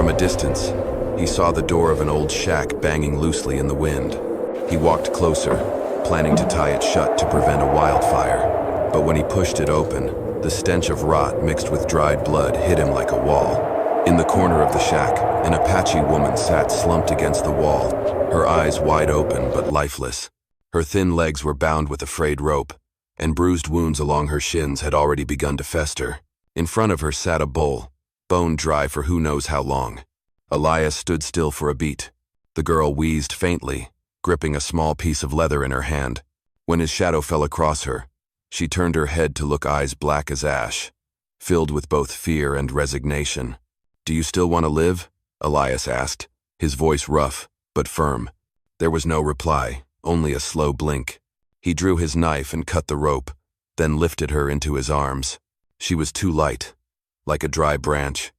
From a distance, he saw the door of an old shack banging loosely in the wind. He walked closer, planning to tie it shut to prevent a wildfire. But when he pushed it open, the stench of rot mixed with dried blood hit him like a wall. In the corner of the shack, an Apache woman sat slumped against the wall, her eyes wide open but lifeless. Her thin legs were bound with a frayed rope, and bruised wounds along her shins had already begun to fester. In front of her sat a bull, bone dry for who knows how long. Elias stood still for a beat. The girl wheezed faintly, gripping a small piece of leather in her hand. When his shadow fell across her, she turned her head to look, eyes black as ash, filled with both fear and resignation. "Do you still want to live?" Elias asked, his voice rough but firm. There was no reply, only a slow blink. He drew his knife and cut the rope, then lifted her into his arms. She was too light, like a dry branch.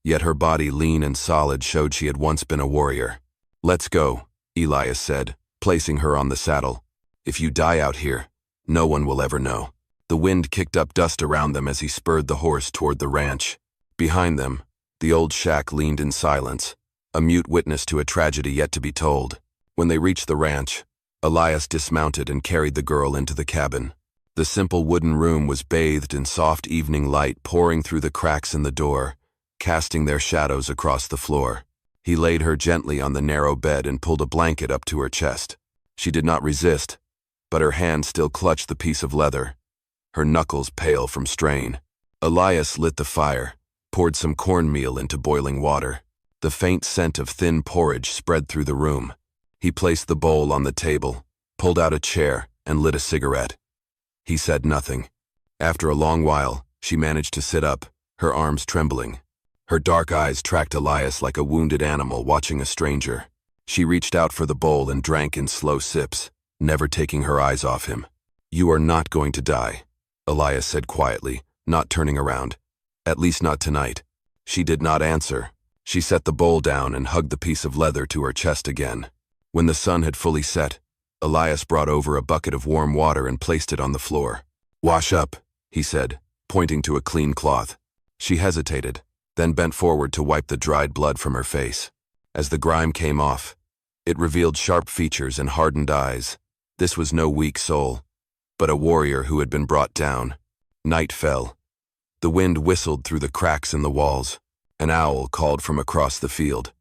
Yet her body, lean and solid, showed she had once been a warrior. "Let's go," Elias said, placing her on the saddle. "If you die out here, no one will ever know." The wind kicked up dust around them as he spurred the horse toward the ranch. Behind them, the old shack leaned in silence, a mute witness to a tragedy yet to be told. When they reached the ranch, Elias dismounted and carried the girl into the cabin. The simple wooden room was bathed in soft evening light pouring through the cracks in the door, casting their shadows across the floor. He laid her gently on the narrow bed and pulled a blanket up to her chest. She did not resist, but her hand still clutched the piece of leather, her knuckles pale from strain. Elias lit the fire, poured some cornmeal into boiling water. The faint scent of thin porridge spread through the room. He placed the bowl on the table, pulled out a chair, and lit a cigarette. He said nothing. After a long while, she managed to sit up, her arms trembling. Her dark eyes tracked Elias like a wounded animal watching a stranger. She reached out for the bowl and drank in slow sips, never taking her eyes off him. "You are not going to die," Elias said quietly, not turning around. "At least not tonight." She did not answer. She set the bowl down and hugged the piece of leather to her chest again. When the sun had fully set, Elias brought over a bucket of warm water and placed it on the floor. "Wash up," he said, pointing to a clean cloth. She hesitated, then bent forward to wipe the dried blood from her face. As the grime came off, it revealed sharp features and hardened eyes. This was no weak soul, but a warrior who had been brought down. Night fell. The wind whistled through the cracks in the walls. An owl called from across the field.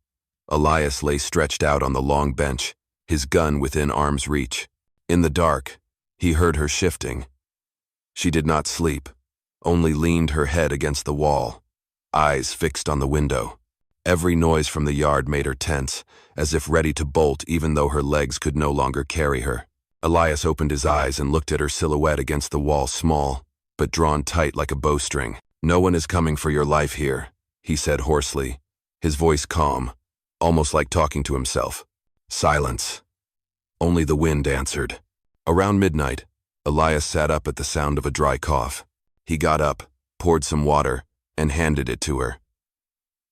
Elias lay stretched out on the long bench, his gun within arm's reach. In the dark, he heard her shifting. She did not sleep, only leaned her head against the wall, eyes fixed on the window. Every noise from the yard made her tense, as if ready to bolt even though her legs could no longer carry her. Elias opened his eyes and looked at her silhouette against the wall, small, but drawn tight like a bowstring. "No one is coming for your life here," he said hoarsely, his voice calm, almost like talking to himself. Silence. Only the wind answered. Around midnight, Elias sat up at the sound of a dry cough. He got up, poured some water, and handed it to her.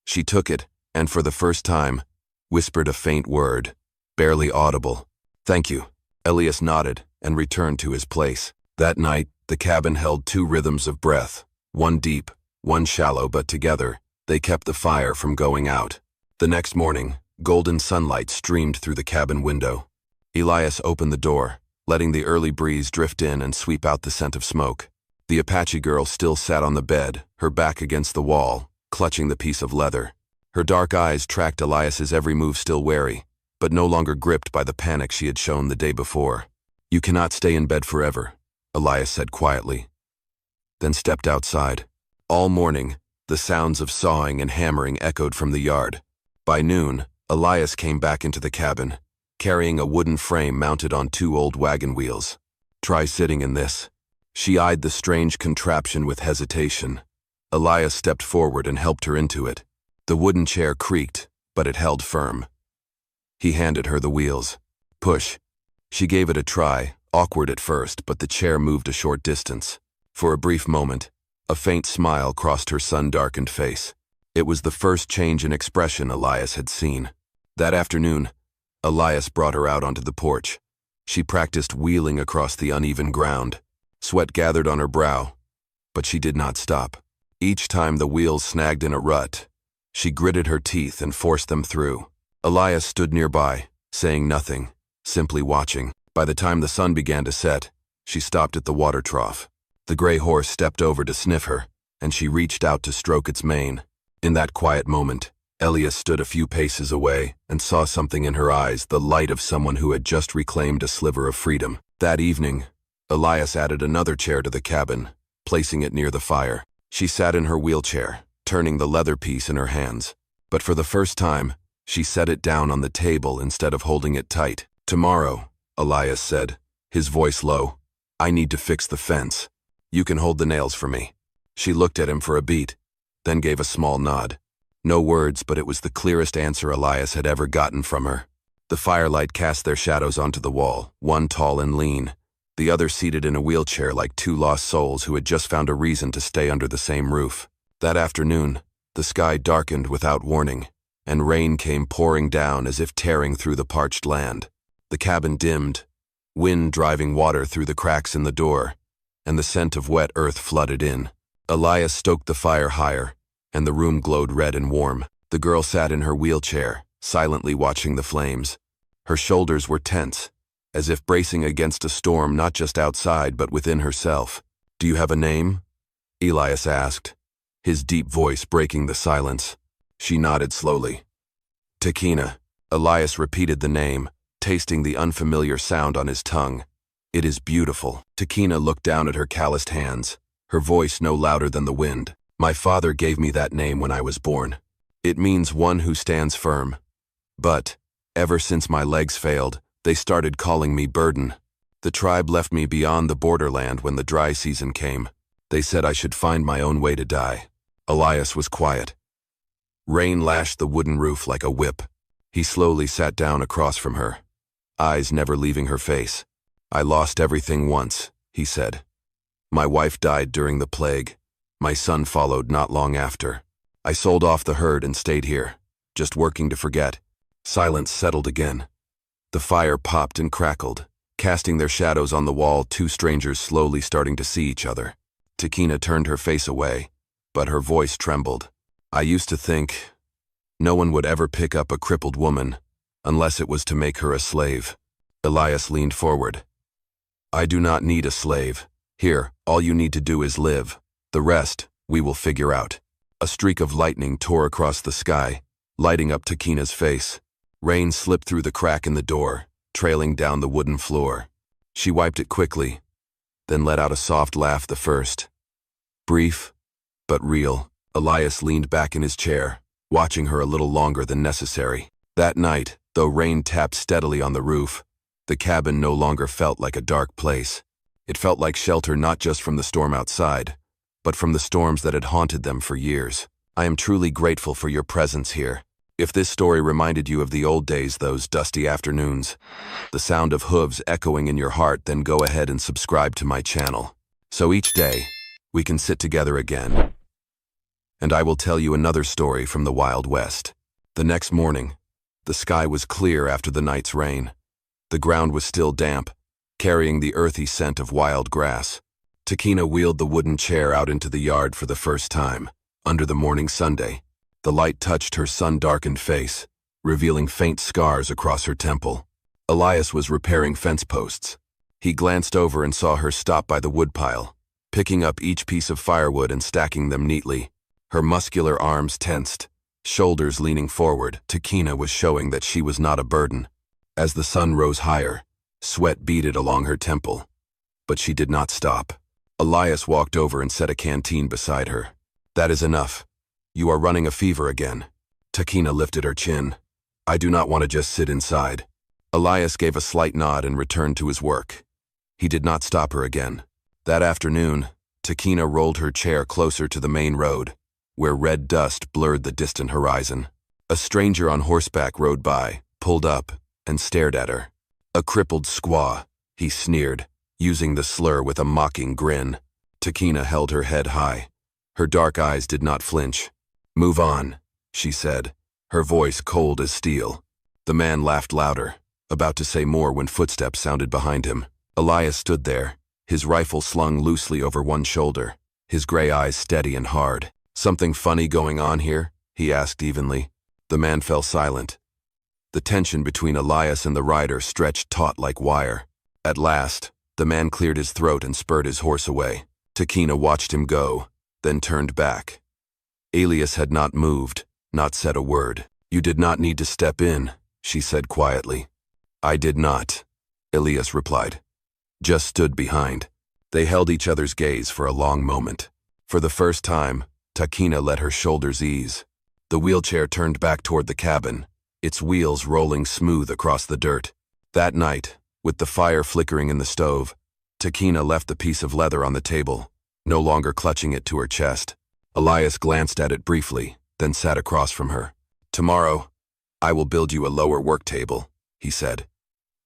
She took it, and for the first time, whispered a faint word, barely audible. "Thank you." Elias nodded and returned to his place. That night, the cabin held two rhythms of breath, one deep, one shallow, but together, they kept the fire from going out. The next morning, golden sunlight streamed through the cabin window. Elias opened the door, letting the early breeze drift in and sweep out the scent of smoke. The Apache girl still sat on the bed, her back against the wall, clutching the piece of leather. Her dark eyes tracked Elias's every move, still wary, but no longer gripped by the panic she had shown the day before. "You cannot stay in bed forever," Elias said quietly, then stepped outside. All morning, the sounds of sawing and hammering echoed from the yard. By noon, Elias came back into the cabin, carrying a wooden frame mounted on two old wagon wheels. "Try sitting in this." She eyed the strange contraption with hesitation. Elias stepped forward and helped her into it. The wooden chair creaked, but it held firm. He handed her the wheels. "Push." She gave it a try, awkward at first, but the chair moved a short distance. For a brief moment, a faint smile crossed her sun-darkened face. It was the first change in expression Elias had seen. That afternoon, Elias brought her out onto the porch. She practiced wheeling across the uneven ground. Sweat gathered on her brow, but she did not stop. Each time the wheels snagged in a rut, She gritted her teeth and forced them through. Elias stood nearby, saying nothing, simply watching. By the time the sun began to set, she stopped at the water trough. The gray horse stepped over to sniff her, and she reached out to stroke its mane. In that quiet moment, Elias stood a few paces away and saw something in her eyes, the light of someone who had just reclaimed a sliver of freedom. That evening, Elias added another chair to the cabin, placing it near the fire. She sat in her wheelchair, turning the leather piece in her hands. But for the first time, she set it down on the table instead of holding it tight. "Tomorrow," Elias said, his voice low, "I need to fix the fence. You can hold the nails for me." She looked at him for a beat, then gave a small nod. No words, but it was the clearest answer Elias had ever gotten from her. The firelight cast their shadows onto the wall, one tall and lean, the other seated in a wheelchair like two lost souls who had just found a reason to stay under the same roof. That afternoon, the sky darkened without warning, and rain came pouring down as if tearing through the parched land. The cabin dimmed, wind driving water through the cracks in the door, and the scent of wet earth flooded in. Elias stoked the fire higher, and the room glowed red and warm. The girl sat in her wheelchair, silently watching the flames. Her shoulders were tense, as if bracing against a storm not just outside but within herself. "Do you have a name?" Elias asked, his deep voice breaking the silence. She nodded slowly. "Takina." Elias repeated the name, tasting the unfamiliar sound on his tongue. "It is beautiful." Takina looked down at her calloused hands, her voice no louder than the wind. "My father gave me that name when I was born. It means one who stands firm. But, ever since my legs failed, they started calling me Burden. The tribe left me beyond the borderland when the dry season came. They said I should find my own way to die." Elias was quiet. Rain lashed the wooden roof like a whip. He slowly sat down across from her, eyes never leaving her face. "I lost everything once," he said. "My wife died during the plague. My son followed not long after. I sold off the herd and stayed here, just working to forget." Silence settled again. The fire popped and crackled, casting their shadows on the wall, two strangers slowly starting to see each other. Takina turned her face away, but her voice trembled. "I used to think no one would ever pick up a crippled woman, unless it was to make her a slave." Elias leaned forward. "I do not need a slave. Here, all you need to do is live. The rest, we will figure out." A streak of lightning tore across the sky, lighting up Takina's face. Rain slipped through the crack in the door, trailing down the wooden floor. She wiped it quickly, then let out a soft laugh, the first. Brief, but real. Elias leaned back in his chair, watching her a little longer than necessary. That night, though rain tapped steadily on the roof, the cabin no longer felt like a dark place. It felt like shelter not just from the storm outside, but from the storms that had haunted them for years. "I am truly grateful for your presence here. If this story reminded you of the old days, those dusty afternoons, the sound of hooves echoing in your heart, then go ahead and subscribe to my channel. So each day, we can sit together again, and I will tell you another story from the Wild West." The next morning, the sky was clear after the night's rain. The ground was still damp, carrying the earthy scent of wild grass. Takina wheeled the wooden chair out into the yard for the first time. Under the morning sunday, the light touched her sun-darkened face, revealing faint scars across her temple. Elias was repairing fence posts. He glanced over and saw her stop by the woodpile, picking up each piece of firewood and stacking them neatly. Her muscular arms tensed, shoulders leaning forward. Takina was showing that she was not a burden. As the sun rose higher, sweat beaded along her temple, but she did not stop. Elias walked over and set a canteen beside her. "That is enough. You are running a fever again." Takina lifted her chin. "I do not want to just sit inside." Elias gave a slight nod and returned to his work. He did not stop her again. That afternoon, Takina rolled her chair closer to the main road, where red dust blurred the distant horizon. A stranger on horseback rode by, pulled up, and stared at her. "A crippled squaw," he sneered, using the slur with a mocking grin. Takina held her head high. Her dark eyes did not flinch. "Move on," she said, her voice cold as steel. The man laughed louder, about to say more when footsteps sounded behind him. Elias stood there, his rifle slung loosely over one shoulder, his gray eyes steady and hard. "Something funny going on here?" he asked evenly. The man fell silent. The tension between Elias and the rider stretched taut like wire. At last, the man cleared his throat and spurred his horse away. Takina watched him go, then turned back. Elias had not moved, not said a word. "You did not need to step in," she said quietly. "I did not," Elias replied. Just stood behind. They held each other's gaze for a long moment. For the first time, Takina let her shoulders ease. The wheelchair turned back toward the cabin, its wheels rolling smooth across the dirt. That night, with the fire flickering in the stove, Takina left the piece of leather on the table, no longer clutching it to her chest. Elias glanced at it briefly, then sat across from her. "Tomorrow, I will build you a lower work table," he said,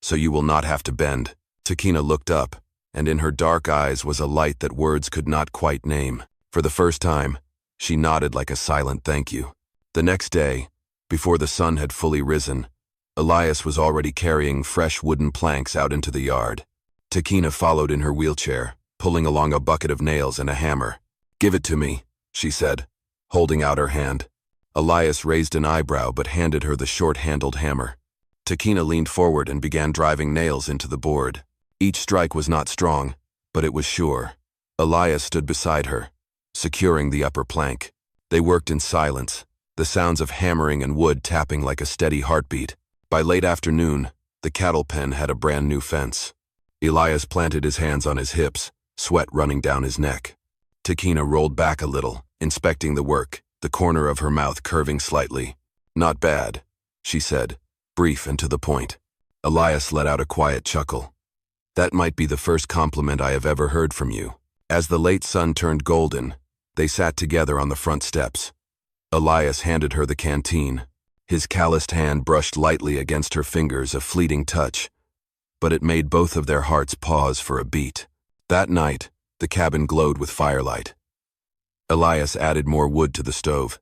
"so you will not have to bend." Takina looked up, and in her dark eyes was a light that words could not quite name. For the first time, she nodded like a silent thank you. The next day, before the sun had fully risen, Elias was already carrying fresh wooden planks out into the yard. Takina followed in her wheelchair, pulling along a bucket of nails and a hammer. "Give it to me," she said, holding out her hand. Elias raised an eyebrow but handed her the short-handled hammer. Takina leaned forward and began driving nails into the board. Each strike was not strong, but it was sure. Elias stood beside her, securing the upper plank. They worked in silence, the sounds of hammering and wood tapping like a steady heartbeat. By late afternoon, the cattle pen had a brand new fence. Elias planted his hands on his hips, sweat running down his neck. Takina rolled back a little, inspecting the work, the corner of her mouth curving slightly. "Not bad," she said, brief and to the point. Elias let out a quiet chuckle. "That might be the first compliment I have ever heard from you." As the late sun turned golden, they sat together on the front steps. Elias handed her the canteen. His calloused hand brushed lightly against her fingers, a fleeting touch, but it made both of their hearts pause for a beat. That night, the cabin glowed with firelight. Elias added more wood to the stove,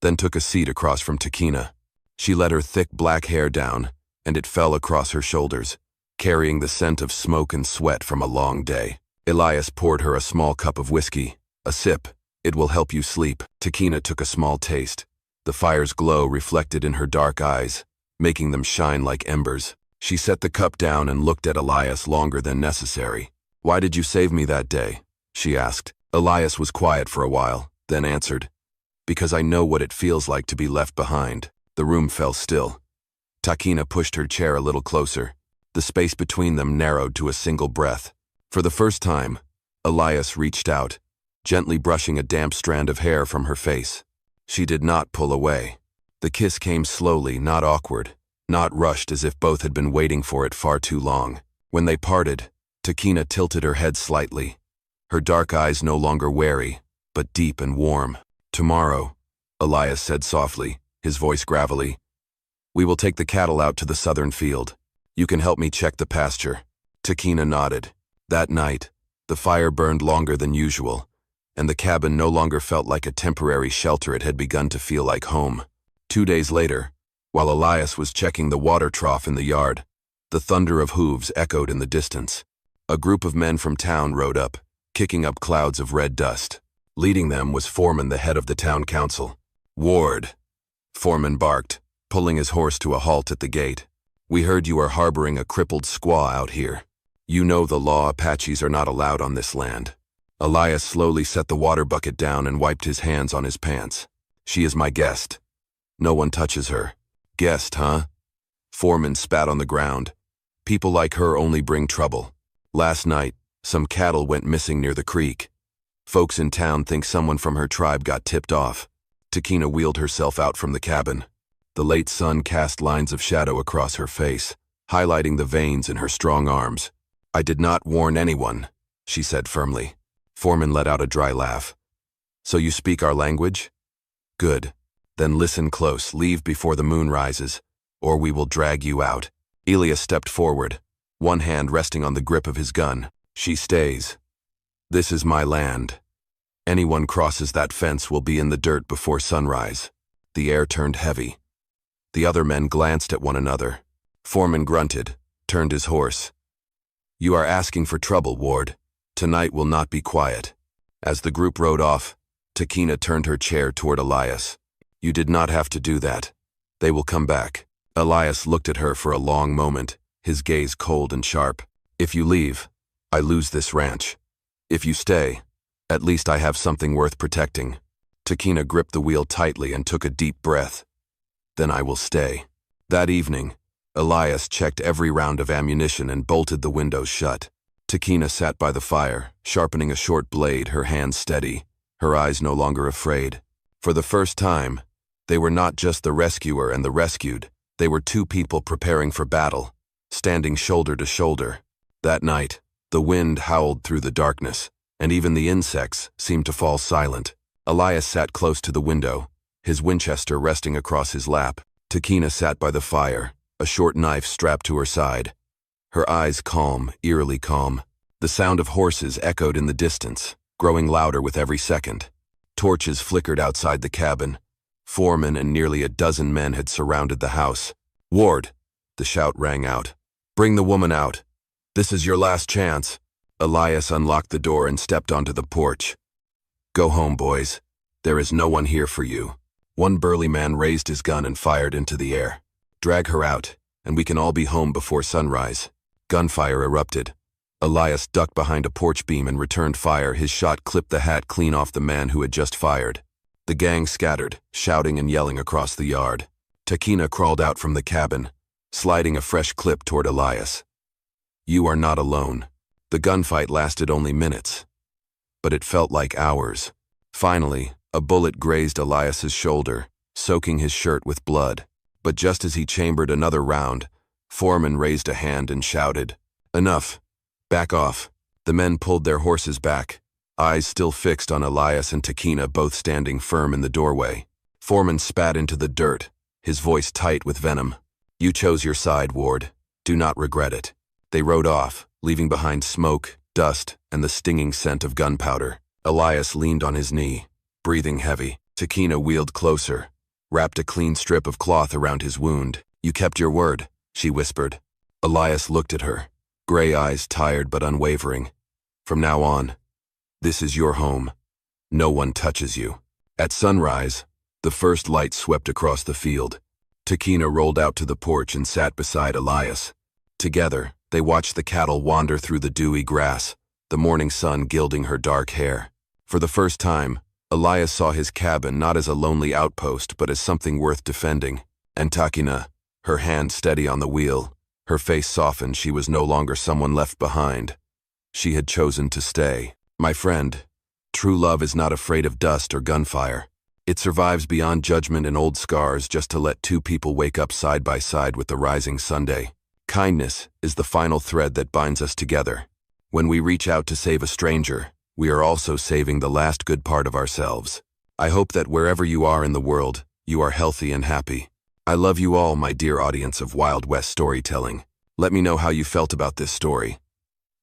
then took a seat across from Takina. She let her thick black hair down, and it fell across her shoulders, carrying the scent of smoke and sweat from a long day. Elias poured her a small cup of whiskey. "A sip. It will help you sleep." Takina took a small taste. The fire's glow reflected in her dark eyes, making them shine like embers. She set the cup down and looked at Elias longer than necessary. "Why did you save me that day?" she asked. Elias was quiet for a while, then answered, "Because I know what it feels like to be left behind." The room fell still. Takina pushed her chair a little closer. The space between them narrowed to a single breath. For the first time, Elias reached out, gently brushing a damp strand of hair from her face. She did not pull away. The kiss came slowly, not awkward, not rushed as if both had been waiting for it far too long. When they parted, Takina tilted her head slightly, her dark eyes no longer wary, but deep and warm. "Tomorrow," Elias said softly, his voice gravelly, "we will take the cattle out to the southern field. You can help me check the pasture." Takina nodded. That night, the fire burned longer than usual, and the cabin no longer felt like a temporary shelter. It had begun to feel like home. 2 days later, while Elias was checking the water trough in the yard, the thunder of hooves echoed in the distance. A group of men from town rode up, kicking up clouds of red dust. Leading them was Foreman, the head of the town council. "Ward," Foreman barked, pulling his horse to a halt at the gate. "We heard you are harboring a crippled squaw out here. You know the law. Apaches are not allowed on this land." Elias slowly set the water bucket down and wiped his hands on his pants. "She is my guest. No one touches her." "Guest, huh?" Foreman spat on the ground. "People like her only bring trouble. Last night, some cattle went missing near the creek. Folks in town think someone from her tribe got tipped off." Takina wheeled herself out from the cabin. The late sun cast lines of shadow across her face, highlighting the veins in her strong arms. "I did not warn anyone," she said firmly. Foreman let out a dry laugh. "So you speak our language? Good. Then listen close. Leave before the moon rises, or we will drag you out." Elias stepped forward, one hand resting on the grip of his gun. "She stays. This is my land. Anyone crosses that fence will be in the dirt before sunrise." The air turned heavy. The other men glanced at one another. Foreman grunted, turned his horse. "You are asking for trouble, Ward. Tonight will not be quiet." As the group rode off, Takina turned her chair toward Elias. You did not have to do that. They will come back. Elias looked at her for a long moment, his gaze cold and sharp. If you leave, I lose this ranch. If you stay, at least I have something worth protecting. Takina gripped the wheel tightly and took a deep breath. Then I will stay. That evening, Elias checked every round of ammunition and bolted the windows shut. Takina sat by the fire, sharpening a short blade, her hands steady, her eyes no longer afraid. For the first time, they were not just the rescuer and the rescued. They were two people preparing for battle, standing shoulder to shoulder. That night, the wind howled through the darkness, and even the insects seemed to fall silent. Elias sat close to the window, his Winchester resting across his lap. Takina sat by the fire, a short knife strapped to her side. Her eyes calm, eerily calm. The sound of horses echoed in the distance, growing louder with every second. Torches flickered outside the cabin. Foreman and nearly a dozen men had surrounded the house. "Ward!" the shout rang out. "Bring the woman out. This is your last chance." Elias unlocked the door and stepped onto the porch. "Go home, boys. There is no one here for you." One burly man raised his gun and fired into the air. "Drag her out, and we can all be home before sunrise." Gunfire erupted. Elias ducked behind a porch beam and returned fire. His shot clipped the hat clean off the man who had just fired. The gang scattered, shouting and yelling across the yard. Takina crawled out from the cabin, sliding a fresh clip toward Elias. "You are not alone." The gunfight lasted only minutes, but it felt like hours. Finally, a bullet grazed Elias's shoulder, soaking his shirt with blood. But just as he chambered another round, Foreman raised a hand and shouted, "Enough! Back off!" The men pulled their horses back, eyes still fixed on Elias and Takina, both standing firm in the doorway. Foreman spat into the dirt, his voice tight with venom. "You chose your side, Ward. Do not regret it." They rode off, leaving behind smoke, dust, and the stinging scent of gunpowder. Elias leaned on his knee, breathing heavy. Takina wheeled closer, wrapped a clean strip of cloth around his wound. "You kept your word," she whispered. Elias looked at her, gray eyes tired but unwavering. "From now on, this is your home. No one touches you." At sunrise, the first light swept across the field. Takina rolled out to the porch and sat beside Elias. Together, they watched the cattle wander through the dewy grass, the morning sun gilding her dark hair. For the first time, Elias saw his cabin not as a lonely outpost but as something worth defending. And Takina, her hand steady on the wheel, her face softened. She was no longer someone left behind. She had chosen to stay. "My friend, true love is not afraid of dust or gunfire. It survives beyond judgment and old scars just to let two people wake up side by side with the rising Sunday. Kindness is the final thread that binds us together. When we reach out to save a stranger, we are also saving the last good part of ourselves. I hope that wherever you are in the world, you are healthy and happy. I love you all, my dear audience of Wild West storytelling. Let me know how you felt about this story.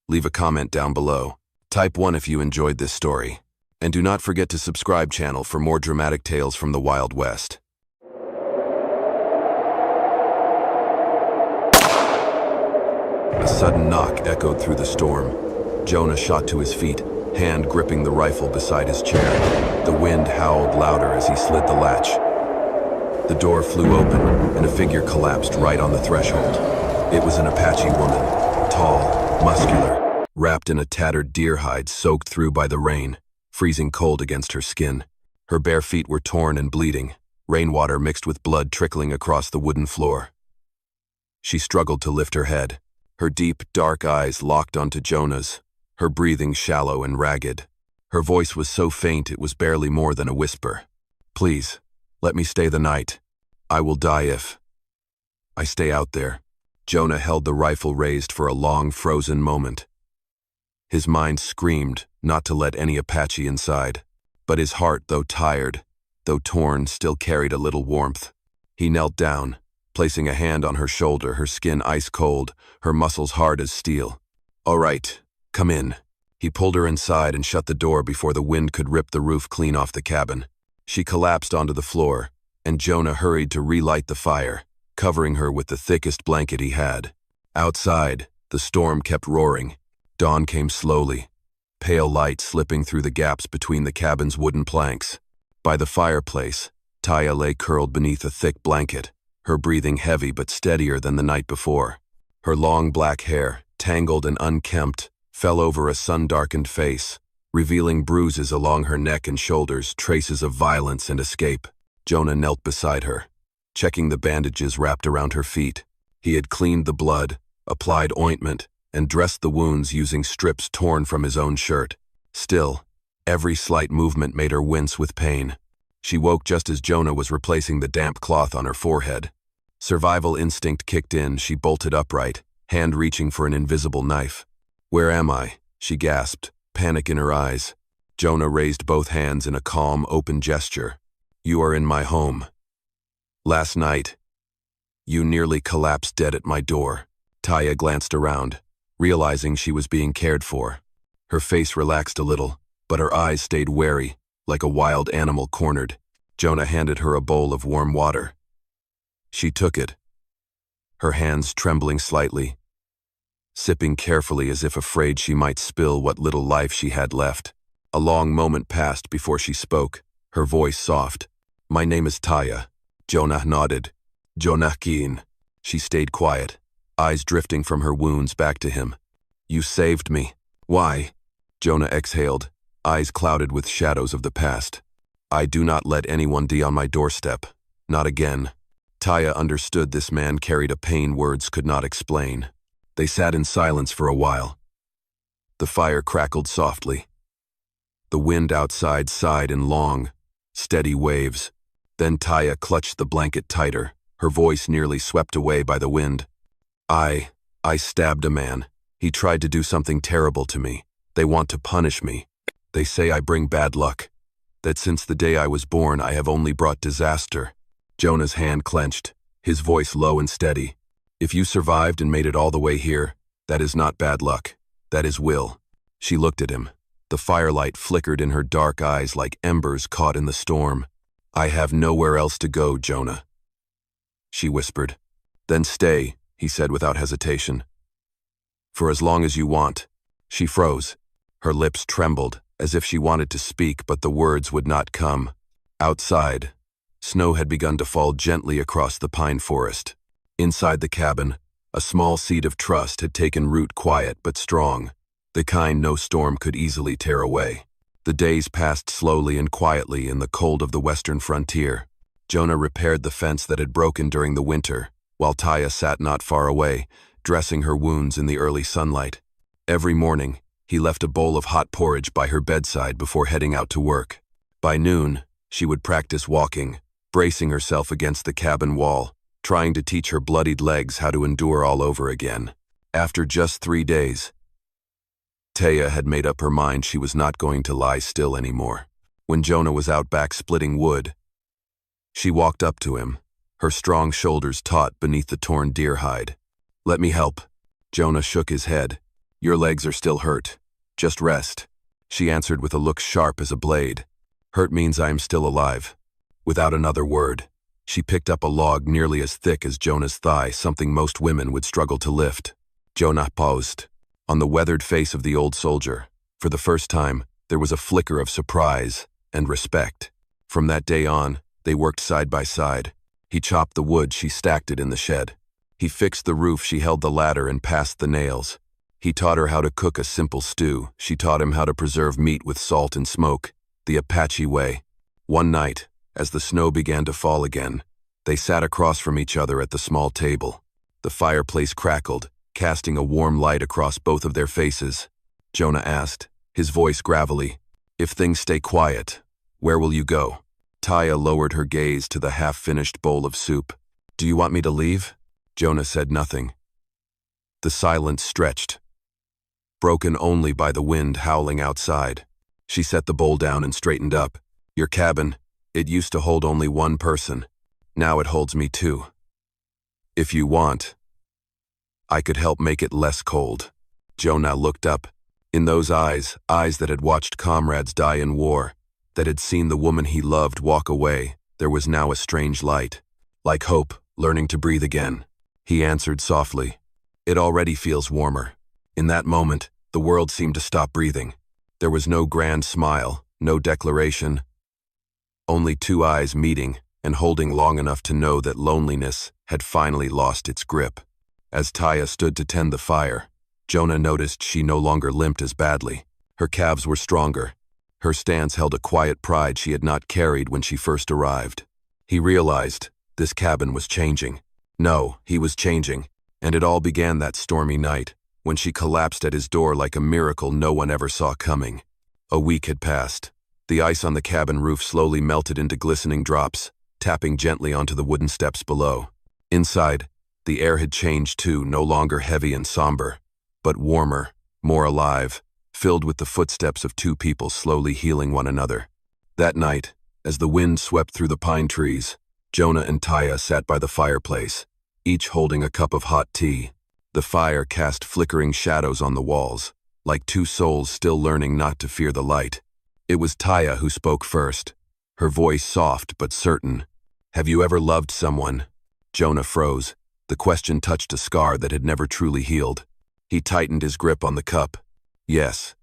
Leave a comment down below. Type 1 if you enjoyed this story. And do not forget to subscribe channel for more dramatic tales from the Wild West. A sudden knock echoed through the storm. Jonah shot to his feet, hand gripping the rifle beside his chair. The wind howled louder as he slid the latch. The door flew open, and a figure collapsed right on the threshold. It was an Apache woman, tall, muscular, wrapped in a tattered deer hide soaked through by the rain, freezing cold against her skin. Her bare feet were torn and bleeding, rainwater mixed with blood trickling across the wooden floor. She struggled to lift her head, her deep, dark eyes locked onto Jonah's, her breathing shallow and ragged. Her voice was so faint it was barely more than a whisper. "Please, let me stay the night. I will die if I stay out there." Jonah held the rifle raised for a long, frozen moment. His mind screamed not to let any Apache inside, but his heart, though tired, though torn, still carried a little warmth. He knelt down, placing a hand on her shoulder, her skin ice cold, her muscles hard as steel. "All right, come in." He pulled her inside and shut the door before the wind could rip the roof clean off the cabin. She collapsed onto the floor, and Jonah hurried to relight the fire, covering her with the thickest blanket he had. Outside, the storm kept roaring. Dawn came slowly, pale light slipping through the gaps between the cabin's wooden planks. By the fireplace, Taya lay curled beneath a thick blanket, her breathing heavy but steadier than the night before. Her long black hair, tangled and unkempt, fell over a sun-darkened face, revealing bruises along her neck and shoulders, traces of violence and escape. Jonah knelt beside her, checking the bandages wrapped around her feet. He had cleaned the blood, applied ointment, and dressed the wounds using strips torn from his own shirt. Still, every slight movement made her wince with pain. She woke just as Jonah was replacing the damp cloth on her forehead. Survival instinct kicked in. She bolted upright, hand reaching for an invisible knife. "Where am I?" she gasped, panic in her eyes. Jonah raised both hands in a calm, open gesture. "You are in my home. Last night, you nearly collapsed dead at my door." Taya glanced around, realizing she was being cared for. Her face relaxed a little, but her eyes stayed wary, like a wild animal cornered. Jonah handed her a bowl of warm water. She took it, her hands trembling slightly, sipping carefully as if afraid she might spill what little life she had left. A long moment passed before she spoke, her voice soft. "My name is Taya." Jonah nodded. "Jonah Keen." She stayed quiet, eyes drifting from her wounds back to him. "You saved me." "Why?" Jonah exhaled, eyes clouded with shadows of the past. "I do not let anyone die on my doorstep. Not again." Taya understood this man carried a pain words could not explain. They sat in silence for a while. The fire crackled softly. The wind outside sighed in long, steady waves. Then Taya clutched the blanket tighter, her voice nearly swept away by the wind. I stabbed a man. He tried to do something terrible to me. They want to punish me. They say I bring bad luck. That since the day I was born I have only brought disaster." Jonah's hand clenched, his voice low and steady. "If you survived and made it all the way here, that is not bad luck. That is will." She looked at him. The firelight flickered in her dark eyes like embers caught in the storm. "I have nowhere else to go, Jonah," she whispered. "Then stay," he said without hesitation. "For as long as you want." She froze. Her lips trembled, as if she wanted to speak, but the words would not come. Outside, snow had begun to fall gently across the pine forest. Inside the cabin, a small seed of trust had taken root, quiet but strong, the kind no storm could easily tear away. The days passed slowly and quietly in the cold of the western frontier. Jonah repaired the fence that had broken during the winter, while Taya sat not far away, dressing her wounds in the early sunlight. Every morning, he left a bowl of hot porridge by her bedside before heading out to work. By noon, she would practice walking, bracing herself against the cabin wall, trying to teach her bloodied legs how to endure all over again. After just 3 days, Taya had made up her mind she was not going to lie still anymore. When Jonah was out back splitting wood, she walked up to him, her strong shoulders taut beneath the torn deer hide. "Let me help." Jonah shook his head. "Your legs are still hurt. Just rest." She answered with a look sharp as a blade. "Hurt means I am still alive." Without another word, she picked up a log nearly as thick as Jonah's thigh, something most women would struggle to lift. Jonah paused. On the weathered face of the old soldier, for the first time, there was a flicker of surprise and respect. From that day on, they worked side by side. He chopped the wood, she stacked it in the shed. He fixed the roof, she held the ladder and passed the nails. He taught her how to cook a simple stew. She taught him how to preserve meat with salt and smoke, the Apache way. One night, as the snow began to fall again, they sat across from each other at the small table. The fireplace crackled, casting a warm light across both of their faces. Jonah asked, his voice gravelly, "If things stay quiet, where will you go?" Taya lowered her gaze to the half-finished bowl of soup. "Do you want me to leave?" Jonah said nothing. The silence stretched, broken only by the wind howling outside. She set the bowl down and straightened up. "Your cabin, it used to hold only one person. Now it holds me 2. If you want, I could help make it less cold." Jonah looked up. In those eyes that had watched comrades die in war, that had seen the woman he loved walk away, there was now a strange light, like hope learning to breathe again. He answered softly, "It already feels warmer." In that moment, the world seemed to stop breathing. There was no grand smile, no declaration, only 2 eyes meeting, and holding long enough to know that loneliness had finally lost its grip. As Taya stood to tend the fire, Jonah noticed she no longer limped as badly. Her calves were stronger. Her stance held a quiet pride she had not carried when she first arrived. He realized this cabin was changing. No, he was changing, and it all began that stormy night, when she collapsed at his door like a miracle no one ever saw coming. A week had passed. The ice on the cabin roof slowly melted into glistening drops, tapping gently onto the wooden steps below. Inside, the air had changed too, no longer heavy and somber, but warmer, more alive, filled with the footsteps of two people slowly healing one another. That night, as the wind swept through the pine trees, Jonah and Taya sat by the fireplace, each holding a cup of hot tea. The fire cast flickering shadows on the walls, like two souls still learning not to fear the light. It was Taya who spoke first, her voice soft but certain. "Have you ever loved someone?" Jonah froze. The question touched a scar that had never truly healed. He tightened his grip on the cup. "Yes.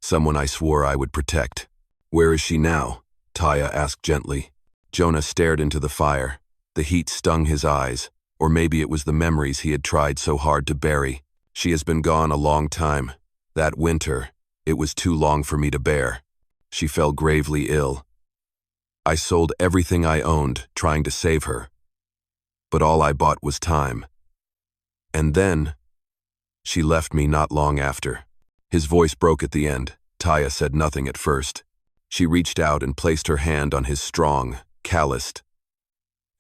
Someone I swore I would protect." "Where is she now?" Taya asked gently. Jonah stared into the fire. The heat stung his eyes, or maybe it was the memories he had tried so hard to bury. "She has been gone a long time. That winter, it was too long for me to bear. She fell gravely ill. I sold everything I owned, trying to save her. But all I bought was time. And then, she left me not long after." His voice broke at the end. Taya said nothing at first. She reached out and placed her hand on his strong, calloused,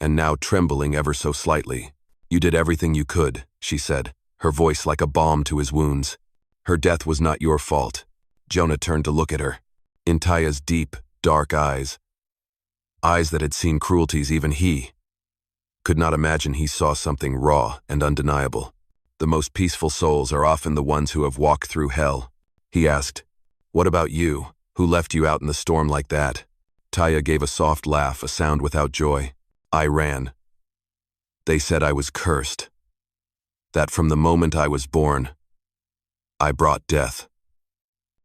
and now trembling ever so slightly. "You did everything you could," she said, her voice like a balm to his wounds. "Her death was not your fault." Jonah turned to look at her. In Taya's deep, dark eyes that had seen cruelties even he could not imagine, he saw something raw and undeniable. "The most peaceful souls are often the ones who have walked through hell." He asked, "What about you? Who left you out in the storm like that?" Taya gave a soft laugh, a sound without joy. "I ran. They said I was cursed. That from the moment I was born, I brought death."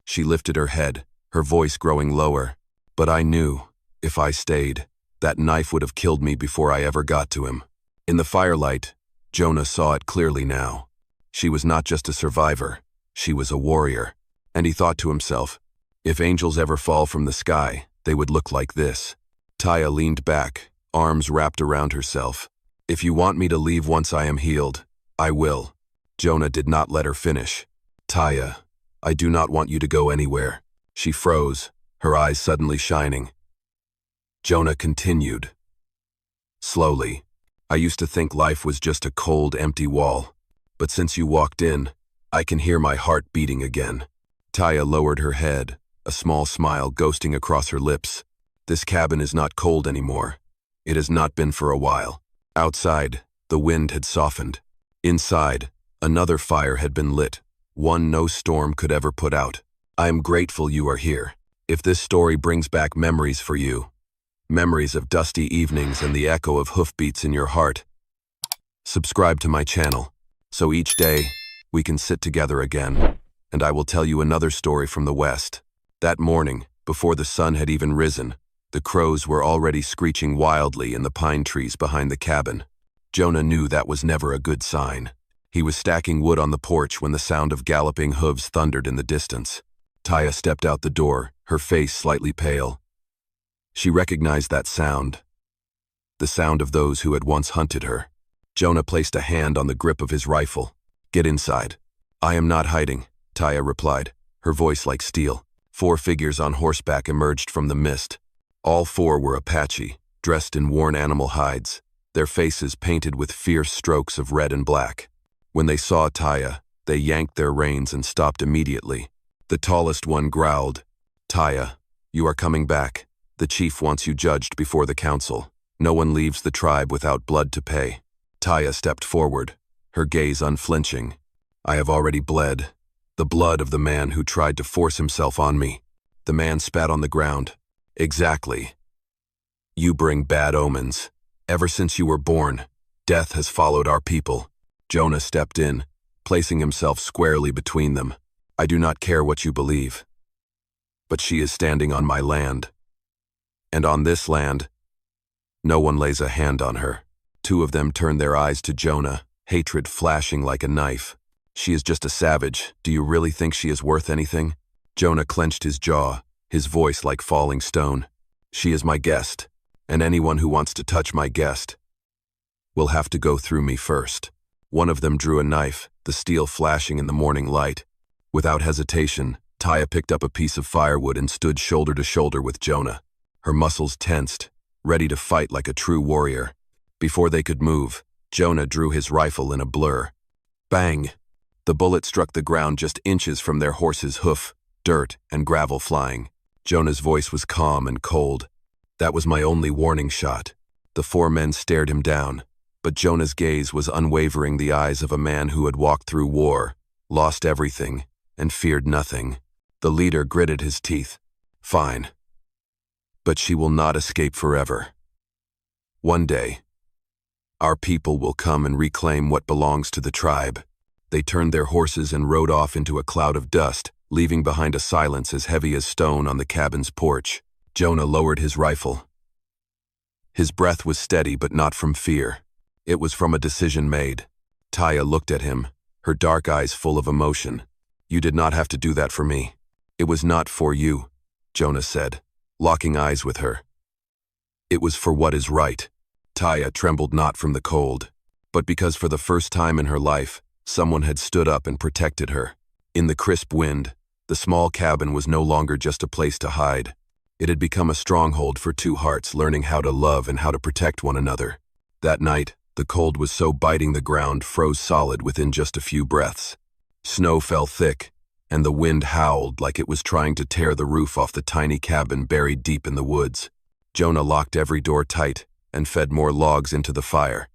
She lifted her head, her voice growing lower. "But I knew, if I stayed, that knife would have killed me before I ever got to him." In the firelight, Jonah saw it clearly now. She was not just a survivor, she was a warrior. And he thought to himself, if angels ever fall from the sky, they would look like this. Taya leaned back, arms wrapped around herself. "If you want me to leave once I am healed, I will." Jonah did not let her finish. "Taya, I do not want you to go anywhere." She froze, her eyes suddenly shining. Jonah continued. Slowly, "I used to think life was just a cold, empty wall. But since you walked in, I can hear my heart beating again." Taya lowered her head, a small smile ghosting across her lips. "This cabin is not cold anymore. It has not been for a while." Outside, the wind had softened. Inside, another fire had been lit, one no storm could ever put out. "I am grateful you are here. If this story brings back memories for you, memories of dusty evenings and the echo of hoofbeats in your heart, subscribe to my channel, so each day we can sit together again, and I will tell you another story from the West." That morning, before the sun had even risen, the crows were already screeching wildly in the pine trees behind the cabin. Jonah knew that was never a good sign. He was stacking wood on the porch when the sound of galloping hooves thundered in the distance. Taya stepped out the door, her face slightly pale. She recognized that sound, the sound of those who had once hunted her. Jonah placed a hand on the grip of his rifle. "Get inside." "I am not hiding," Taya replied, her voice like steel. 4 figures on horseback emerged from the mist. All 4 were Apache, dressed in worn animal hides, their faces painted with fierce strokes of red and black. When they saw Taya, they yanked their reins and stopped immediately. The tallest one growled, "Taya, you are coming back. The chief wants you judged before the council. No one leaves the tribe without blood to pay." Taya stepped forward, her gaze unflinching. "I have already bled. The blood of the man who tried to force himself on me." The man spat on the ground. "Exactly. You bring bad omens. Ever since you were born, death has followed our people." Jonah stepped in, placing himself squarely between them. "I do not care what you believe, but she is standing on my land. And on this land, No one lays a hand on her. Two of them turn their eyes to Jonah, hatred flashing like a knife. She is just a savage. Do you really think she is worth anything? Jonah clenched his jaw, his voice like falling stone. She is my guest, and anyone who wants to touch my guest will have to go through me first. One of them drew a knife, the steel flashing in the morning light. Without hesitation, Taya picked up a piece of firewood and stood shoulder to shoulder with Jonah. Her muscles tensed, ready to fight like a true warrior. Before they could move, Jonah drew his rifle in a blur. Bang! The bullet struck the ground just inches from their horse's hoof, dirt and gravel flying. Jonah's voice was calm and cold. That was my only warning shot. The four men stared him down, but Jonah's gaze was unwavering, the eyes of a man who had walked through war, lost everything, and feared nothing. The leader gritted his teeth. Fine. But she will not escape forever. One day, our people will come and reclaim what belongs to the tribe. They turned their horses and rode off into a cloud of dust, leaving behind a silence as heavy as stone on the cabin's porch. Jonah lowered his rifle. His breath was steady, but not from fear. It was from a decision made. Taya looked at him, her dark eyes full of emotion. You did not have to do that for me. It was not for you, Jonah said, locking eyes with her. It was for what is right. Taya trembled not from the cold, but because for the first time in her life, someone had stood up and protected her. In the crisp wind, the small cabin was no longer just a place to hide. It had become a stronghold for two hearts learning how to love and how to protect one another. That night, the cold was so biting the ground froze solid within just a few breaths. Snow fell thick, and the wind howled like it was trying to tear the roof off the tiny cabin buried deep in the woods. Jonah locked every door tight and fed more logs into the fire.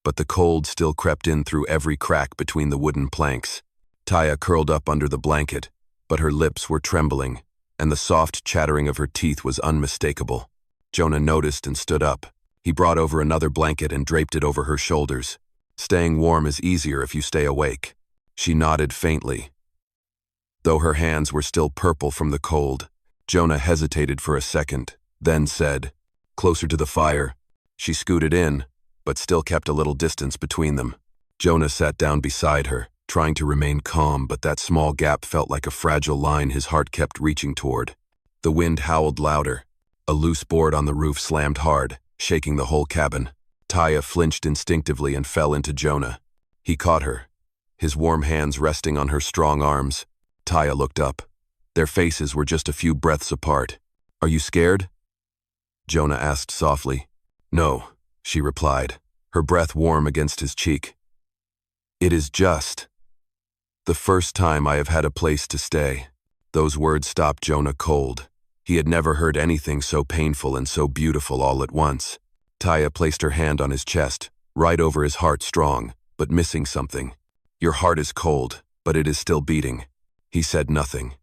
But the cold still crept in through every crack between the wooden planks. Taya curled up under the blanket, but her lips were trembling, and the soft chattering of her teeth was unmistakable. Jonah noticed and stood up. He brought over another blanket and draped it over her shoulders. Staying warm is easier if you stay awake. She nodded faintly. Though her hands were still purple from the cold, Jonah hesitated for a second, then said, "Closer to the fire." She scooted in, but still kept a little distance between them. Jonah sat down beside her, trying to remain calm, but that small gap felt like a fragile line his heart kept reaching toward. The wind howled louder. A loose board on the roof slammed hard, shaking the whole cabin. Taya flinched instinctively and fell into Jonah. He caught her, his warm hands resting on her strong arms. Taya looked up. Their faces were just a few breaths apart. "Are you scared?" Jonah asked softly. "No," she replied, her breath warm against his cheek. "It is just the first time I have had a place to stay." Those words stopped Jonah cold. He had never heard anything so painful and so beautiful all at once. Taya placed her hand on his chest, right over his heart, strong, but missing something. "Your heart is cold, but it is still beating." He said nothing.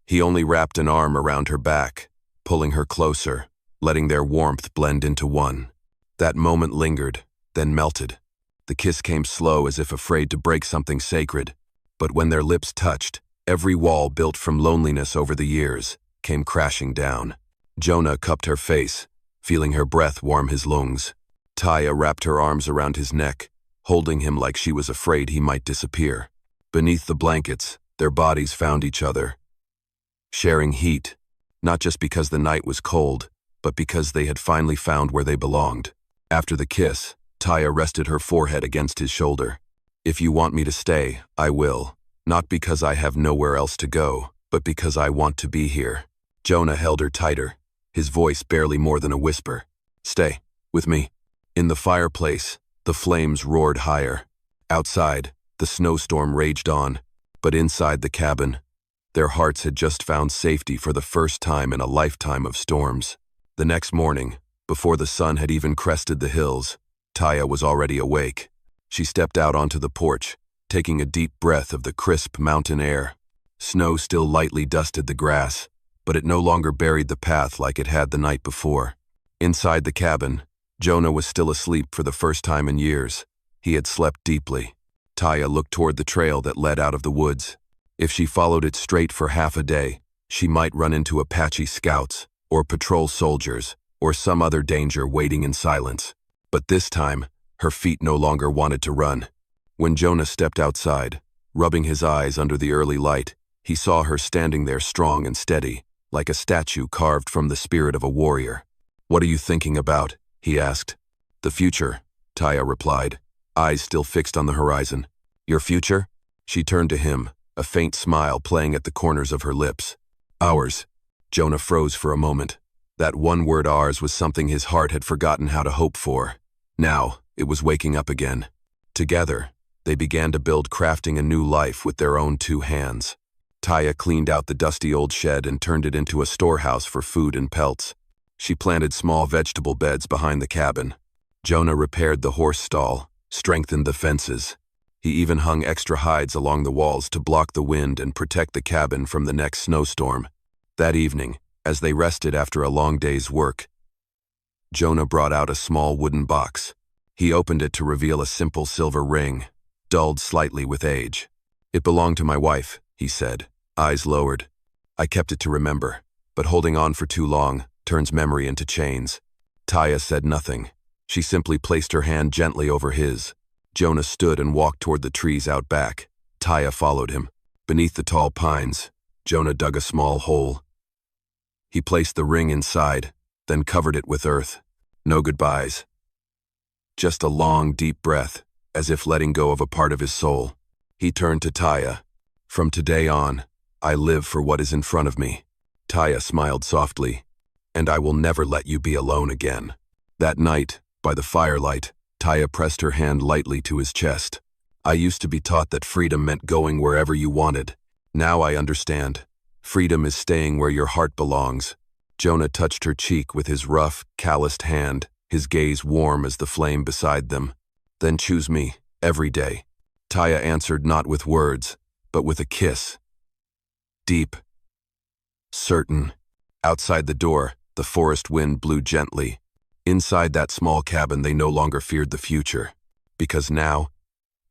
He only wrapped an arm around her back, pulling her closer, letting their warmth blend into one. That moment lingered, then melted. The kiss came slow, as if afraid to break something sacred. But when their lips touched, every wall built from loneliness over the years came crashing down. Jonah cupped her face, feeling her breath warm his lungs. Taya wrapped her arms around his neck, holding him like she was afraid he might disappear. Beneath the blankets, their bodies found each other, sharing heat, not just because the night was cold, but because they had finally found where they belonged. After the kiss, Taya rested her forehead against his shoulder. "If you want me to stay, I will. Not because I have nowhere else to go, but because I want to be here." Jonah held her tighter, his voice barely more than a whisper. "Stay with me." In the fireplace, the flames roared higher. Outside, the snowstorm raged on, but inside the cabin, their hearts had just found safety for the first time in a lifetime of storms. The next morning, before the sun had even crested the hills, Taya was already awake. She stepped out onto the porch, taking a deep breath of the crisp mountain air. Snow still lightly dusted the grass, but it no longer buried the path like it had the night before. Inside the cabin, Jonah was still asleep for the first time in years. He had slept deeply. Taya looked toward the trail that led out of the woods. If she followed it straight for half a day, she might run into Apache scouts or patrol soldiers, or some other danger waiting in silence. But this time, her feet no longer wanted to run. When Jonah stepped outside, rubbing his eyes under the early light, he saw her standing there strong and steady, like a statue carved from the spirit of a warrior. "What are you thinking about?" he asked. "The future," Taya replied, eyes still fixed on the horizon. "Your future?" She turned to him, a faint smile playing at the corners of her lips. "Ours." Jonah froze for a moment. That one word "ours" was something his heart had forgotten how to hope for. Now, it was waking up again. Together, they began to build, crafting a new life with their own two hands. Taya cleaned out the dusty old shed and turned it into a storehouse for food and pelts. She planted small vegetable beds behind the cabin. Jonah repaired the horse stall, strengthened the fences. He even hung extra hides along the walls to block the wind and protect the cabin from the next snowstorm. That evening, as they rested after a long day's work, Jonah brought out a small wooden box. He opened it to reveal a simple silver ring, dulled slightly with age. "It belonged to my wife," he said, eyes lowered. "I kept it to remember, but holding on for too long turns memory into chains." Taya said nothing. She simply placed her hand gently over his. Jonah stood and walked toward the trees out back. Taya followed him. Beneath the tall pines, Jonah dug a small hole. He placed the ring inside, then covered it with earth. No goodbyes. Just a long, deep breath, as if letting go of a part of his soul. He turned to Taya. "From today on, I live for what is in front of me." Taya smiled softly. "And I will never let you be alone again." That night, by the firelight, Taya pressed her hand lightly to his chest. "I used to be taught that freedom meant going wherever you wanted. Now I understand. Freedom is staying where your heart belongs." Jonah touched her cheek with his rough, calloused hand, his gaze warm as the flame beside them. "Then choose me, every day." Taya answered not with words, but with a kiss. Deep. Certain. Outside the door, the forest wind blew gently. Inside that small cabin, they no longer feared the future, because now,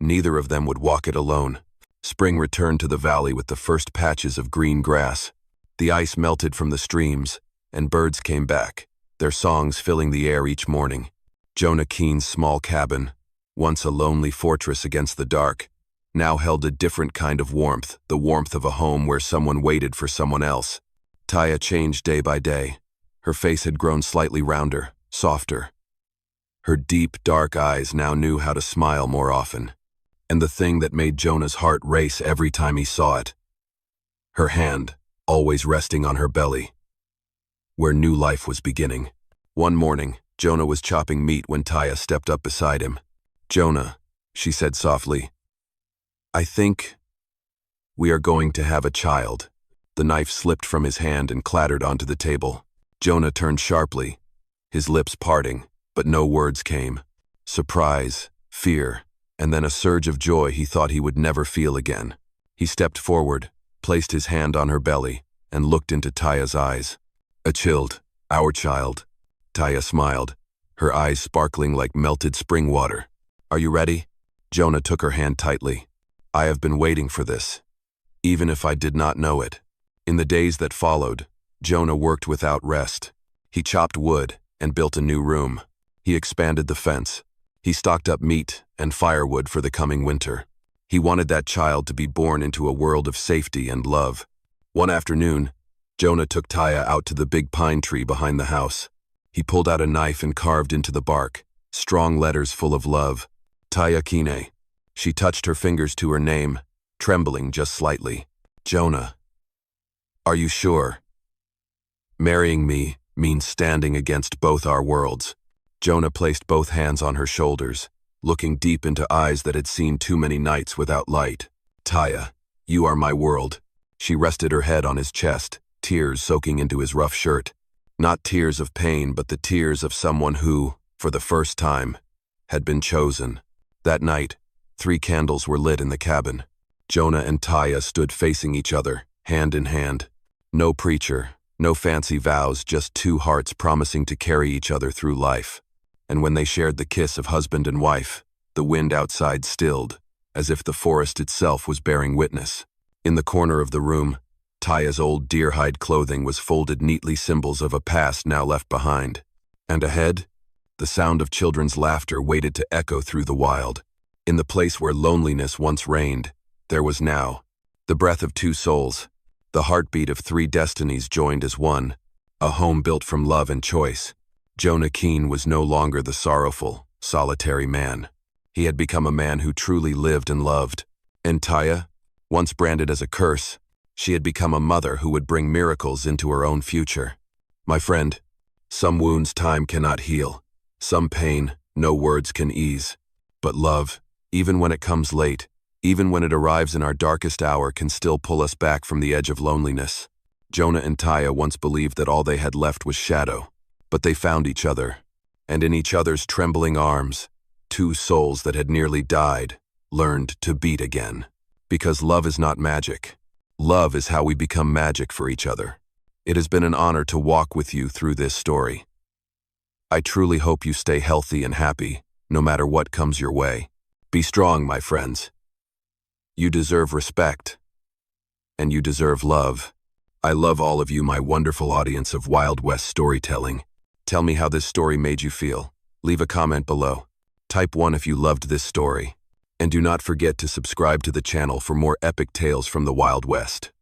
neither of them would walk it alone. Spring returned to the valley with the first patches of green grass. The ice melted from the streams, and birds came back, their songs filling the air each morning. Jonah Keene's small cabin, once a lonely fortress against the dark, now held a different kind of warmth, the warmth of a home where someone waited for someone else. Taya changed day by day. Her face had grown slightly rounder, softer. Her deep, dark eyes now knew how to smile more often. And the thing that made Jonah's heart race every time he saw it, her hand, always resting on her belly, where new life was beginning. One morning, Jonah was chopping meat when Taya stepped up beside him. "Jonah," she said softly, "I think we are going to have a child." The knife slipped from his hand and clattered onto the table. Jonah turned sharply, his lips parting, but no words came. Surprise, fear, and then a surge of joy he thought he would never feel again. He stepped forward, placed his hand on her belly, and looked into Taya's eyes. "A child, our child." Taya smiled, her eyes sparkling like melted spring water. "Are you ready?" Jonah took her hand tightly. "I have been waiting for this, even if I did not know it." In the days that followed, Jonah worked without rest. He chopped wood and built a new room. He expanded the fence. He stocked up meat and firewood for the coming winter. He wanted that child to be born into a world of safety and love. One afternoon, Jonah took Taya out to the big pine tree behind the house. He pulled out a knife and carved into the bark strong letters full of love. "Taya Kine." She touched her fingers to her name, trembling just slightly. "Jonah, are you sure? Marrying me means standing against both our worlds." Jonah placed both hands on her shoulders, looking deep into eyes that had seen too many nights without light. "Taya, you are my world." She rested her head on his chest, tears soaking into his rough shirt. Not tears of pain, but the tears of someone who, for the first time, had been chosen. That night, 3 candles were lit in the cabin. Jonah and Taya stood facing each other, hand in hand. No preacher, no fancy vows, just 2 hearts promising to carry each other through life. And when they shared the kiss of husband and wife, the wind outside stilled, as if the forest itself was bearing witness. In the corner of the room, Taya's old deer-hide clothing was folded neatly, symbols of a past now left behind. And ahead, the sound of children's laughter waited to echo through the wild. In the place where loneliness once reigned, there was now the breath of two souls, the heartbeat of three destinies joined as one, a home built from love and choice. Jonah Keene was no longer the sorrowful, solitary man. He had become a man who truly lived and loved. And Taya, once branded as a curse, she had become a mother who would bring miracles into her own future. My friend, some wounds time cannot heal, some pain no words can ease. But love, even when it comes late, even when it arrives in our darkest hour, can still pull us back from the edge of loneliness. Jonah and Taya once believed that all they had left was shadow, but they found each other, and in each other's trembling arms, two souls that had nearly died learned to beat again. Because love is not magic. Love is how we become magic for each other. It has been an honor to walk with you through this story. I truly hope you stay healthy and happy, no matter what comes your way. Be strong, my friends. You deserve respect, and you deserve love. I love all of you, my wonderful audience of Wild West storytelling. Tell me how this story made you feel. Leave a comment below. Type 1 if you loved this story. And do not forget to subscribe to the channel for more epic tales from the Wild West.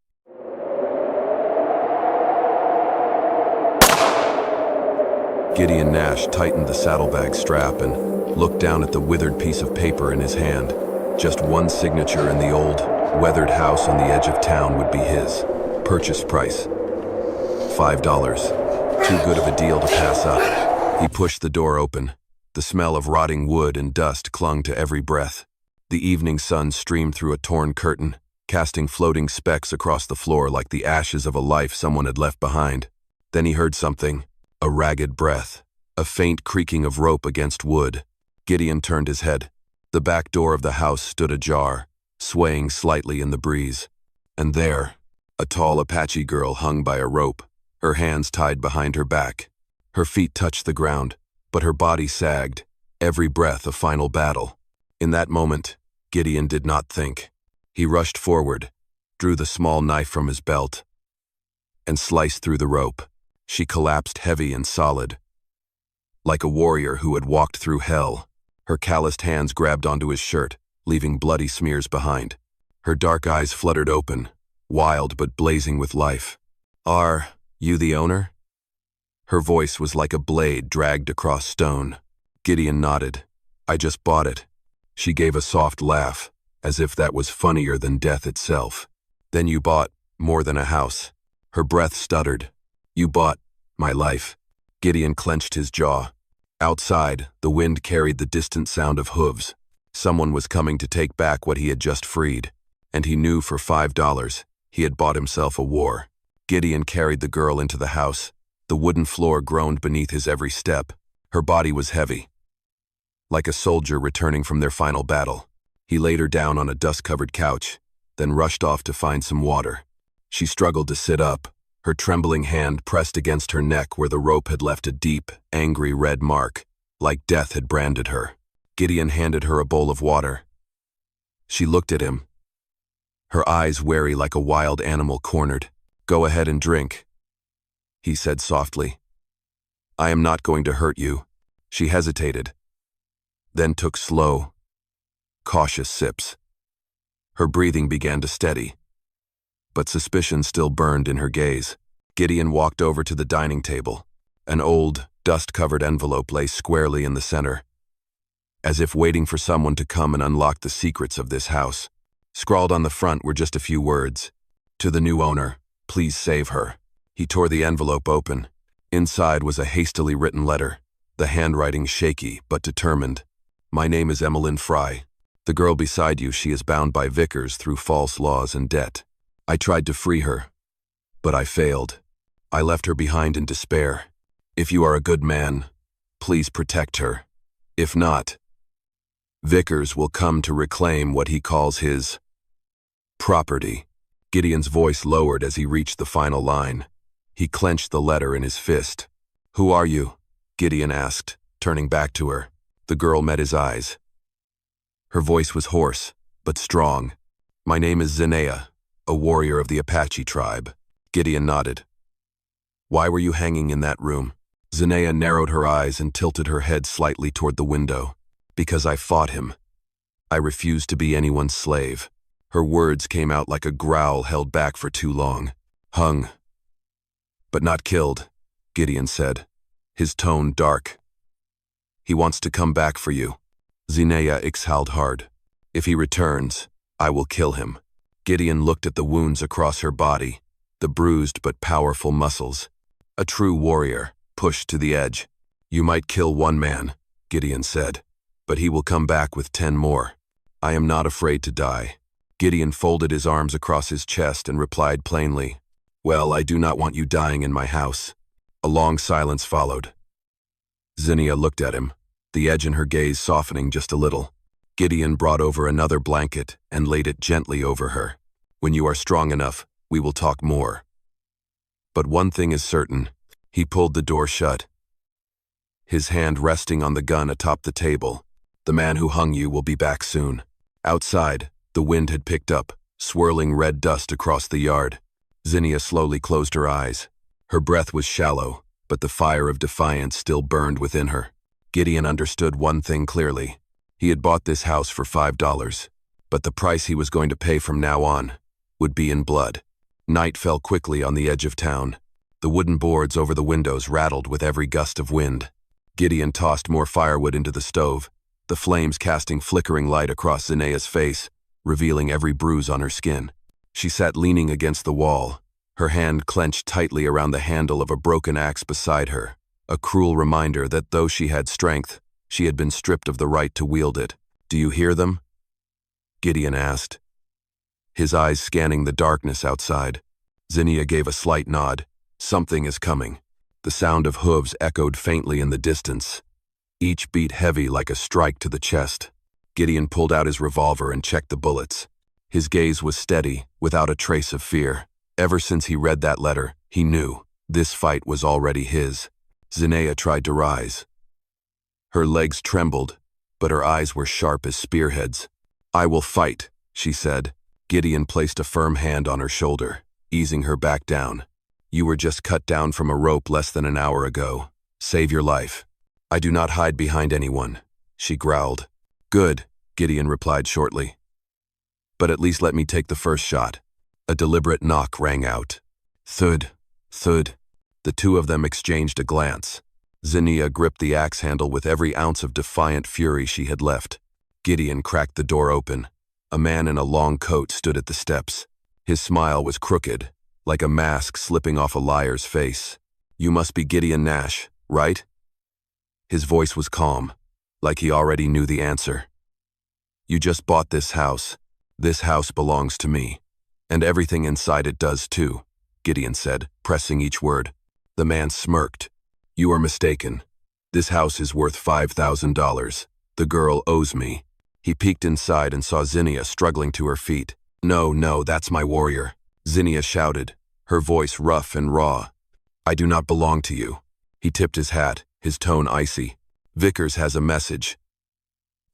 Gideon Nash tightened the saddlebag strap and looked down at the withered piece of paper in his hand. Just one signature in the old, weathered house on the edge of town would be his. Purchase price, $5. Too good of a deal to pass up. He pushed the door open. The smell of rotting wood and dust clung to every breath. The evening sun streamed through a torn curtain, casting floating specks across the floor like the ashes of a life someone had left behind. Then he heard something, a ragged breath, a faint creaking of rope against wood. Gideon turned his head. The back door of the house stood ajar, swaying slightly in the breeze. And there, a tall Apache girl hung by a rope, her hands tied behind her back. Her feet touched the ground, but her body sagged, every breath a final battle. In that moment, Gideon did not think. He rushed forward, drew the small knife from his belt, and sliced through the rope. She collapsed heavy and solid. Like a warrior who had walked through hell, her calloused hands grabbed onto his shirt, leaving bloody smears behind. Her dark eyes fluttered open, wild but blazing with life. "Are you the owner?" Her voice was like a blade dragged across stone. Gideon nodded. "I just bought it." She gave a soft laugh, as if that was funnier than death itself. "Then you bought more than a house." Her breath stuttered. "You bought my life." Gideon clenched his jaw. Outside, the wind carried the distant sound of hooves. Someone was coming to take back what he had just freed, and he knew for $5 he had bought himself a war. Gideon carried the girl into the house. The wooden floor groaned beneath his every step. Her body was heavy, like a soldier returning from their final battle. He laid her down on a dust-covered couch, then rushed off to find some water. She struggled to sit up, her trembling hand pressed against her neck where the rope had left a deep, angry red mark, like death had branded her. Gideon handed her a bowl of water. She looked at him, her eyes wary like a wild animal cornered. "Go ahead and drink," he said softly. "I am not going to hurt you." She hesitated, then took slow, cautious sips. Her breathing began to steady, but suspicion still burned in her gaze. Gideon walked over to the dining table. An old, dust-covered envelope lay squarely in the center, as if waiting for someone to come and unlock the secrets of this house. Scrawled on the front were just a few words. "To the new owner, please save her." He tore the envelope open. Inside was a hastily written letter, the handwriting shaky but determined. "My name is Emmeline Fry. The girl beside you, she is bound by Vickers through false laws and debt. I tried to free her, but I failed. I left her behind in despair. If you are a good man, please protect her. If not, Vickers will come to reclaim what he calls his property." Gideon's voice lowered as he reached the final line. He clenched the letter in his fist. "Who are you?" Gideon asked, turning back to her. The girl met his eyes. Her voice was hoarse, but strong. "My name is Zenea, a warrior of the Apache tribe." Gideon nodded. "Why were you hanging in that room?" Zinea narrowed her eyes and tilted her head slightly toward the window. Because I fought him. I refused to be anyone's slave. Her words came out like a growl held back for too long. Hung. But not killed, Gideon said, his tone dark. He wants to come back for you. Zinea exhaled hard. If he returns, I will kill him. Gideon looked at the wounds across her body, the bruised but powerful muscles. A true warrior, pushed to the edge. You might kill one man, Gideon said, but he will come back with 10 more. I am not afraid to die. Gideon folded his arms across his chest and replied plainly, Well, I do not want you dying in my house. A long silence followed. Zinea looked at him, the edge in her gaze softening just a little. Gideon brought over another blanket and laid it gently over her. When you are strong enough, we will talk more. But one thing is certain, he pulled the door shut. His hand resting on the gun atop the table. The man who hung you will be back soon. Outside, the wind had picked up, swirling red dust across the yard. Zinea slowly closed her eyes. Her breath was shallow, but the fire of defiance still burned within her. Gideon understood one thing clearly. He had bought this house for $5, but the price he was going to pay from now on would be in blood. Night fell quickly on the edge of town. The wooden boards over the windows rattled with every gust of wind. Gideon tossed more firewood into the stove, the flames casting flickering light across Zinea's face, revealing every bruise on her skin. She sat leaning against the wall, her hand clenched tightly around the handle of a broken axe beside her, a cruel reminder that though she had strength, she had been stripped of the right to wield it. Do you hear them? Gideon asked, his eyes scanning the darkness outside. Zinea gave a slight nod. Something is coming. The sound of hooves echoed faintly in the distance, each beat heavy like a strike to the chest. Gideon pulled out his revolver and checked the bullets. His gaze was steady, without a trace of fear. Ever since he read that letter, he knew this fight was already his. Zinea tried to rise. Her legs trembled, but her eyes were sharp as spearheads. I will fight, she said. Gideon placed a firm hand on her shoulder, easing her back down. You were just cut down from a rope less than an hour ago. Save your life. I do not hide behind anyone, she growled. Good, Gideon replied shortly. But at least let me take the first shot. A deliberate knock rang out. Thud, thud. The two of them exchanged a glance. Zinea gripped the axe handle with every ounce of defiant fury she had left. Gideon cracked the door open. A man in a long coat stood at the steps. His smile was crooked, like a mask slipping off a liar's face. You must be Gideon Nash, right? His voice was calm, like he already knew the answer. You just bought this house. This house belongs to me. And everything inside it does too, Gideon said, pressing each word. The man smirked. You are mistaken. This house is worth $5,000. The girl owes me. He peeked inside and saw Zinea struggling to her feet. No, that's my warrior, Zinea shouted, her voice rough and raw. I do not belong to you. He tipped his hat, his tone icy. Vickers has a message.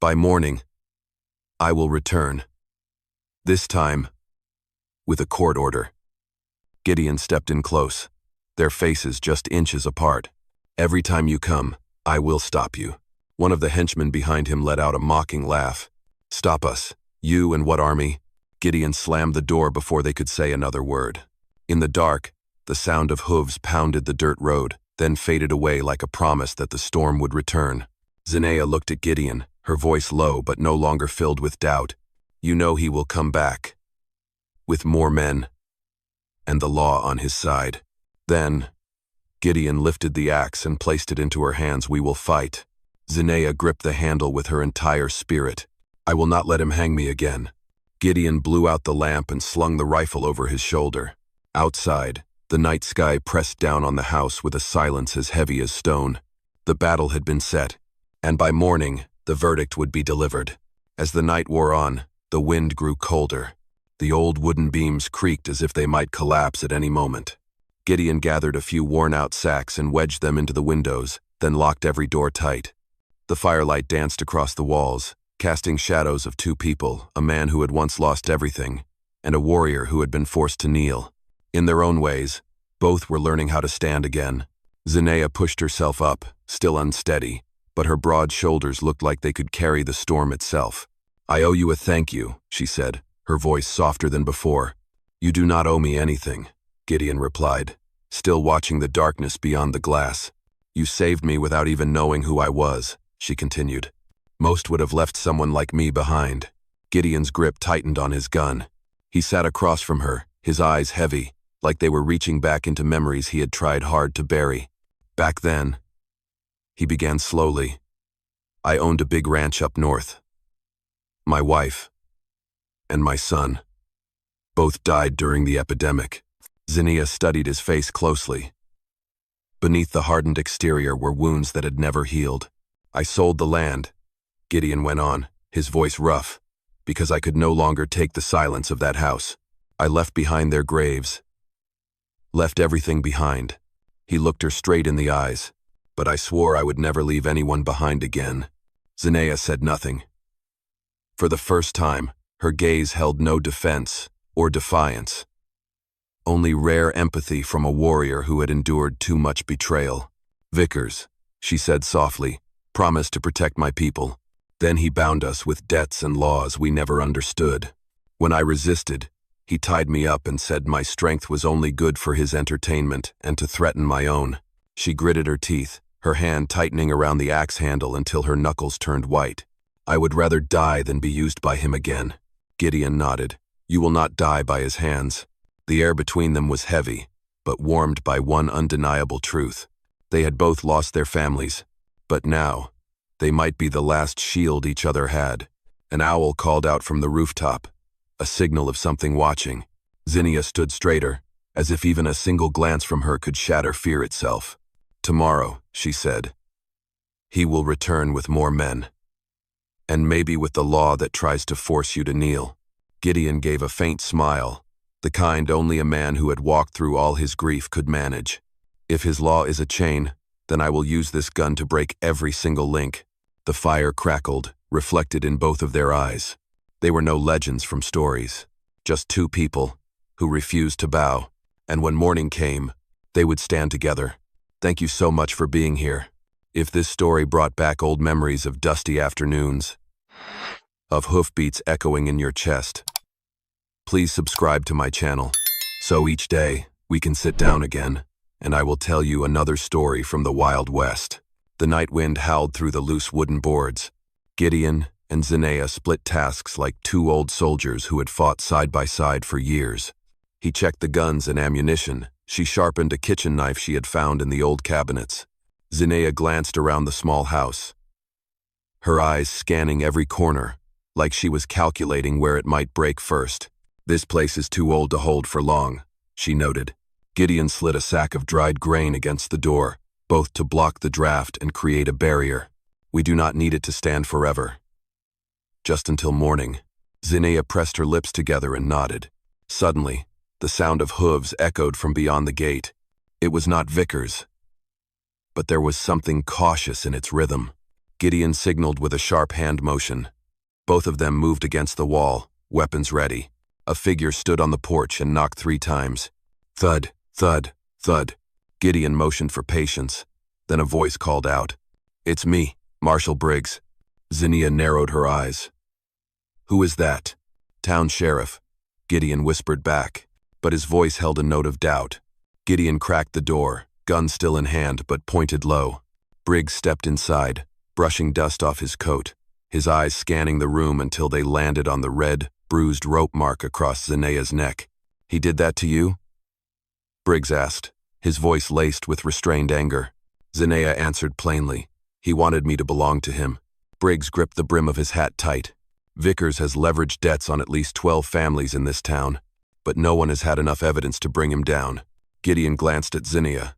By morning, I will return. This time, with a court order. Gideon stepped in close, their faces just inches apart. Every time you come, I will stop you. One of the henchmen behind him let out a mocking laugh. Stop us. You and what army? Gideon slammed the door before they could say another word. In the dark, the sound of hooves pounded the dirt road, then faded away like a promise that the storm would return. Zinea looked at Gideon, her voice low but no longer filled with doubt. You know he will come back. With more men. And the law on his side. Then, Gideon lifted the axe and placed it into her hands. We will fight. Zinea gripped the handle with her entire spirit. I will not let him hang me again. Gideon blew out the lamp and slung the rifle over his shoulder. Outside, the night sky pressed down on the house with a silence as heavy as stone. The battle had been set, and by morning, the verdict would be delivered. As the night wore on, the wind grew colder. The old wooden beams creaked as if they might collapse at any moment. Gideon gathered a few worn-out sacks and wedged them into the windows, then locked every door tight. The firelight danced across the walls, casting shadows of two people, a man who had once lost everything, and a warrior who had been forced to kneel. In their own ways, both were learning how to stand again. Zinea pushed herself up, still unsteady, but her broad shoulders looked like they could carry the storm itself. "I owe you a thank you," she said, her voice softer than before. "You do not owe me anything," Gideon replied, still watching the darkness beyond the glass. "You saved me without even knowing who I was," she continued. "Most would have left someone like me behind." Gideon's grip tightened on his gun. He sat across from her, his eyes heavy, like they were reaching back into memories he had tried hard to bury. "Back then," he began slowly, "I owned a big ranch up north. My wife and my son both died during the epidemic." Zinnia studied his face closely. Beneath the hardened exterior were wounds that had never healed. "I sold the land," Gideon went on, his voice rough, "because I could no longer take the silence of that house. I left behind their graves. Left everything behind." He looked her straight in the eyes. "But I swore I would never leave anyone behind again." Zinea said nothing. For the first time, her gaze held no defense or defiance. Only rare empathy from a warrior who had endured too much betrayal. "Vickers," she said softly, "promised to protect my people. Then he bound us with debts and laws we never understood. When I resisted, he tied me up and said my strength was only good for his entertainment and to threaten my own." She gritted her teeth, her hand tightening around the axe handle until her knuckles turned white. "I would rather die than be used by him again." Gideon nodded. "You will not die by his hands." The air between them was heavy, but warmed by one undeniable truth. They had both lost their families, but now, they might be the last shield each other had. An owl called out from the rooftop, a signal of something watching. Zinnia stood straighter, as if even a single glance from her could shatter fear itself. "Tomorrow," she said, "he will return with more men. And maybe with the law that tries to force you to kneel." Gideon gave a faint smile, the kind only a man who had walked through all his grief could manage. "If his law is a chain, then I will use this gun to break every single link." The fire crackled, reflected in both of their eyes. They were no legends from stories, just two people who refused to bow, and when morning came, they would stand together. "Thank you so much for being here." If this story brought back old memories of dusty afternoons, of hoofbeats echoing in your chest, please subscribe to my channel, so each day we can sit down again, and I will tell you another story from the Wild West. The night wind howled through the loose wooden boards. Gideon and Zinea split tasks like two old soldiers who had fought side by side for years. He checked the guns and ammunition. She sharpened a kitchen knife she had found in the old cabinets. Zinea glanced around the small house, her eyes scanning every corner, like she was calculating where it might break first. "This place is too old to hold for long," she noted. Gideon slid a sack of dried grain against the door, both to block the draft and create a barrier. "We do not need it to stand forever. Just until morning." Zinea pressed her lips together and nodded. Suddenly, the sound of hooves echoed from beyond the gate. It was not Vickers, but there was something cautious in its rhythm. Gideon signaled with a sharp hand motion. Both of them moved against the wall, weapons ready. A figure stood on the porch and knocked 3 times. Thud, thud, thud. Gideon motioned for patience. Then a voice called out, "It's me, Marshal Briggs." Zinnia narrowed her eyes. "Who is that?" "Town Sheriff," Gideon whispered back, but his voice held a note of doubt. Gideon cracked the door, gun still in hand but pointed low. Briggs stepped inside, brushing dust off his coat, his eyes scanning the room until they landed on the red, bruised rope mark across Zinea's neck. "He did that to you?" Briggs asked, his voice laced with restrained anger. Zinea answered plainly, "He wanted me to belong to him." Briggs gripped the brim of his hat tight. "Vickers has leveraged debts on at least 12 families in this town, but no one has had enough evidence to bring him down." Gideon glanced at Zinea.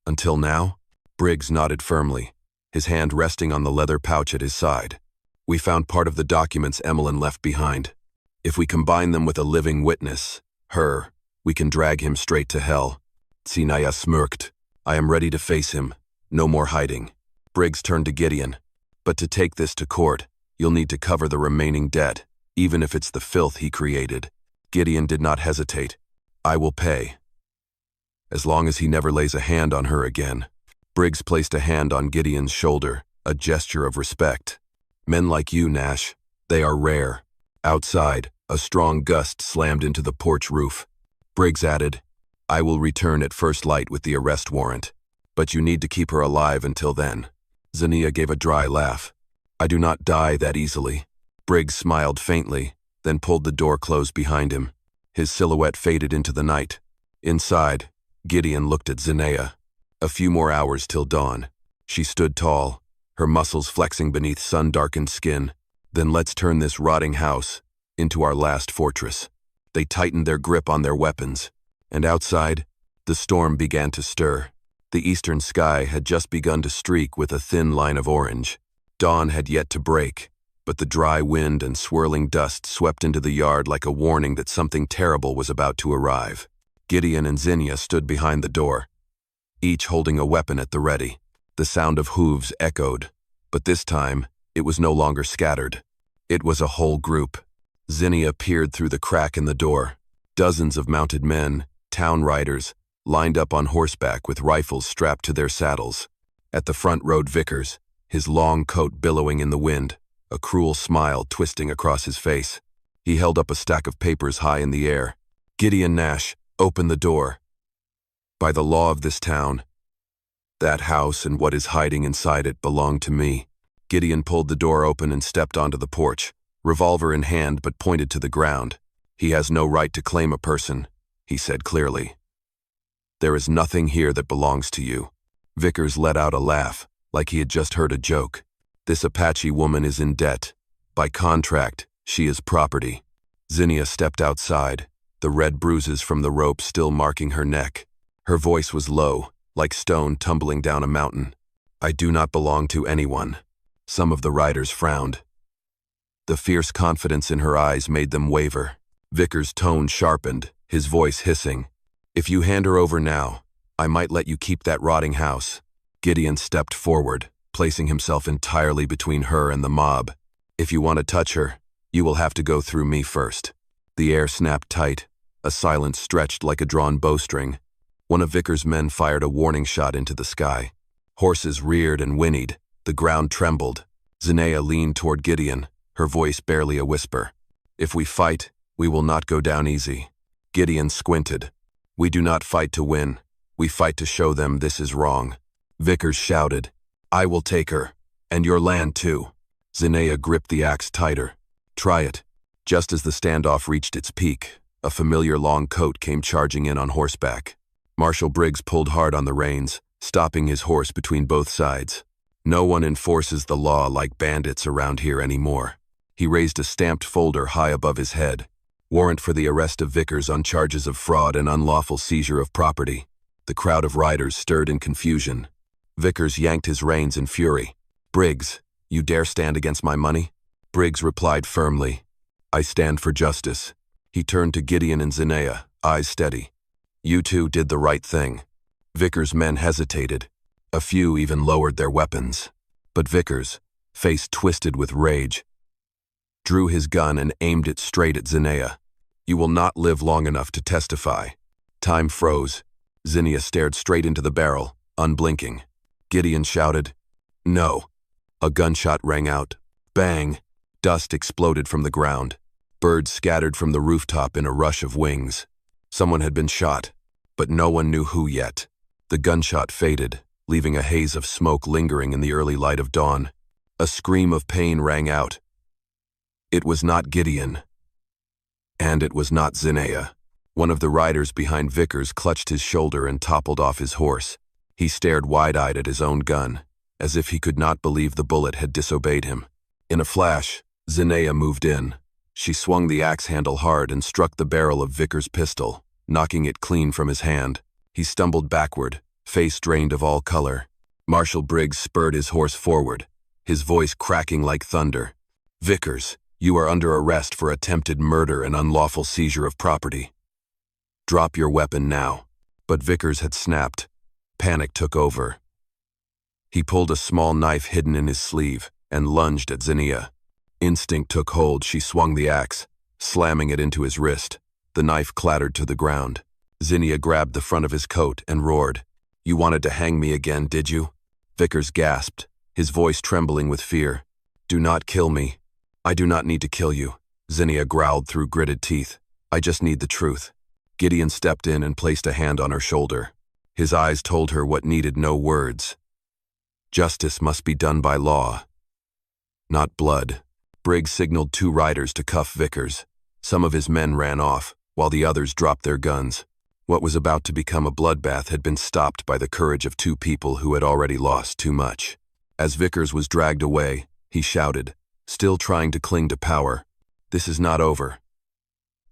"Until now?" Briggs nodded firmly, his hand resting on the leather pouch at his side. "We found part of the documents Emmeline left behind. If we combine them with a living witness, her, we can drag him straight to hell." Zinea smirked. "I am ready to face him. No more hiding." Briggs turned to Gideon. "But to take this to court, you'll need to cover the remaining debt, even if it's the filth he created." Gideon did not hesitate. "I will pay, as long as he never lays a hand on her again." Briggs placed a hand on Gideon's shoulder, a gesture of respect. Men like you, Nash, they are rare. Outside, a strong gust slammed into the porch roof. Briggs added, I will return at first light with the arrest warrant, but you need to keep her alive until then. Zinnia gave a dry laugh. I do not die that easily. Briggs smiled faintly, then pulled the door closed behind him. His silhouette faded into the night. Inside, Gideon looked at Zinnia. A few more hours till dawn. She stood tall, her muscles flexing beneath sun-darkened skin. Then let's turn this rotting house into our last fortress. They tightened their grip on their weapons, and outside, the storm began to stir. The eastern sky had just begun to streak with a thin line of orange. Dawn had yet to break, but the dry wind and swirling dust swept into the yard like a warning that something terrible was about to arrive. Gideon and Zinnia stood behind the door, each holding a weapon at the ready. The sound of hooves echoed, but this time, it was no longer scattered. It was a whole group. Zinnia peered through the crack in the door. Dozens of mounted men, town riders, lined up on horseback with rifles strapped to their saddles. At the front rode Vickers, his long coat billowing in the wind, a cruel smile twisting across his face. He held up a stack of papers high in the air. Gideon Nash, open the door. By the law of this town, that house and what is hiding inside it belong to me. Gideon pulled the door open and stepped onto the porch, revolver in hand but pointed to the ground. He has no right to claim a person, he said clearly. There is nothing here that belongs to you. Vickers let out a laugh, like he had just heard a joke. This Apache woman is in debt. By contract, she is property. Zinnia stepped outside, the red bruises from the rope still marking her neck. Her voice was low, like stone tumbling down a mountain. I do not belong to anyone. Some of the riders frowned. The fierce confidence in her eyes made them waver. Vickers' tone sharpened, his voice hissing. If you hand her over now, I might let you keep that rotting house. Gideon stepped forward, placing himself entirely between her and the mob. If you want to touch her, you will have to go through me first. The air snapped tight, a silence stretched like a drawn bowstring. One of Vickers' men fired a warning shot into the sky. Horses reared and whinnied, the ground trembled. Zinnia leaned toward Gideon, her voice barely a whisper. If we fight, we will not go down easy. Gideon squinted. We do not fight to win. We fight to show them this is wrong. Vickers shouted, I will take her, and your land too. Zinnia gripped the axe tighter. Try it. Just as the standoff reached its peak, a familiar long coat came charging in on horseback. Marshal Briggs pulled hard on the reins, stopping his horse between both sides. No one enforces the law like bandits around here anymore. He raised a stamped folder high above his head. Warrant for the arrest of Vickers on charges of fraud and unlawful seizure of property. The crowd of riders stirred in confusion. Vickers yanked his reins in fury. Briggs, you dare stand against my money? Briggs replied firmly, I stand for justice. He turned to Gideon and Zinnia, eyes steady. You two did the right thing. Vickers' men hesitated. A few even lowered their weapons. But Vickers, face twisted with rage, drew his gun and aimed it straight at Zinnia. You will not live long enough to testify. Time froze. Zinnia stared straight into the barrel, unblinking. Gideon shouted, No. A gunshot rang out. Bang! Dust exploded from the ground. Birds scattered from the rooftop in a rush of wings. Someone had been shot, but no one knew who yet. The gunshot faded, leaving a haze of smoke lingering in the early light of dawn. A scream of pain rang out. It was not Gideon. And it was not Zinnia. One of the riders behind Vickers clutched his shoulder and toppled off his horse. He stared wide-eyed at his own gun, as if he could not believe the bullet had disobeyed him. In a flash, Zinnia moved in. She swung the axe handle hard and struck the barrel of Vickers' pistol, knocking it clean from his hand. He stumbled backward, face drained of all color. Marshal Briggs spurred his horse forward, his voice cracking like thunder. Vickers, you are under arrest for attempted murder and unlawful seizure of property. Drop your weapon now. But Vickers had snapped. Panic took over. He pulled a small knife hidden in his sleeve and lunged at Zinnia. Instinct took hold. She swung the axe, slamming it into his wrist. The knife clattered to the ground. Zinnia grabbed the front of his coat and roared, You wanted to hang me again, did you? Vickers gasped, his voice trembling with fear. Do not kill me. I do not need to kill you, Zinnia growled through gritted teeth. I just need the truth. Gideon stepped in and placed a hand on her shoulder. His eyes told her what needed no words. Justice must be done by law, not blood. Briggs signaled 2 riders to cuff Vickers. Some of his men ran off, while the others dropped their guns. What was about to become a bloodbath had been stopped by the courage of 2 people who had already lost too much. As Vickers was dragged away, he shouted, still trying to cling to power, "This is not over.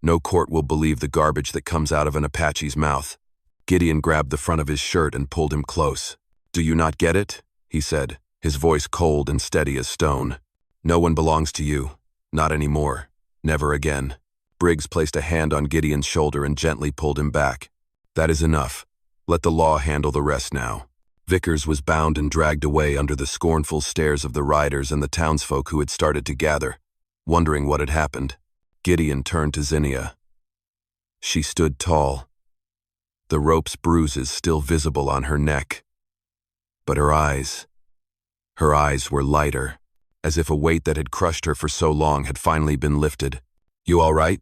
No court will believe the garbage that comes out of an Apache's mouth." Gideon grabbed the front of his shirt and pulled him close. "Do you not get it?" he said, his voice cold and steady as stone. "No one belongs to you. Not anymore. Never again." Briggs placed a hand on Gideon's shoulder and gently pulled him back. "That is enough. Let the law handle the rest now." Vickers was bound and dragged away under the scornful stares of the riders and the townsfolk who had started to gather, wondering what had happened. Gideon turned to Zinnia. She stood tall, the rope's bruises still visible on her neck. But her eyes were lighter, as if a weight that had crushed her for so long had finally been lifted. "You all right?"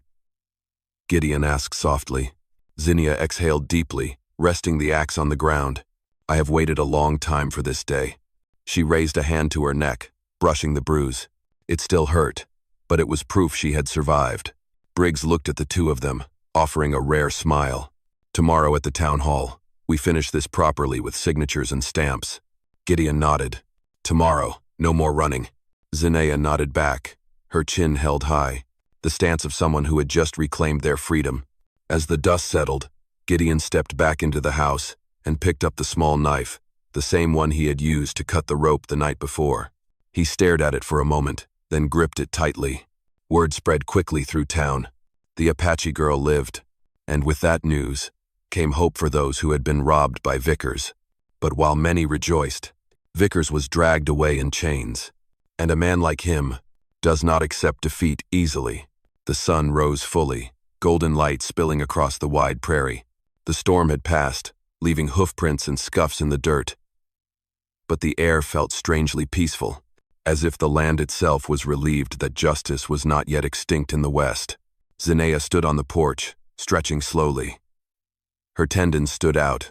Gideon asked softly. Zinnia exhaled deeply, resting the axe on the ground. "I have waited a long time for this day." She raised a hand to her neck, brushing the bruise. It still hurt, but it was proof she had survived. Briggs looked at the 2 of them, offering a rare smile. "Tomorrow at the town hall, we finish this properly with signatures and stamps." Gideon nodded. "Tomorrow, no more running." Zinnia nodded back, her chin held high, the stance of someone who had just reclaimed their freedom. As the dust settled, Gideon stepped back into the house and picked up the small knife, the same one he had used to cut the rope the night before. He stared at it for a moment, then gripped it tightly. Word spread quickly through town. The Apache girl lived, and with that news came hope for those who had been robbed by Vickers. But while many rejoiced, Vickers was dragged away in chains. And a man like him does not accept defeat easily. The sun rose fully, golden light spilling across the wide prairie. The storm had passed, leaving hoofprints and scuffs in the dirt. But the air felt strangely peaceful, as if the land itself was relieved that justice was not yet extinct in the west. Zinnia stood on the porch, stretching slowly. Her tendons stood out,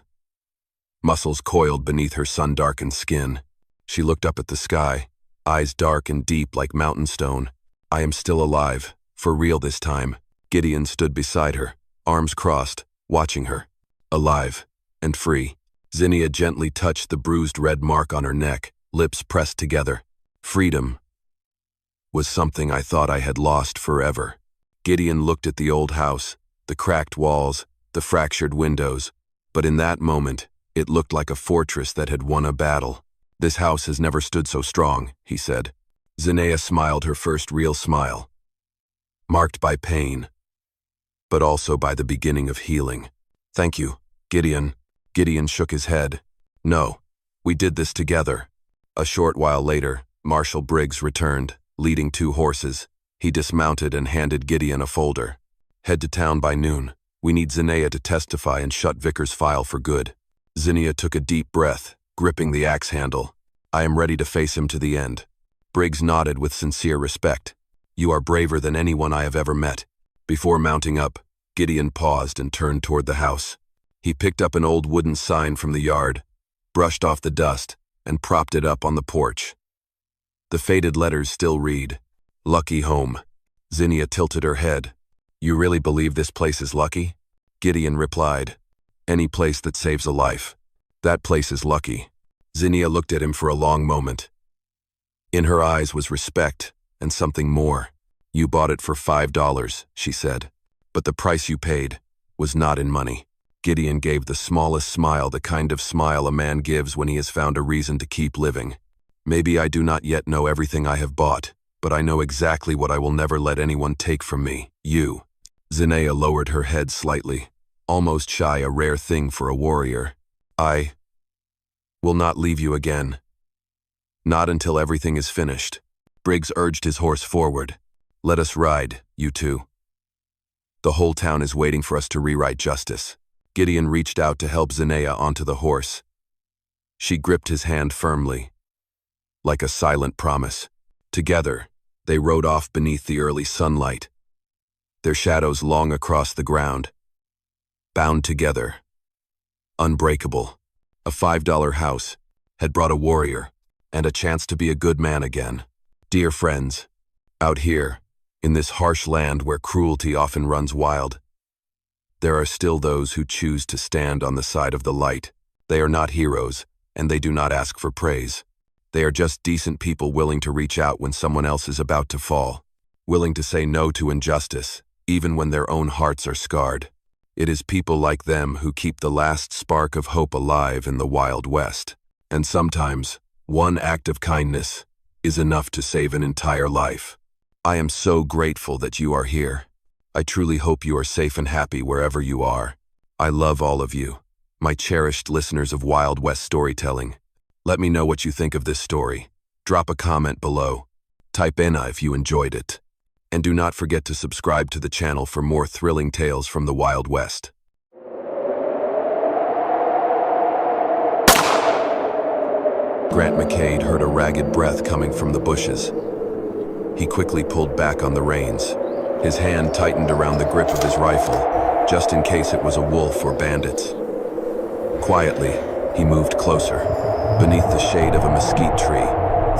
muscles coiled beneath her sun-darkened skin. She looked up at the sky, eyes dark and deep like mountain stone. "I am still alive, for real this time." Gideon stood beside her, arms crossed, watching her. "Alive and free." Zinnia gently touched the bruised red mark on her neck, lips pressed together. "Freedom was something I thought I had lost forever." Gideon looked at the old house, the cracked walls, the fractured windows, but in that moment, it looked like a fortress that had won a battle. "This house has never stood so strong," he said. Zinnia smiled her first real smile, marked by pain, but also by the beginning of healing. "Thank you, Gideon." Gideon shook his head. "No, we did this together." A short while later, Marshal Briggs returned, leading 2 horses. He dismounted and handed Gideon a folder. "Head to town by noon. We need Zinnia to testify and shut Vickers' file for good." Zinnia took a deep breath, gripping the axe handle. "I am ready to face him to the end." Briggs nodded with sincere respect. "You are braver than anyone I have ever met." Before mounting up, Gideon paused and turned toward the house. He picked up an old wooden sign from the yard, brushed off the dust, and propped it up on the porch. The faded letters still read, "Lucky Home." Zinnia tilted her head. "You really believe this place is lucky?" Gideon replied, "Any place that saves a life. That place is lucky." Zinnia looked at him for a long moment. In her eyes was respect and something more. "You bought it for $5, she said. "But the price you paid was not in money." Gideon gave the smallest smile, the kind of smile a man gives when he has found a reason to keep living. "Maybe I do not yet know everything I have bought, but I know exactly what I will never let anyone take from me. You." Zinnia lowered her head slightly, almost shy, a rare thing for a warrior. "I will not leave you again. Not until everything is finished." Briggs urged his horse forward. "Let us ride, you 2. The whole town is waiting for us to rewrite justice." Gideon reached out to help Zinnia onto the horse, She gripped his hand firmly, like a silent promise. Together, they rode off beneath the early sunlight, their shadows long across the ground. Bound together, unbreakable, a $5 house had brought a warrior and a chance to be a good man again. Dear friends, out here, in this harsh land where cruelty often runs wild, there are still those who choose to stand on the side of the light. They are not heroes, and they do not ask for praise. They are just decent people willing to reach out when someone else is about to fall, willing to say no to injustice, even when their own hearts are scarred. It is people like them who keep the last spark of hope alive in the Wild West. And sometimes, one act of kindness is enough to save an entire life. I am so grateful that you are here. I truly hope you are safe and happy wherever you are. I love all of you, my cherished listeners of Wild West storytelling. Let me know what you think of this story. Drop a comment below. Type "Enna" if you enjoyed it. And do not forget to subscribe to the channel for more thrilling tales from the Wild West. Grant McCade heard a ragged breath coming from the bushes. He quickly pulled back on the reins. His hand tightened around the grip of his rifle, just in case it was a wolf or bandits. Quietly, he moved closer. Beneath the shade of a mesquite tree,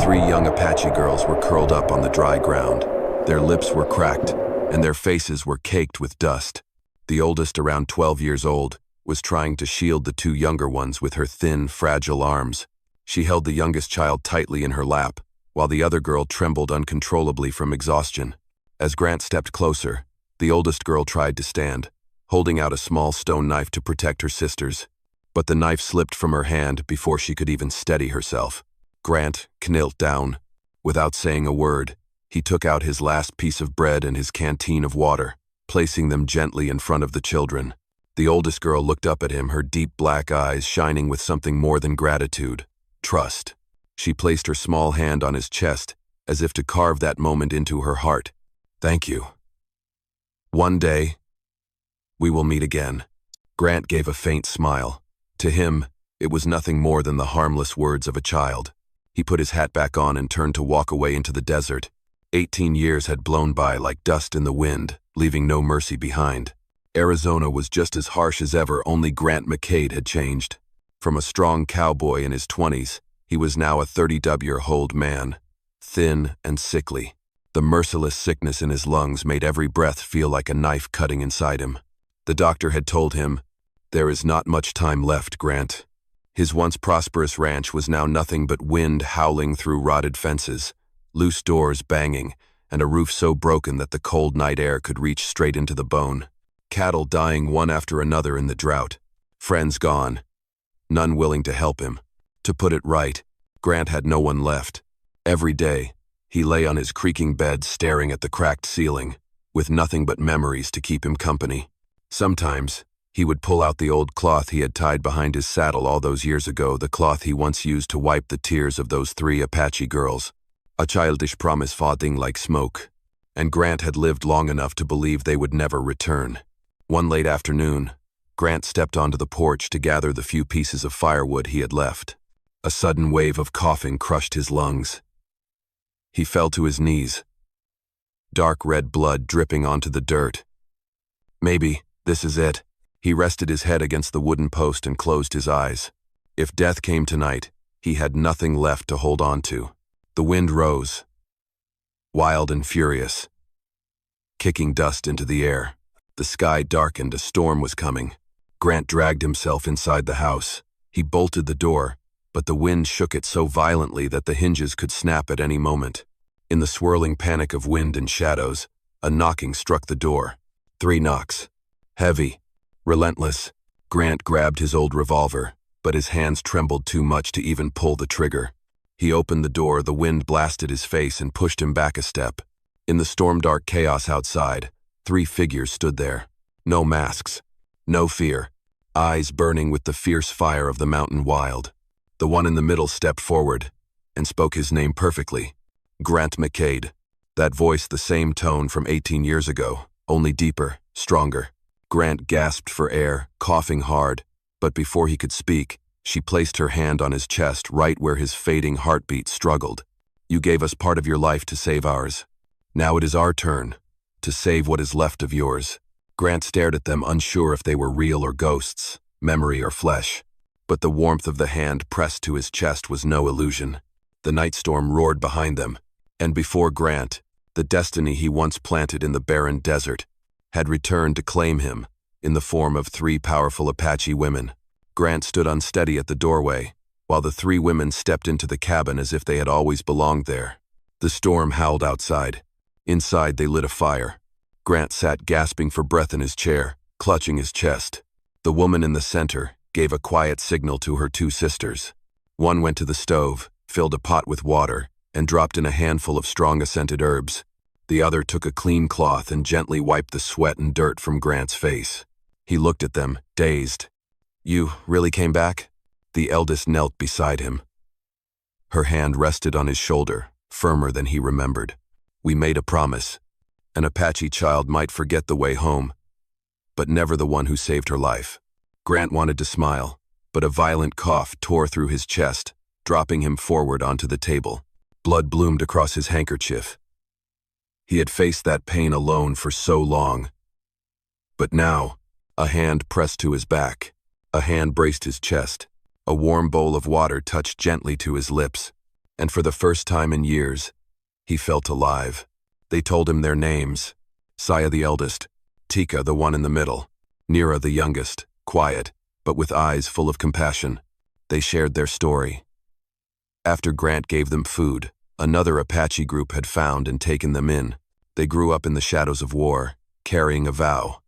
3 young Apache girls were curled up on the dry ground. Their lips were cracked, and their faces were caked with dust. The oldest, around 12 years old, was trying to shield the 2 younger ones with her thin, fragile arms. She held the youngest child tightly in her lap, while the other girl trembled uncontrollably from exhaustion. As Grant stepped closer, the oldest girl tried to stand, holding out a small stone knife to protect her sisters. But the knife slipped from her hand before she could even steady herself. Grant knelt down. Without saying a word, he took out his last piece of bread and his canteen of water, placing them gently in front of the children. The oldest girl looked up at him, her deep black eyes shining with something more than gratitude, trust. She placed her small hand on his chest, as if to carve that moment into her heart. Thank you. One day, we will meet again. Grant gave a faint smile. To him, it was nothing more than the harmless words of a child. He put his hat back on and turned to walk away into the desert. 18 years had blown by like dust in the wind, leaving no mercy behind. Arizona was just as harsh as ever, only Grant McCade had changed. From a strong cowboy in his 20s, he was now a 30-year-old man, thin and sickly. The merciless sickness in his lungs made every breath feel like a knife cutting inside him. The doctor had told him, "There is not much time left, Grant." His once prosperous ranch was now nothing but wind howling through rotted fences, loose doors banging, and a roof so broken that the cold night air could reach straight into the bone. Cattle dying one after another in the drought. Friends gone, none willing to help him. To put it right, Grant had no one left. Every day, he lay on his creaking bed staring at the cracked ceiling, with nothing but memories to keep him company. Sometimes, he would pull out the old cloth he had tied behind his saddle all those years ago, the cloth he once used to wipe the tears of those 3 Apache girls. A childish promise fading like smoke, and Grant had lived long enough to believe they would never return. One late afternoon, Grant stepped onto the porch to gather the few pieces of firewood he had left. A sudden wave of coughing crushed his lungs. He fell to his knees, dark red blood dripping onto the dirt. Maybe this is it. He rested his head against the wooden post and closed his eyes. If death came tonight, he had nothing left to hold on to. The wind rose, wild and furious, kicking dust into the air. The sky darkened, a storm was coming. Grant dragged himself inside the house. He bolted the door, but the wind shook it so violently that the hinges could snap at any moment. In the swirling panic of wind and shadows, a knocking struck the door. 3 knocks. Heavy, relentless. Grant grabbed his old revolver, but his hands trembled too much to even pull the trigger. He opened the door, the wind blasted his face and pushed him back a step. In the storm-dark chaos outside, 3 figures stood there. No masks, no fear, eyes burning with the fierce fire of the mountain wild. The one in the middle stepped forward and spoke his name perfectly. Grant McCade. That voice, the same tone from 18 years ago, only deeper, stronger. Grant gasped for air, coughing hard, but before he could speak, She placed her hand on his chest right where his fading heartbeat struggled. You gave us part of your life to save ours. Now it is our turn to save what is left of yours. Grant stared at them, unsure if they were real or ghosts, memory or flesh. But the warmth of the hand pressed to his chest was no illusion. The night storm roared behind them, and before Grant, the destiny he once planted in the barren desert had returned to claim him in the form of 3 powerful Apache women. Grant stood unsteady at the doorway, while the 3 women stepped into the cabin as if they had always belonged there. The storm howled outside. Inside, they lit a fire. Grant sat gasping for breath in his chair, clutching his chest. The woman in the center gave a quiet signal to her 2 sisters. One went to the stove, filled a pot with water, and dropped in a handful of strong scented herbs. The other took a clean cloth and gently wiped the sweat and dirt from Grant's face. He looked at them, dazed. "You really came back?" The eldest knelt beside him. Her hand rested on his shoulder, firmer than he remembered. "We made a promise. An Apache child might forget the way home, but never the one who saved her life." Grant wanted to smile, but a violent cough tore through his chest, dropping him forward onto the table. Blood bloomed across his handkerchief. He had faced that pain alone for so long. But now, a hand pressed to his back. A hand braced his chest. A warm bowl of water touched gently to his lips, and for the first time in years, he felt alive. They told him their names. Saya the eldest, Tika the one in the middle, Nira the youngest, quiet, but with eyes full of compassion. They shared their story. After Grant gave them food, another Apache group had found and taken them in. They grew up in the shadows of war, carrying a vow.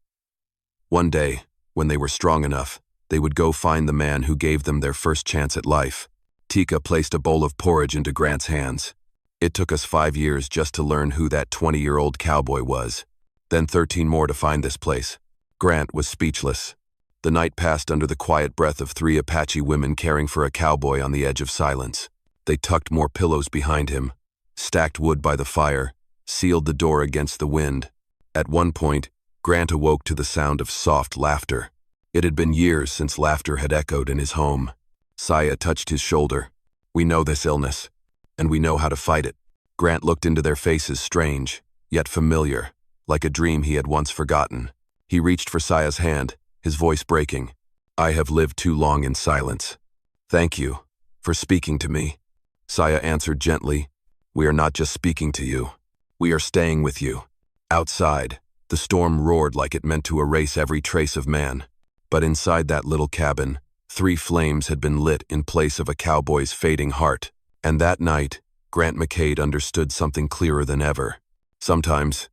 One day, when they were strong enough, they would go find the man who gave them their first chance at life. Tika placed a bowl of porridge into Grant's hands. "It took us 5 years just to learn who that 20-year-old cowboy was. Then 13 more to find this place." Grant was speechless. The night passed under the quiet breath of 3 Apache women caring for a cowboy on the edge of silence. They tucked more pillows behind him, stacked wood by the fire, sealed the door against the wind. At one point, Grant awoke to the sound of soft laughter. It had been years since laughter had echoed in his home. Saya touched his shoulder. "We know this illness, and we know how to fight it." Grant looked into their faces, strange, yet familiar, like a dream he had once forgotten. He reached for Saya's hand, his voice breaking. "I have lived too long in silence. Thank you for speaking to me." Saya answered gently, "We are not just speaking to you. We are staying with you." Outside, the storm roared like it meant to erase every trace of man. But inside that little cabin, 3 flames had been lit in place of a cowboy's fading heart. And that night, Grant McCade understood something clearer than ever. Sometimes,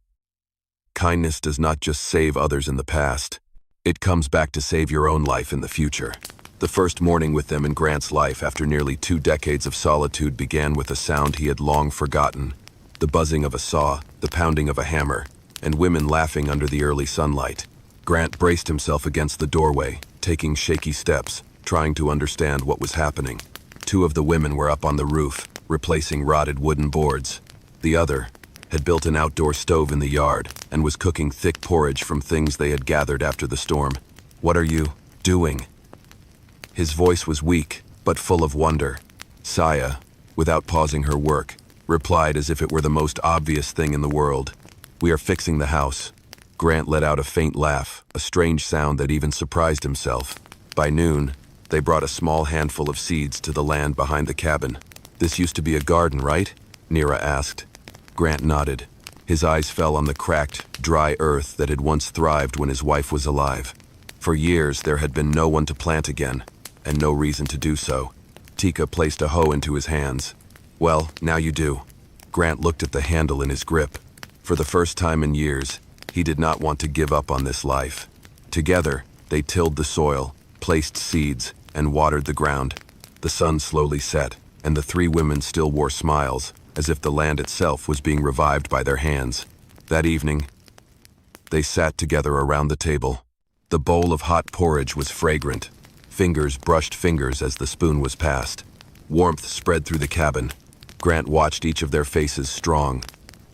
kindness does not just save others in the past. It comes back to save your own life in the future. The first morning with them in Grant's life after nearly 2 decades of solitude began with a sound he had long forgotten. The buzzing of a saw, the pounding of a hammer, and women laughing under the early sunlight. Grant braced himself against the doorway, taking shaky steps, trying to understand what was happening. 2 of the women were up on the roof, replacing rotted wooden boards. The other had built an outdoor stove in the yard and was cooking thick porridge from things they had gathered after the storm. "What are you doing?" His voice was weak, but full of wonder. Saya, without pausing her work, replied as if it were the most obvious thing in the world. "We are fixing the house." Grant let out a faint laugh, a strange sound that even surprised himself. By noon, they brought a small handful of seeds to the land behind the cabin. "This used to be a garden, right?" Nira asked. Grant nodded. His eyes fell on the cracked, dry earth that had once thrived when his wife was alive. For years, there had been no one to plant again, and no reason to do so. Tika placed a hoe into his hands. "Well, now you do." Grant looked at the handle in his grip. For the first time in years, he did not want to give up on this life. Together, they tilled the soil, placed seeds, and watered the ground. The sun slowly set, and the 3 women still wore smiles, as if the land itself was being revived by their hands. That evening, they sat together around the table. The bowl of hot porridge was fragrant. Fingers brushed fingers as the spoon was passed. Warmth spread through the cabin. Grant watched each of their faces strong,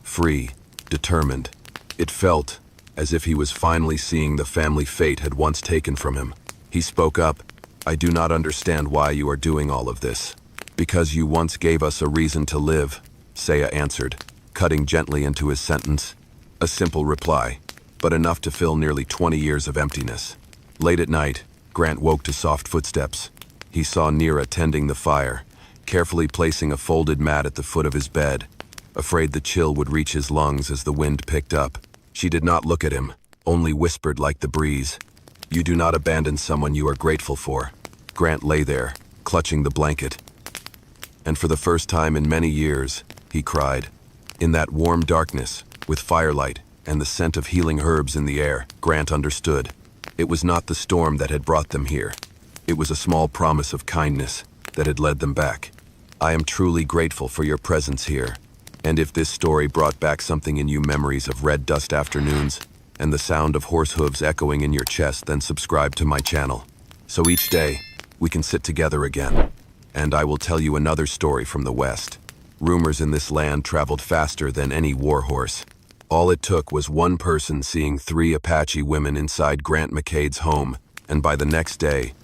free, determined. It felt as if he was finally seeing the family fate had once taken from him. He spoke up. I do not understand why you are doing all of this. Because you once gave us a reason to live, Saya answered, cutting gently into his sentence. A simple reply, but enough to fill nearly 20 years of emptiness. Late at night, Grant woke to soft footsteps. He saw Neera tending the fire, carefully placing a folded mat at the foot of his bed. Afraid the chill would reach his lungs as the wind picked up, she did not look at him, only whispered like the breeze. You do not abandon someone you are grateful for. Grant lay there, clutching the blanket. And for the first time in many years, he cried. In that warm darkness, with firelight and the scent of healing herbs in the air, Grant understood. It was not the storm that had brought them here. It was a small promise of kindness that had led them back. I am truly grateful for your presence here. And if this story brought back something in you, memories of red dust afternoons and the sound of horse hooves echoing in your chest, then subscribe to my channel. So each day, we can sit together again. And I will tell you another story from the West. Rumors in this land traveled faster than any war horse. All it took was one person seeing 3 Apache women inside Grant McCade's home, and by the next day,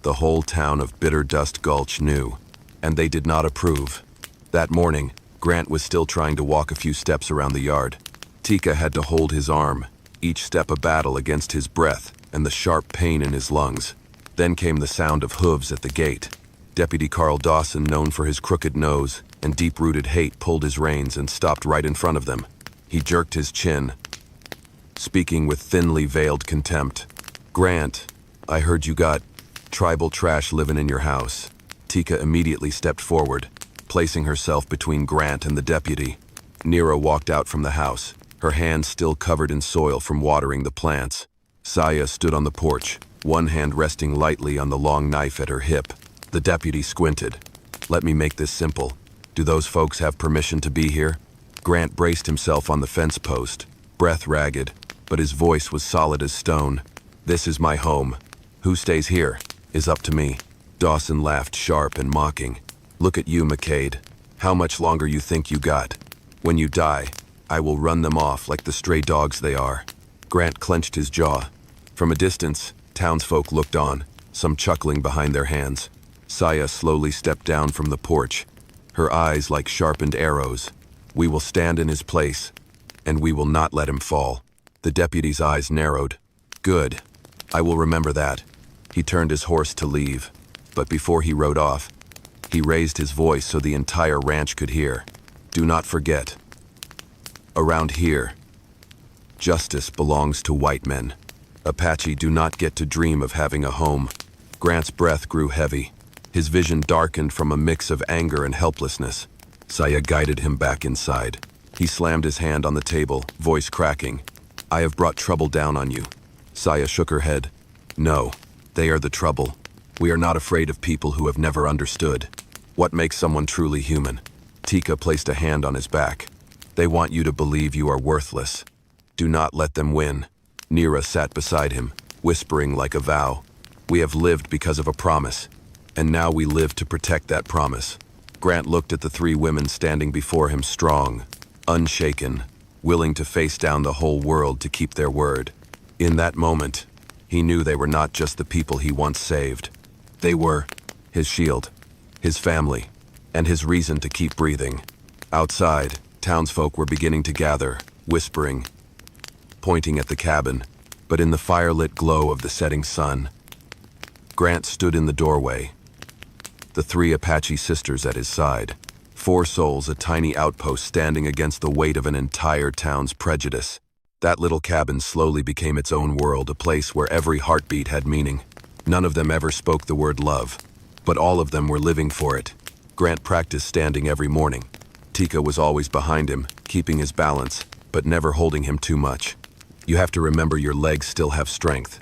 the whole town of Bitter Dust Gulch knew, and they did not approve. That morning, Grant was still trying to walk a few steps around the yard. Tika had to hold his arm, each step a battle against his breath and the sharp pain in his lungs. Then came the sound of hooves at the gate. Deputy Carl Dawson, known for his crooked nose and deep-rooted hate, pulled his reins and stopped right in front of them. He jerked his chin, speaking with thinly veiled contempt. Grant, I heard you got tribal trash living in your house. Tika immediately stepped forward, placing herself between Grant and the deputy. Neera walked out from the house, her hands still covered in soil from watering the plants. Saya stood on the porch, one hand resting lightly on the long knife at her hip. The deputy squinted. Let me make this simple. Do those folks have permission to be here? Grant braced himself on the fence post, breath ragged, but his voice was solid as stone. This is my home. Who stays here is up to me. Dawson laughed sharp and mocking. Look at you, McCade. How much longer you think you got? When you die, I will run them off like the stray dogs they are. Grant clenched his jaw. From a distance, townsfolk looked on, some chuckling behind their hands. Saya slowly stepped down from the porch, her eyes like sharpened arrows. We will stand in his place, and we will not let him fall. The deputy's eyes narrowed. Good. I will remember that. He turned his horse to leave, but before he rode off, he raised his voice so the entire ranch could hear. Do not forget. Around here, justice belongs to white men. Apache do not get to dream of having a home. Grant's breath grew heavy. His vision darkened from a mix of anger and helplessness. Saya guided him back inside. He slammed his hand on the table, voice cracking. I have brought trouble down on you. Saya shook her head. No, they are the trouble. We are not afraid of people who have never understood. What makes someone truly human? Tika placed a hand on his back. They want you to believe you are worthless. Do not let them win. Neera sat beside him, whispering like a vow. We have lived because of a promise, and now we live to protect that promise. Grant looked at the 3 women standing before him, strong, unshaken, willing to face down the whole world to keep their word. In that moment, he knew they were not just the people he once saved. They were his shield, his family, and his reason to keep breathing. Outside, townsfolk were beginning to gather, whispering, pointing at the cabin, but in the firelit glow of the setting sun, Grant stood in the doorway, the 3 Apache sisters at his side. 4 souls, a tiny outpost standing against the weight of an entire town's prejudice. That little cabin slowly became its own world, a place where every heartbeat had meaning. None of them ever spoke the word love, but all of them were living for it. Grant practiced standing every morning. Tika was always behind him, keeping his balance, but never holding him too much. You have to remember your legs still have strength.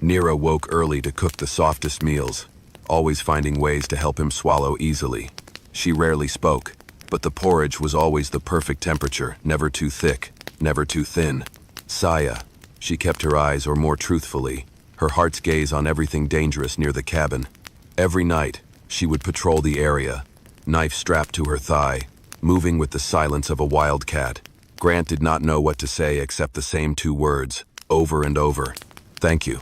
Neera woke early to cook the softest meals, always finding ways to help him swallow easily. She rarely spoke, but the porridge was always the perfect temperature, never too thick, never too thin. Saya, she kept her eyes, or more truthfully, her heart's gaze on everything dangerous near the cabin. Every night, she would patrol the area, knife strapped to her thigh, moving with the silence of a wildcat. Grant did not know what to say except the same 2 words, over and over. Thank you.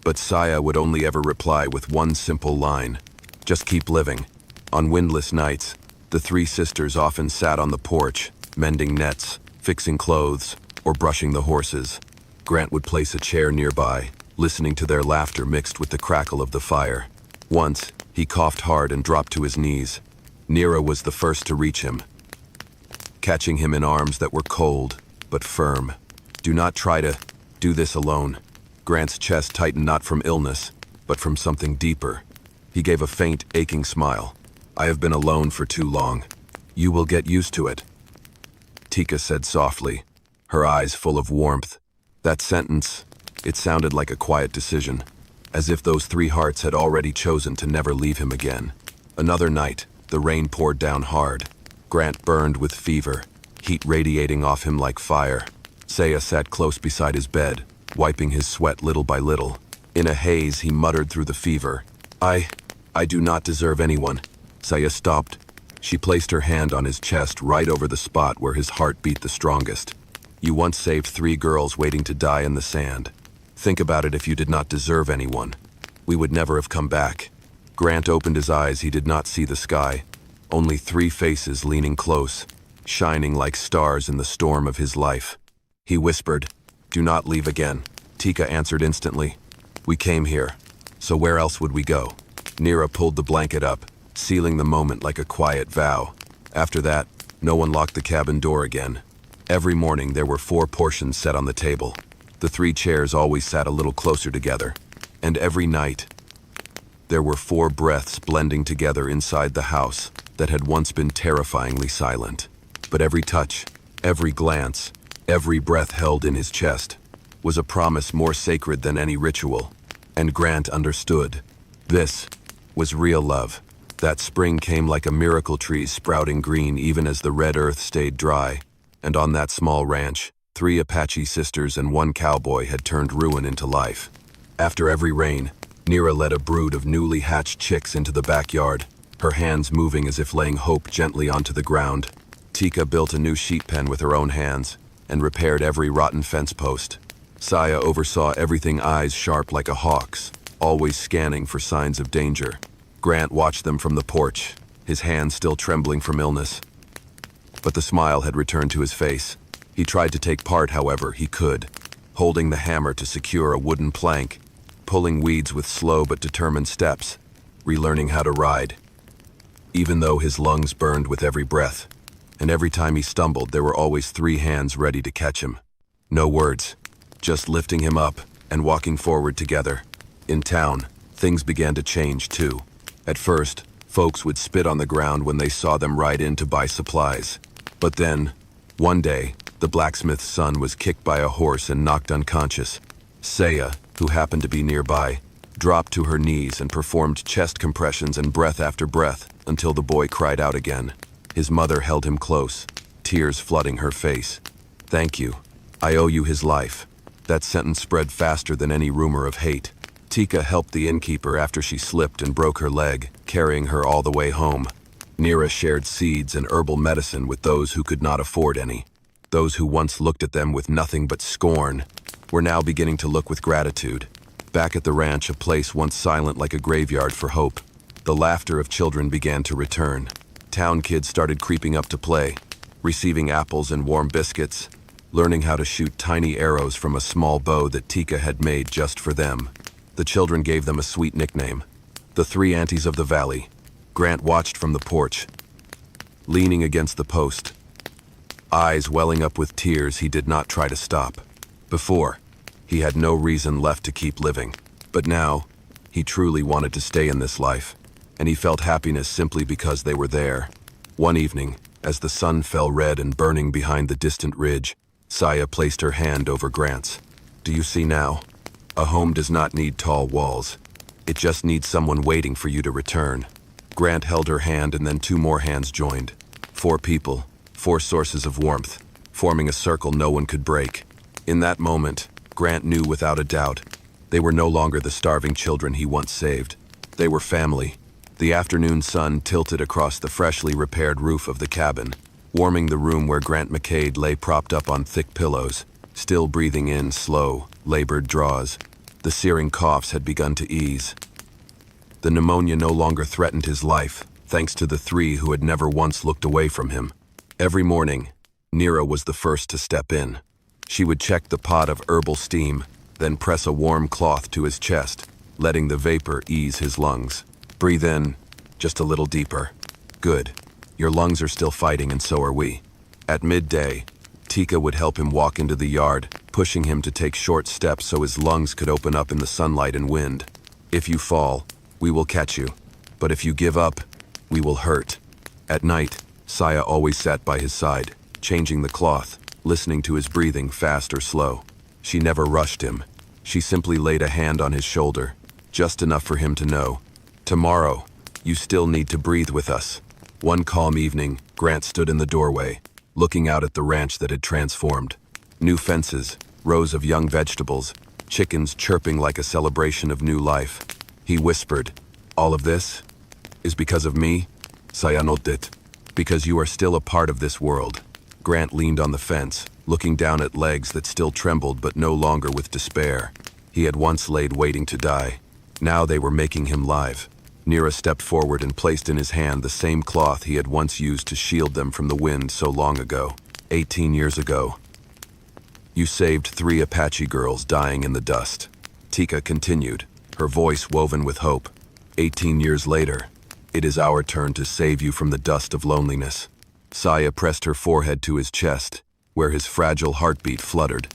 But Saya would only ever reply with one simple line: "Just keep living." On windless nights, the three sisters often sat on the porch, mending nets, fixing clothes, or brushing the horses. Grant would place a chair nearby, listening to their laughter mixed with the crackle of the fire. Once, he coughed hard and dropped to his knees. Nira was the first to reach him, catching him in arms that were cold but firm. "Do not try to do this alone." Grant's chest tightened not from illness, but from something deeper. He gave a faint, aching smile. "I have been alone for too long. You will get used to it," Tika said softly, her eyes full of warmth. That sentence, it sounded like a quiet decision, as if those three hearts had already chosen to never leave him again. Another night, the rain poured down hard. Grant burned with fever, heat radiating off him like fire. Saya sat close beside his bed, wiping his sweat little by little. In a haze, he muttered through the fever. I do not deserve anyone." Saya stopped. She placed her hand on his chest right over the spot where his heart beat the strongest. "You once saved 3 girls waiting to die in the sand. Think about it. If you did not deserve anyone, we would never have come back." Grant opened his eyes. He did not see the sky. Only 3 faces leaning close, shining like stars in the storm of his life. He whispered, "Do not leave again." Tika answered instantly, "We came here, so where else would we go?" Nira pulled the blanket up, sealing the moment like a quiet vow. After that, no one locked the cabin door again. Every morning there were 4 portions set on the table. The 3 chairs always sat a little closer together. And every night, there were 4 breaths blending together inside the house that had once been terrifyingly silent. But every touch, every glance, every breath held in his chest was a promise more sacred than any ritual. And Grant understood. This was real love. That spring came like a miracle tree sprouting green even as the red earth stayed dry. And on that small ranch, 3 Apache sisters and 1 cowboy had turned ruin into life. After every rain, Nira led a brood of newly hatched chicks into the backyard, her hands moving as if laying hope gently onto the ground. Tika built a new sheep pen with her own hands and repaired every rotten fence post. Saya oversaw everything, eyes sharp like a hawk's, always scanning for signs of danger. Grant watched them from the porch, his hands still trembling from illness. But the smile had returned to his face. He tried to take part however he could, holding the hammer to secure a wooden plank, pulling weeds with slow but determined steps, relearning how to ride. Even though his lungs burned with every breath, and every time he stumbled there were always 3 hands ready to catch him. No words, just lifting him up and walking forward together. In town, things began to change too. At first, folks would spit on the ground when they saw them ride in to buy supplies. But then, one day, the blacksmith's son was kicked by a horse and knocked unconscious. Saya, who happened to be nearby, dropped to her knees and performed chest compressions and breath after breath until the boy cried out again. His mother held him close, tears flooding her face. "Thank you. I owe you his life." That sentence spread faster than any rumor of hate. Tika helped the innkeeper after she slipped and broke her leg, carrying her all the way home. Nira shared seeds and herbal medicine with those who could not afford any. Those who once looked at them with nothing but scorn were now beginning to look with gratitude. Back at the ranch, a place once silent like a graveyard for hope, the laughter of children began to return. Town kids started creeping up to play, receiving apples and warm biscuits, learning how to shoot tiny arrows from a small bow that Tika had made just for them. The children gave them a sweet nickname, the 3 aunties of the valley. Grant watched from the porch, leaning against the post, eyes welling up with tears. He did not try to stop. Before, he had no reason left to keep living. But now, he truly wanted to stay in this life, and he felt happiness simply because they were there. One evening, as the sun fell red and burning behind the distant ridge, Saya placed her hand over Grant's. "Do you see now? A home does not need tall walls. It just needs someone waiting for you to return." Grant held her hand and then 2 more hands joined. 4 people, 4 sources of warmth, forming a circle no one could break. In that moment, Grant knew without a doubt, they were no longer the starving children he once saved. They were family. The afternoon sun tilted across the freshly repaired roof of the cabin, warming the room where Grant McCade lay propped up on thick pillows, still breathing in slow, labored draws. The searing coughs had begun to ease. The pneumonia no longer threatened his life, thanks to the three who had never once looked away from him. Every morning, Nira was the first to step in. She would check the pot of herbal steam, then press a warm cloth to his chest, letting the vapor ease his lungs. Breathe in, just a little deeper. Good. Your lungs are still fighting, and so are we. At midday, Tika would help him walk into the yard, pushing him to take short steps so his lungs could open up in the sunlight and wind. If you fall, we will catch you. But if you give up, we will hurt. At night, Saya always sat by his side, changing the cloth, listening to his breathing, fast or slow. She never rushed him. She simply laid a hand on his shoulder, just enough for him to know. Tomorrow, you still need to breathe with us. One calm evening, Grant stood in the doorway, looking out at the ranch that had transformed. New fences, rows of young vegetables, chickens chirping like a celebration of new life. He whispered, "All of this is because of me, Saya nodded, because you are still a part of this world." Grant leaned on the fence, looking down at legs that still trembled but no longer with despair. He had once laid waiting to die. Now they were making him live. Nira stepped forward and placed in his hand the same cloth he had once used to shield them from the wind so long ago. 18 years ago. You saved 3 Apache girls dying in the dust. Tika continued, her voice woven with hope. 18 years later, it is our turn to save you from the dust of loneliness. Saya pressed her forehead to his chest, where his fragile heartbeat fluttered.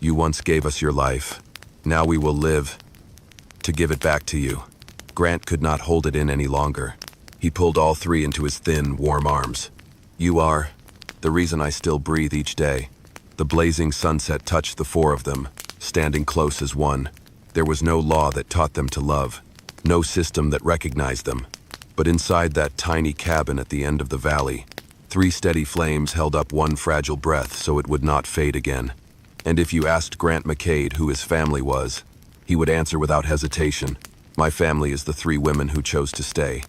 You once gave us your life. Now we will live to give it back to you. Grant could not hold it in any longer. He pulled all 3 into his thin, warm arms. You are the reason I still breathe each day. The blazing sunset touched the 4 of them, standing close as one. There was no law that taught them to love, no system that recognized them. But inside that tiny cabin at the end of the valley, 3 steady flames held up one fragile breath so it would not fade again. And if you asked Grant McCade who his family was, he would answer without hesitation, my family is the 3 women who chose to stay.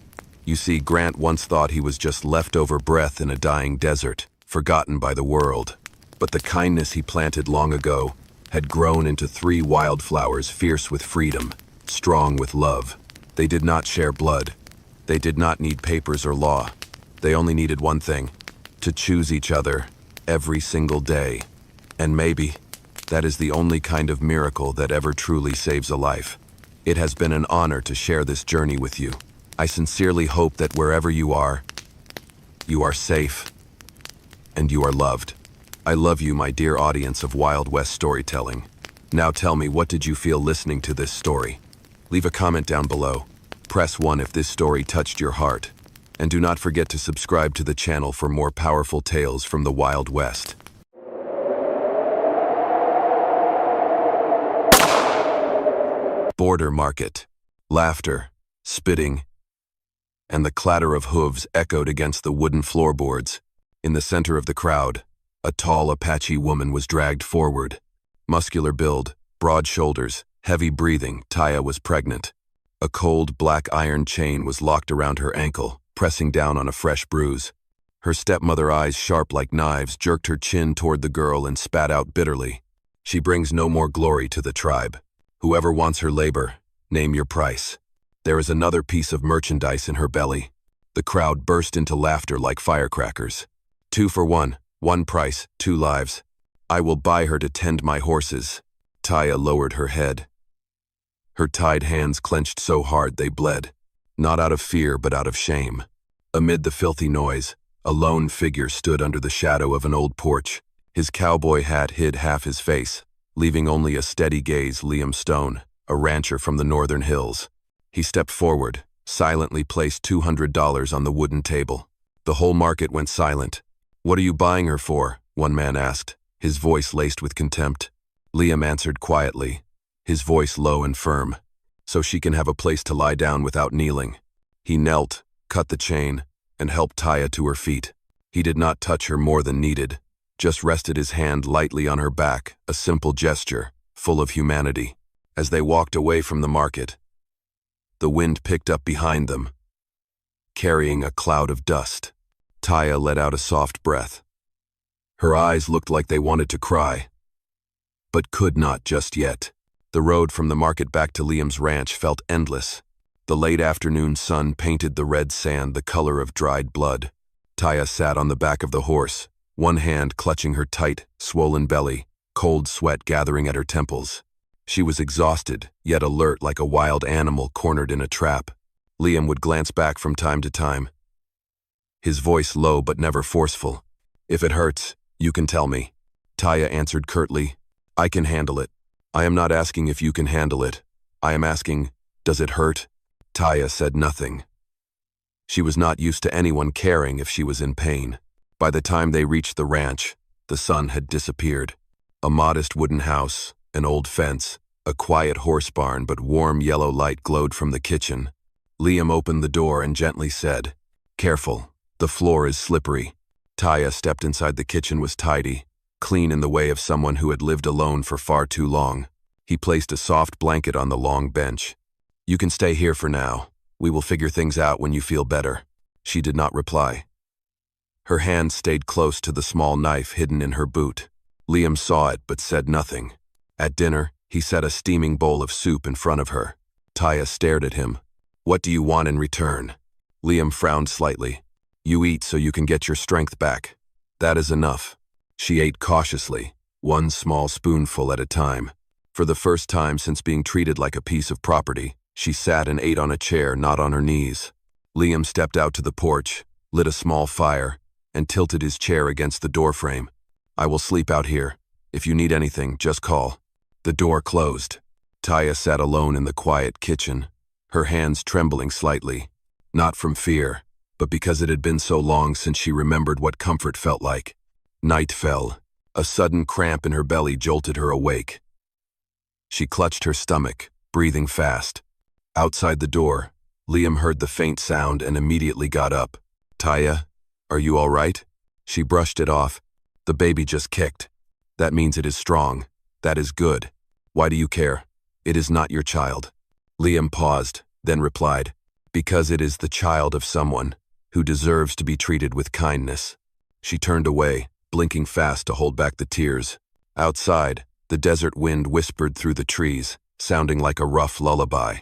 You see, Grant once thought he was just leftover breath in a dying desert, forgotten by the world. But the kindness he planted long ago had grown into 3 wildflowers fierce with freedom, strong with love. They did not share blood. They did not need papers or law. They only needed one thing, to choose each other every single day. And maybe that is the only kind of miracle that ever truly saves a life. It has been an honor to share this journey with you. I sincerely hope that wherever you are safe and you are loved. I love you, my dear audience of Wild West storytelling. Now tell me, what did you feel listening to this story? Leave a comment down below. Press 1 if this story touched your heart. And do not forget to subscribe to the channel for more powerful tales from the Wild West. Border Market. Laughter, spitting, and the clatter of hooves echoed against the wooden floorboards. In the center of the crowd, a tall Apache woman was dragged forward. Muscular build, broad shoulders, heavy breathing, Taya was pregnant. A cold black iron chain was locked around her ankle, pressing down on a fresh bruise. Her stepmother, eyes sharp like knives, jerked her chin toward the girl and spat out bitterly. She brings no more glory to the tribe. Whoever wants her labor, name your price. There is another piece of merchandise in her belly. The crowd burst into laughter like firecrackers. 2 for 1, 1 price, 2 lives. I will buy her to tend my horses. Taya lowered her head. Her tied hands clenched so hard they bled, not out of fear but out of shame. Amid the filthy noise, a lone figure stood under the shadow of an old porch. His cowboy hat hid half his face, leaving only a steady gaze. Liam Stone, a rancher from the northern hills. He stepped forward, silently placed $200 on the wooden table. The whole market went silent. What are you buying her for? One man asked, his voice laced with contempt. Liam answered quietly, his voice low and firm, so she can have a place to lie down without kneeling. He knelt, cut the chain, and helped Taya to her feet. He did not touch her more than needed, just rested his hand lightly on her back, a simple gesture, full of humanity. As they walked away from the market, the wind picked up behind them, carrying a cloud of dust. Taya let out a soft breath. Her eyes looked like they wanted to cry, but could not just yet. The road from the market back to Liam's ranch felt endless. The late afternoon sun painted the red sand the color of dried blood. Taya sat on the back of the horse, one hand clutching her tight, swollen belly, cold sweat gathering at her temples. She was exhausted, yet alert like a wild animal cornered in a trap. Liam would glance back from time to time, his voice low but never forceful. "If it hurts, you can tell me." Taya answered curtly, "I can handle it." "I am not asking if you can handle it. I am asking, does it hurt?" Taya said nothing. She was not used to anyone caring if she was in pain. By the time they reached the ranch, the sun had disappeared. A modest wooden house, an old fence, a quiet horse barn, but warm yellow light glowed from the kitchen. Liam opened the door and gently said, "Careful, the floor is slippery." Taya stepped inside. The kitchen was tidy, clean in the way of someone who had lived alone for far too long. He placed a soft blanket on the long bench. "You can stay here for now. We will figure things out when you feel better." She did not reply. Her hand stayed close to the small knife hidden in her boot. Liam saw it but said nothing. At dinner, he set a steaming bowl of soup in front of her. Taya stared at him. "What do you want in return?" Liam frowned slightly. "You eat so you can get your strength back. That is enough." She ate cautiously, one small spoonful at a time. For the first time since being treated like a piece of property, she sat and ate on a chair, not on her knees. Liam stepped out to the porch, lit a small fire, and tilted his chair against the doorframe. "I will sleep out here. If you need anything, just call." The door closed. Taya sat alone in the quiet kitchen, her hands trembling slightly, not from fear, but because it had been so long since she remembered what comfort felt like. Night fell. A sudden cramp in her belly jolted her awake. She clutched her stomach, breathing fast. Outside the door, Liam heard the faint sound and immediately got up. "Taya, are you all right?" She brushed it off. "The baby just kicked. That means it is strong. That is good. Why do you care? It is not your child." Liam paused, then replied, "Because it is the child of someone who deserves to be treated with kindness." She turned away, blinking fast to hold back the tears. Outside, the desert wind whispered through the trees, sounding like a rough lullaby.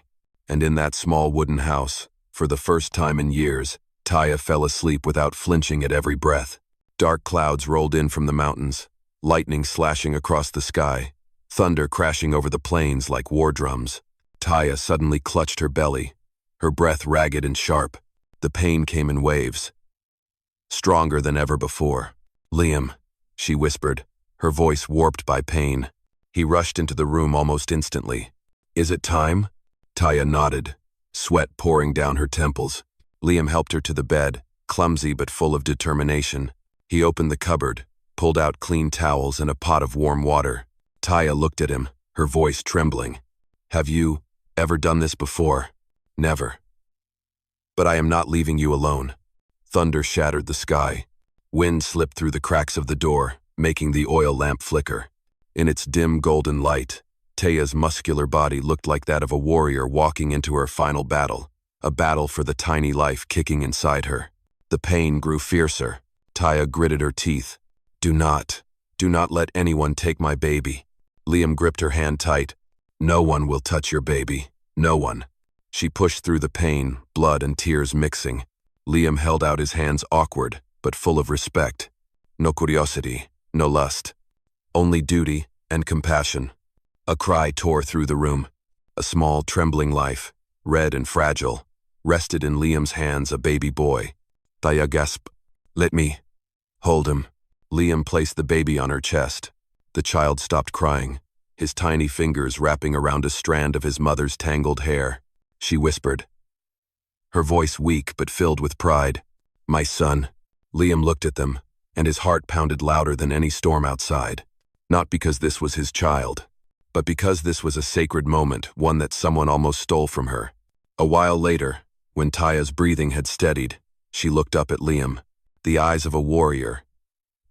And in that small wooden house, for the first time in years, Taya fell asleep without flinching at every breath. Dark clouds rolled in from the mountains, lightning slashing across the sky, thunder crashing over the plains like war drums. Taya suddenly clutched her belly, her breath ragged and sharp. The pain came in waves, stronger than ever before. "Liam," she whispered, her voice warped by pain. He rushed into the room almost instantly. "Is it time?" Taya nodded, sweat pouring down her temples. Liam helped her to the bed, clumsy but full of determination. He opened the cupboard, pulled out clean towels and a pot of warm water. Taya looked at him, her voice trembling. "Have you ever done this before?" "Never." "But I am not leaving you alone." Thunder shattered the sky. Wind slipped through the cracks of the door, making the oil lamp flicker. In its dim golden light, Taya's muscular body looked like that of a warrior walking into her final battle, a battle for the tiny life kicking inside her. The pain grew fiercer. Taya gritted her teeth. Do not let anyone take my baby." Liam gripped her hand tight. "No one will touch your baby. No one." She pushed through the pain, blood and tears mixing. Liam held out his hands awkward, but full of respect. No curiosity, no lust. Only duty and compassion. A cry tore through the room. A small, trembling life, red and fragile, rested in Liam's hands, a baby boy. Taya gasped. "Let me hold him." Liam placed the baby on her chest. The child stopped crying, his tiny fingers wrapping around a strand of his mother's tangled hair. She whispered, her voice weak but filled with pride. "My son." Liam looked at them, and his heart pounded louder than any storm outside. Not because this was his child, but because this was a sacred moment, one that someone almost stole from her. A while later, when Taya's breathing had steadied, she looked up at Liam, the eyes of a warrior,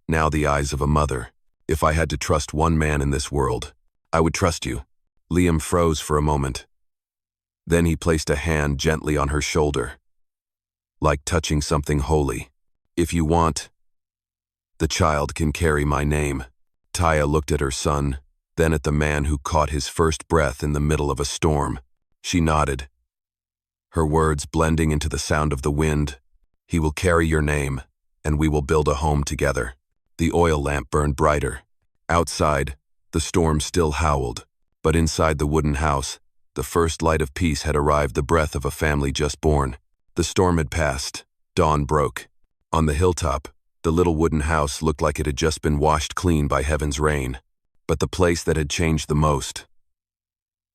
now the eyes of a mother. "If I had to trust one man in this world, I would trust you." Liam froze for a moment. Then he placed a hand gently on her shoulder, like touching something holy. "If you want, the child can carry my name." Taya looked at her son, then at the man who caught his first breath in the middle of a storm. She nodded, her words blending into the sound of the wind. "He will carry your name, and we will build a home together." The oil lamp burned brighter. Outside, the storm still howled, but inside the wooden house, the first light of peace had arrived, the breath of a family just born. The storm had passed. Dawn broke. On the hilltop, the little wooden house looked like it had just been washed clean by heaven's rain. But the place that had changed the most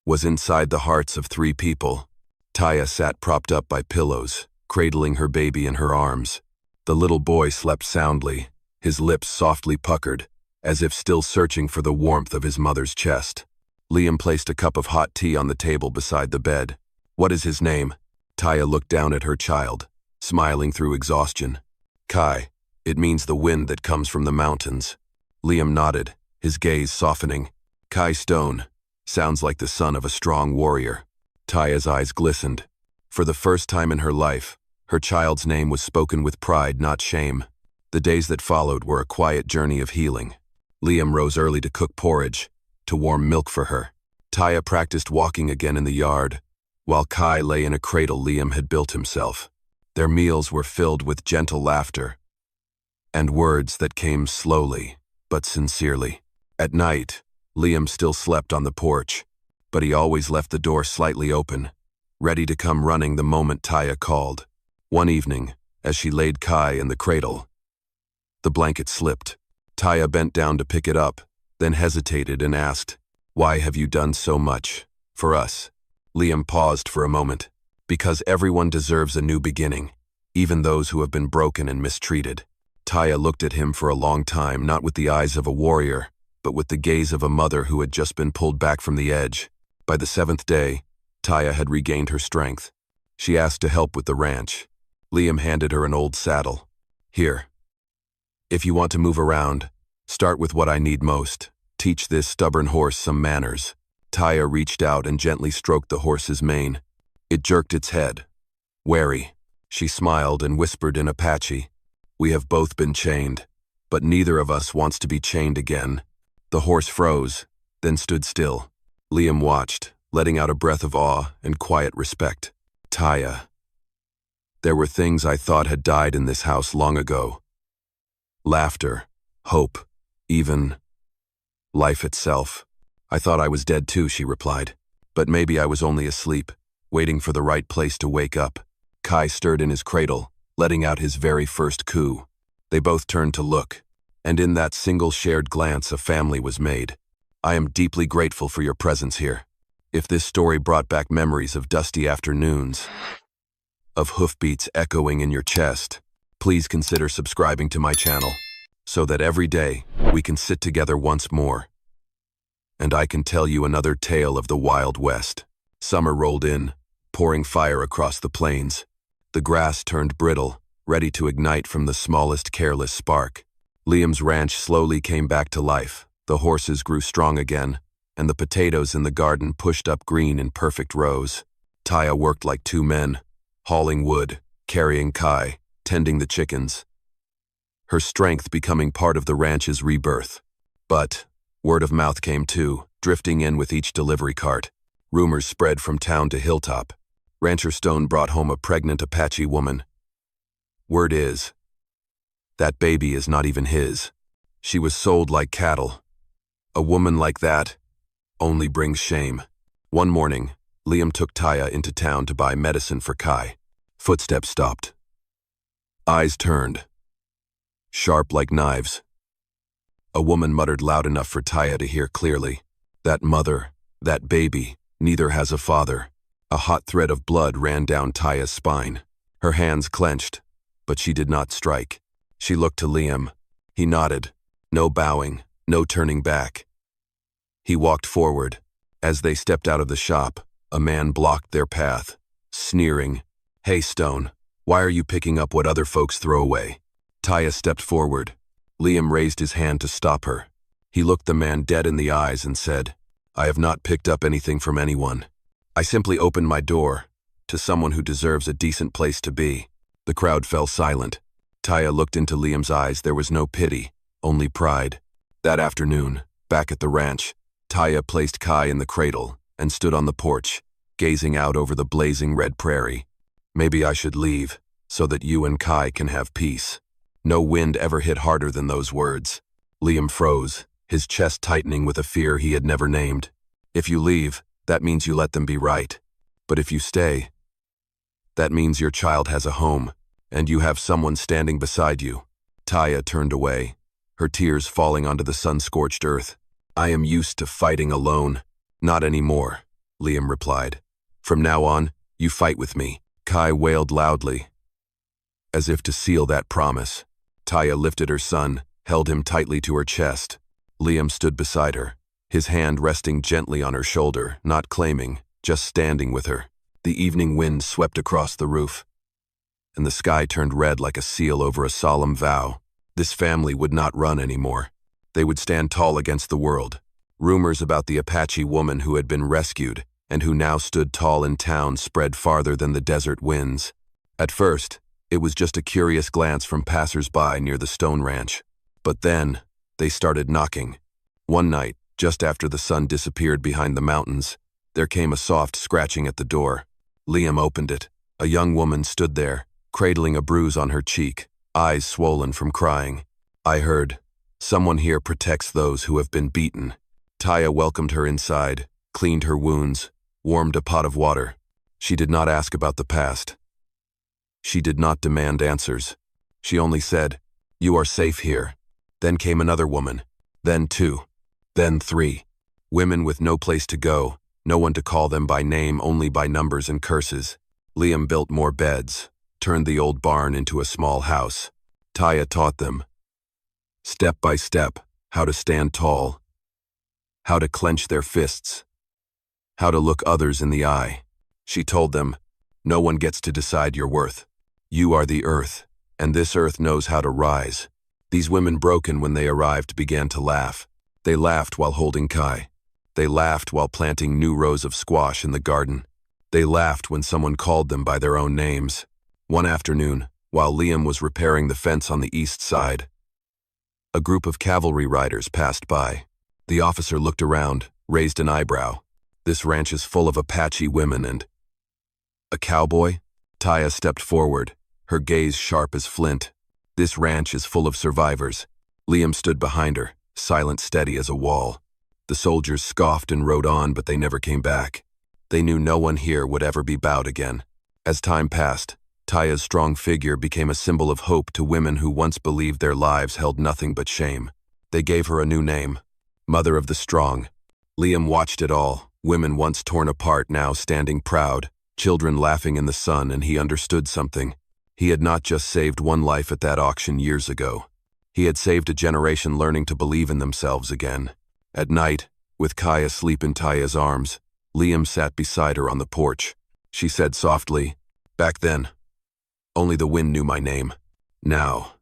was inside the hearts of three people. Taya sat propped up by pillows, cradling her baby in her arms. The little boy slept soundly, his lips softly puckered, as if still searching for the warmth of his mother's chest. Liam placed a cup of hot tea on the table beside the bed. "What is his name?" Taya looked down at her child, smiling through exhaustion. "Kai. It means the wind that comes from the mountains." Liam nodded, his gaze softening. "Kai Stone. Sounds like the son of a strong warrior." Taya's eyes glistened. For the first time in her life, her child's name was spoken with pride, not shame. The days that followed were a quiet journey of healing. Liam rose early to cook porridge, to warm milk for her. Taya practiced walking again in the yard, while Kai lay in a cradle Liam had built himself. Their meals were filled with gentle laughter and words that came slowly, but sincerely. At night, Liam still slept on the porch, but he always left the door slightly open, ready to come running the moment Taya called. One evening, as she laid Kai in the cradle, the blanket slipped. Taya bent down to pick it up, then hesitated and asked, "Why have you done so much for us?" Liam paused for a moment. "Because everyone deserves a new beginning, even those who have been broken and mistreated." Taya looked at him for a long time, not with the eyes of a warrior, but with the gaze of a mother who had just been pulled back from the edge. By the 7th day, Taya had regained her strength. She asked to help with the ranch. Liam handed her an old saddle. "Here. If you want to move around, start with what I need most. Teach this stubborn horse some manners." Taya reached out and gently stroked the horse's mane. It jerked its head. "Wary." She smiled and whispered in Apache, "We have both been chained, but neither of us wants to be chained again." The horse froze, then stood still. Liam watched, letting out a breath of awe and quiet respect. "Taya. There were things I thought had died in this house long ago. Laughter, hope, even life itself. I thought I was dead too," she replied. "But maybe I was only asleep, waiting for the right place to wake up." Kai stirred in his cradle, letting out his very first coo. They both turned to look, and in that single shared glance a family was made. "I am deeply grateful for your presence here." If this story brought back memories of dusty afternoons, of hoofbeats echoing in your chest, please consider subscribing to my channel, so that every day we can sit together once more, and I can tell you another tale of the Wild West. Summer rolled in, pouring fire across the plains. The grass turned brittle, ready to ignite from the smallest careless spark. Liam's ranch slowly came back to life. The horses grew strong again, and the potatoes in the garden pushed up green in perfect rows. Taya worked like two men, hauling wood, carrying Kai, tending the chickens, her strength becoming part of the ranch's rebirth. But word of mouth came too, drifting in with each delivery cart. Rumors spread from town to hilltop. Rancher Stone brought home a pregnant Apache woman. Word is, that baby is not even his. She was sold like cattle. A woman like that only brings shame. One morning, Liam took Taya into town to buy medicine for Kai. Footsteps stopped. Eyes turned, sharp like knives. A woman muttered loud enough for Taya to hear clearly. "That mother, that baby, neither has a father." A hot thread of blood ran down Taya's spine. Her hands clenched, but she did not strike. She looked to Liam. He nodded. No bowing, no turning back. He walked forward. As they stepped out of the shop, a man blocked their path, sneering, "Hey, Stone, why are you picking up what other folks throw away?" Taya stepped forward. Liam raised his hand to stop her. He looked the man dead in the eyes and said, "I have not picked up anything from anyone. I simply opened my door to someone who deserves a decent place to be." The crowd fell silent. Taya looked into Liam's eyes. There was no pity, only pride. That afternoon, back at the ranch, Taya placed Kai in the cradle and stood on the porch, gazing out over the blazing red prairie. Maybe I should leave, so that you and Kai can have peace. No wind ever hit harder than those words. Liam froze, his chest tightening with a fear he had never named. If you leave, that means you let them be right. But if you stay, that means your child has a home, and you have someone standing beside you. Taya turned away, her tears falling onto the sun-scorched earth. I am used to fighting alone. Not anymore, Liam replied. From now on, you fight with me. Kai wailed loudly, as if to seal that promise. Taya lifted her son, held him tightly to her chest. Liam stood beside her, his hand resting gently on her shoulder, not claiming, just standing with her. The evening wind swept across the roof, and the sky turned red like a seal over a solemn vow. This family would not run anymore. They would stand tall against the world. Rumors about the Apache woman who had been rescued and who now stood tall in town spread farther than the desert winds. At first, it was just a curious glance from passers-by near the stone ranch. But then, they started knocking. One night, just after the sun disappeared behind the mountains, there came a soft scratching at the door. Liam opened it. A young woman stood there, cradling a bruise on her cheek, eyes swollen from crying. I heard, someone here protects those who have been beaten. Taya welcomed her inside, cleaned her wounds, warmed a pot of water. She did not ask about the past. She did not demand answers. She only said, "You are safe here." Then came another woman, then two, then three. Women with no place to go, no one to call them by name, only by numbers and curses. Liam built more beds, turned the old barn into a small house. Taya taught them, step by step, how to stand tall, how to clench their fists, how to look others in the eye. She told them, no one gets to decide your worth. You are the earth, and this earth knows how to rise. These women, broken when they arrived, began to laugh. They laughed while holding Kai. They laughed while planting new rows of squash in the garden. They laughed when someone called them by their own names. One afternoon, while Liam was repairing the fence on the east side, a group of cavalry riders passed by. The officer looked around, raised an eyebrow. This ranch is full of Apache women and... A cowboy? Taya stepped forward, her gaze sharp as flint. This ranch is full of survivors. Liam stood behind her, silent, steady as a wall. The soldiers scoffed and rode on, but they never came back. They knew no one here would ever be bowed again. As time passed, Taya's strong figure became a symbol of hope to women who once believed their lives held nothing but shame. They gave her a new name, Mother of the Strong. Liam watched it all, women once torn apart now standing proud, children laughing in the sun, and he understood something. He had not just saved one life at that auction years ago. He had saved a generation learning to believe in themselves again. At night, with Kai asleep in Taya's arms, Liam sat beside her on the porch. She said softly, "Back then, only the wind knew my name. Now,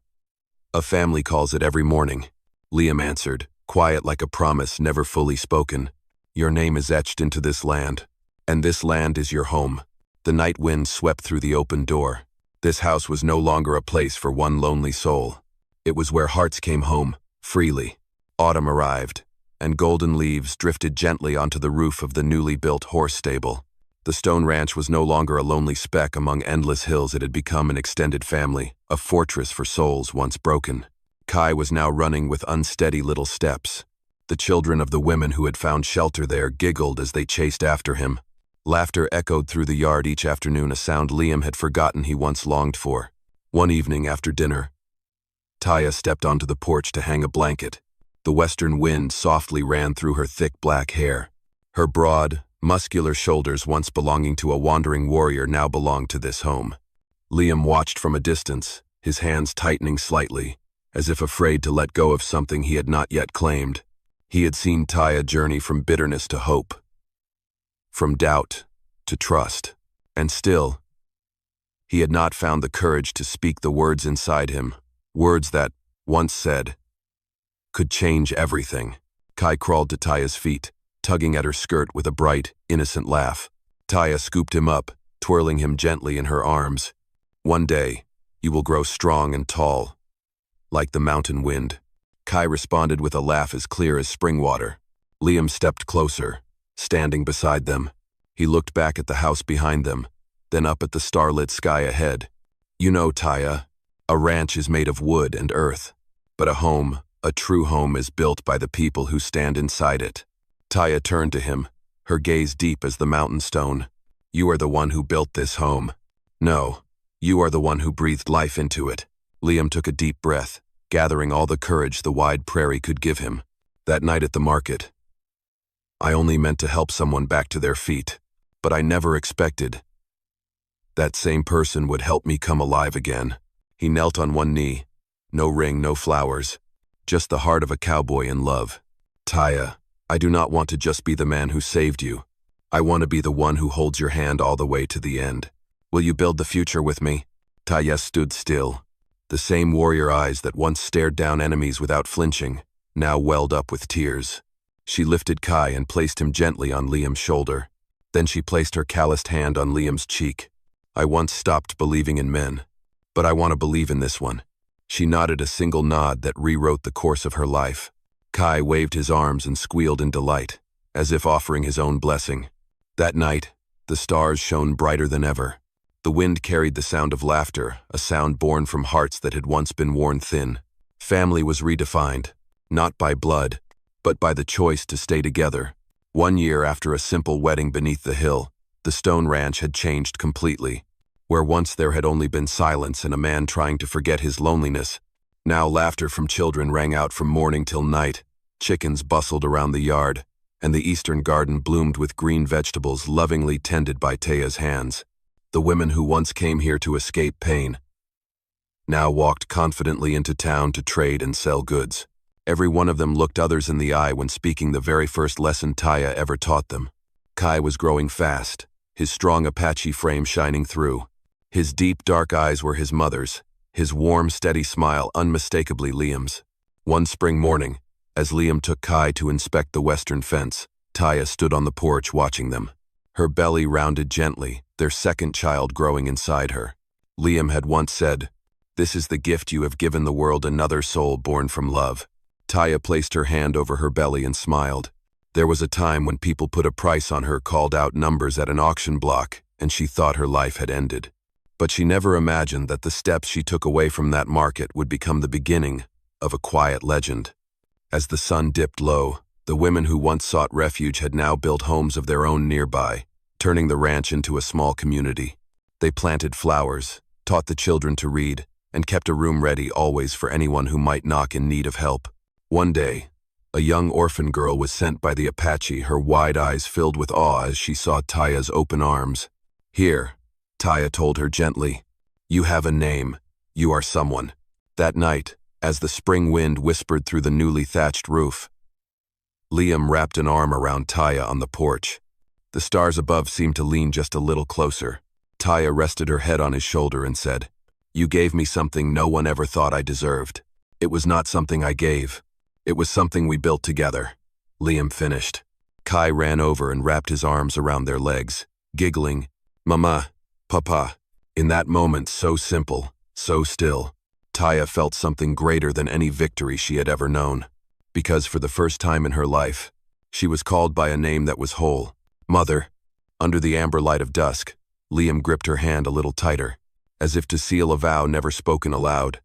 a family calls it every morning." Liam answered, quiet like a promise never fully spoken. "Your name is etched into this land, and this land is your home." The night wind swept through the open door. This house was no longer a place for one lonely soul. It was where hearts came home, freely. Autumn arrived, and golden leaves drifted gently onto the roof of the newly built horse stable. The stone ranch was no longer a lonely speck among endless hills. It had become an extended family, a fortress for souls once broken. Kai was now running with unsteady little steps. The children of the women who had found shelter there giggled as they chased after him. Laughter echoed through the yard each afternoon, a sound Liam had forgotten he once longed for. One evening after dinner, Taya stepped onto the porch to hang a blanket. The western wind softly ran through her thick black hair. Her broad, muscular shoulders, once belonging to a wandering warrior, now belonged to this home. Liam watched from a distance, his hands tightening slightly, as if afraid to let go of something he had not yet claimed. He had seen Taya journey from bitterness to hope, from doubt to trust, and still, he had not found the courage to speak the words inside him, words that, once said, could change everything. Kai crawled to Taya's feet, tugging at her skirt with a bright, innocent laugh. Taya scooped him up, twirling him gently in her arms. "One day, you will grow strong and tall, like the mountain wind." Kai responded with a laugh as clear as spring water. Liam stepped closer, standing beside them. He looked back at the house behind them, then up at the starlit sky ahead. You know, Taya, a ranch is made of wood and earth, but a home, a true home, is built by the people who stand inside it. Taya turned to him, her gaze deep as the mountain stone. You are the one who built this home. No, you are the one who breathed life into it. Liam took a deep breath, gathering all the courage the wide prairie could give him. That night at the market, I only meant to help someone back to their feet, but I never expected that same person would help me come alive again. He knelt on one knee. No ring, no flowers, just the heart of a cowboy in love. Taya, I do not want to just be the man who saved you. I want to be the one who holds your hand all the way to the end. Will you build the future with me? Taya stood still. The same warrior eyes that once stared down enemies without flinching, now welled up with tears. She lifted Kai and placed him gently on Liam's shoulder. Then she placed her calloused hand on Liam's cheek. I once stopped believing in men, but I want to believe in this one. She nodded a single nod that rewrote the course of her life. Kai waved his arms and squealed in delight, as if offering his own blessing. That night, the stars shone brighter than ever. The wind carried the sound of laughter, a sound born from hearts that had once been worn thin. Family was redefined, not by blood, but by the choice to stay together. 1 year after a simple wedding beneath the hill, the stone ranch had changed completely. Where once there had only been silence and a man trying to forget his loneliness, now laughter from children rang out from morning till night. Chickens bustled around the yard, and the eastern garden bloomed with green vegetables lovingly tended by Taya's hands. The women who once came here to escape pain now walked confidently into town to trade and sell goods. Every one of them looked others in the eye when speaking the very first lesson Taya ever taught them. Kai was growing fast, his strong Apache frame shining through. His deep, dark eyes were his mother's, his warm, steady smile unmistakably Liam's. One spring morning, as Liam took Kai to inspect the western fence, Taya stood on the porch watching them. Her belly rounded gently, their second child growing inside her. Liam had once said, "This is the gift you have given the world, another soul born from love." Taya placed her hand over her belly and smiled. There was a time when people put a price on her, called out numbers at an auction block, and she thought her life had ended. But she never imagined that the steps she took away from that market would become the beginning of a quiet legend. As the sun dipped low, the women who once sought refuge had now built homes of their own nearby, turning the ranch into a small community. They planted flowers, taught the children to read, and kept a room ready always for anyone who might knock in need of help. One day, a young orphan girl was sent by the Apache, her wide eyes filled with awe as she saw Taya's open arms. "Here," Taya told her gently. "You have a name. You are someone." That night, as the spring wind whispered through the newly thatched roof, Liam wrapped an arm around Taya on the porch. The stars above seemed to lean just a little closer. Taya rested her head on his shoulder and said, "You gave me something no one ever thought I deserved. It was not something I gave. It was something we built together." Liam finished. Kai ran over and wrapped his arms around their legs, giggling, "Mama, Papa." In that moment, so simple, so still, Taya felt something greater than any victory she had ever known. Because for the first time in her life, she was called by a name that was whole. "Mother." Under the amber light of dusk, Liam gripped her hand a little tighter, as if to seal a vow never spoken aloud.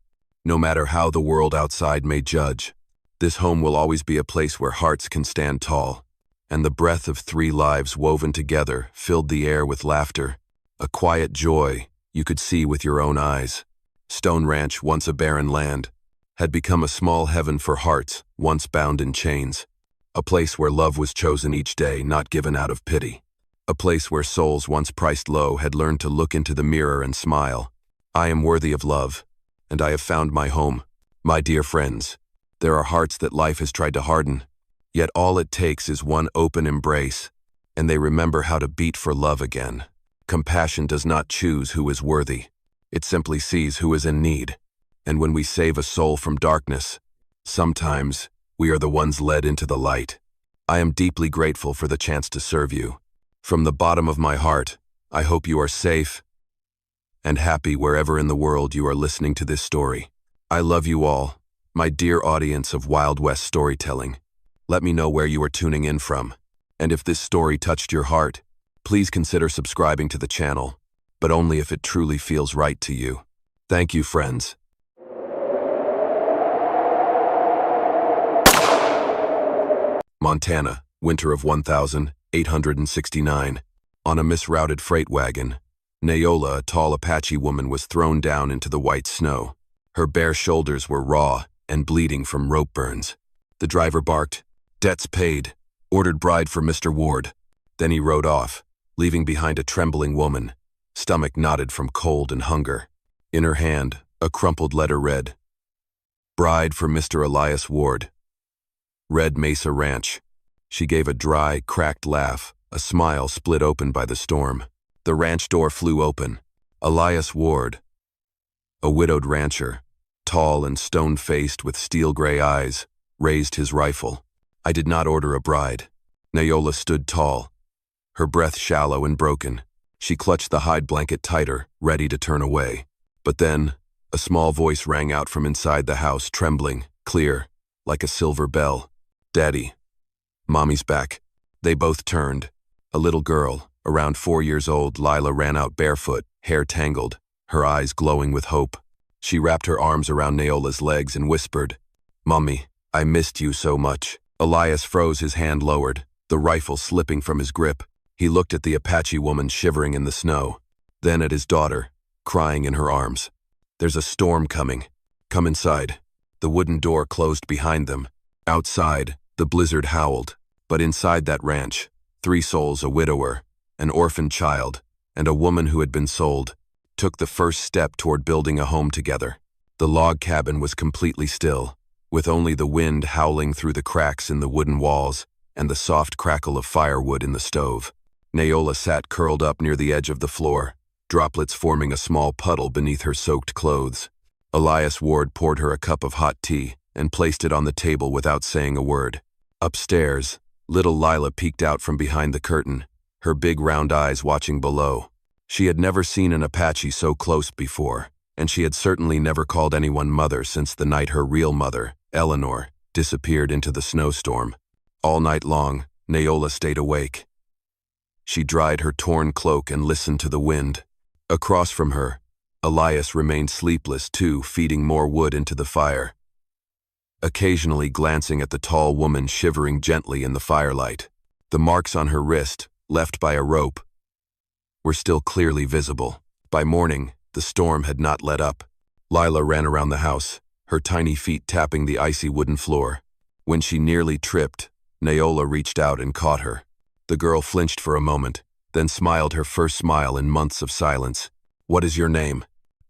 No matter how the world outside may judge, this home will always be a place where hearts can stand tall. And the breath of 3 lives woven together filled the air with laughter, a quiet joy you could see with your own eyes. Stone Ranch, once a barren land, had become a small heaven for hearts once bound in chains. A place where love was chosen each day, not given out of pity. A place where souls once priced low had learned to look into the mirror and smile. I am worthy of love, and I have found my home. My dear friends, there are hearts that life has tried to harden, yet all it takes is one open embrace, and they remember how to beat for love again. Compassion does not choose who is worthy. It simply sees who is in need. And when we save a soul from darkness, sometimes we are the ones led into the light. I am deeply grateful for the chance to serve you. From the bottom of my heart, I hope you are safe and happy wherever in the world you are listening to this story. I love you all, my dear audience of Wild West storytelling. Let me know where you are tuning in from. And if this story touched your heart, please consider subscribing to the channel, but only if it truly feels right to you. Thank you, friends. Montana, winter of 1869. On a misrouted freight wagon, Neola, a tall Apache woman, was thrown down into the white snow. Her bare shoulders were raw and bleeding from rope burns. The driver barked, "Debts paid," ordered bride for Mr. Ward. Then he rode off, leaving behind a trembling woman, stomach knotted from cold and hunger. In her hand, a crumpled letter read, "Bride for Mr. Elias Ward, Red Mesa Ranch." She gave a dry, cracked laugh, a smile split open by the storm. The ranch door flew open. Elias Ward, a widowed rancher, tall and stone-faced with steel-gray eyes, raised his rifle. "I did not order a bride." Neola stood tall, her breath shallow and broken. She clutched the hide blanket tighter, ready to turn away. But then, a small voice rang out from inside the house, trembling, clear, like a silver bell. "Daddy, Mommy's back." They both turned. A little girl, around 4 years old, Lila, ran out barefoot, hair tangled, her eyes glowing with hope. She wrapped her arms around Neola's legs and whispered, "Mommy, I missed you so much." Elias froze, his hand lowered, the rifle slipping from his grip. He looked at the Apache woman shivering in the snow, then at his daughter, crying in her arms. "There's a storm coming. Come inside." The wooden door closed behind them. Outside, the blizzard howled, but inside that ranch, 3 souls, a widower, an orphaned child, and a woman who had been sold, took the first step toward building a home together. The log cabin was completely still, with only the wind howling through the cracks in the wooden walls and the soft crackle of firewood in the stove. Neola sat curled up near the edge of the floor, droplets forming a small puddle beneath her soaked clothes. Elias Ward poured her a cup of hot tea and placed it on the table without saying a word. Upstairs, little Lila peeked out from behind the curtain, her big round eyes watching below. She had never seen an Apache so close before, and she had certainly never called anyone mother since the night her real mother, Eleanor, disappeared into the snowstorm. All night long, Neola stayed awake. She dried her torn cloak and listened to the wind. Across from her, Elias remained sleepless too, feeding more wood into the fire, occasionally glancing at the tall woman shivering gently in the firelight. The marks on her wrist, left by a rope, were still clearly visible. By morning, the storm had not let up. Lila ran around the house, her tiny feet tapping the icy wooden floor. When she nearly tripped, Neola reached out and caught her. The girl flinched for a moment, then smiled her first smile in months of silence. "What is your name?"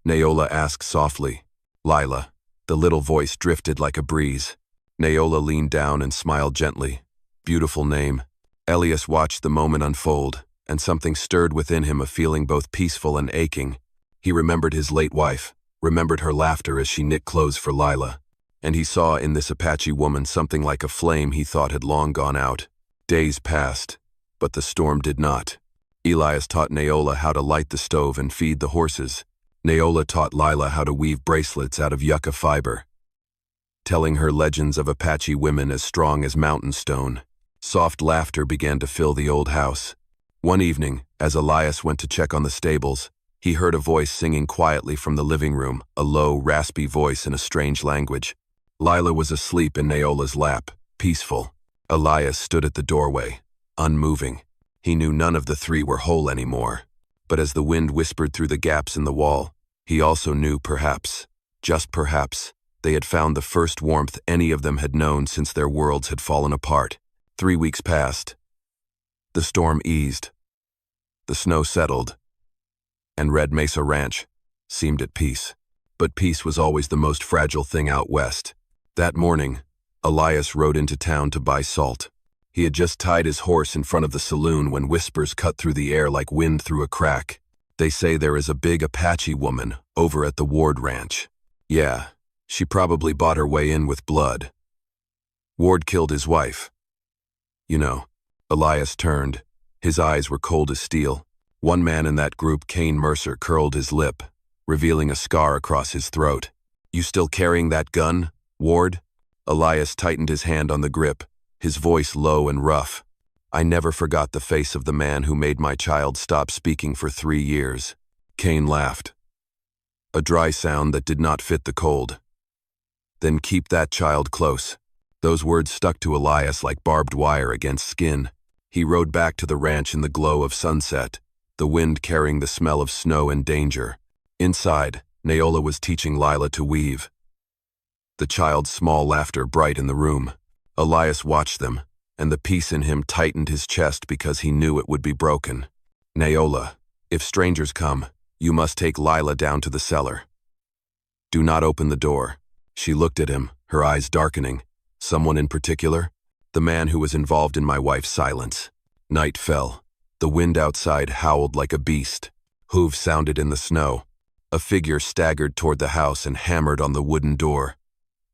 Neola asked softly. "Lila." The little voice drifted like a breeze. Neola leaned down and smiled gently. "Beautiful name." Elias watched the moment unfold, and something stirred within him, a feeling both peaceful and aching. He remembered his late wife, remembered her laughter as she knit clothes for Lila, and he saw in this Apache woman something like a flame he thought had long gone out. Days passed, but the storm did not. Elias taught Neola how to light the stove and feed the horses. Neola taught Lila how to weave bracelets out of yucca fiber, telling her legends of Apache women as strong as mountain stone. Soft laughter began to fill the old house. One evening, as Elias went to check on the stables, he heard a voice singing quietly from the living room, a low, raspy voice in a strange language. Lila was asleep in Neola's lap, peaceful. Elias stood at the doorway, unmoving. He knew none of the 3 were whole anymore. But as the wind whispered through the gaps in the wall, he also knew perhaps, just perhaps, they had found the first warmth any of them had known since their worlds had fallen apart. 3 weeks passed. The storm eased. The snow settled. And Red Mesa Ranch seemed at peace. But peace was always the most fragile thing out west. That morning, Elias rode into town to buy salt. He had just tied his horse in front of the saloon when whispers cut through the air like wind through a crack. "They say there is a big Apache woman over at the Ward Ranch." "Yeah, she probably bought her way in with blood. Ward killed his wife. You know." Elias turned. His eyes were cold as steel. One man in that group, Kane Mercer, curled his lip, revealing a scar across his throat. "You still carrying that gun, Ward?" Elias tightened his hand on the grip, his voice low and rough. I never forgot the face of the man who made my child stop speaking for 3 years. Cain laughed. A dry sound that did not fit the cold. Then keep that child close. Those words stuck to Elias like barbed wire against skin. He rode back to the ranch in the glow of sunset, the wind carrying the smell of snow and danger. Inside, Naola was teaching Lila to weave. The child's small laughter bright in the room. Elias watched them, and the peace in him tightened his chest because he knew it would be broken. Naola, if strangers come, you must take Lila down to the cellar. Do not open the door. She looked at him, her eyes darkening. Someone in particular? The man who was involved in my wife's silence. Night fell. The wind outside howled like a beast. Hooves sounded in the snow. A figure staggered toward the house and hammered on the wooden door.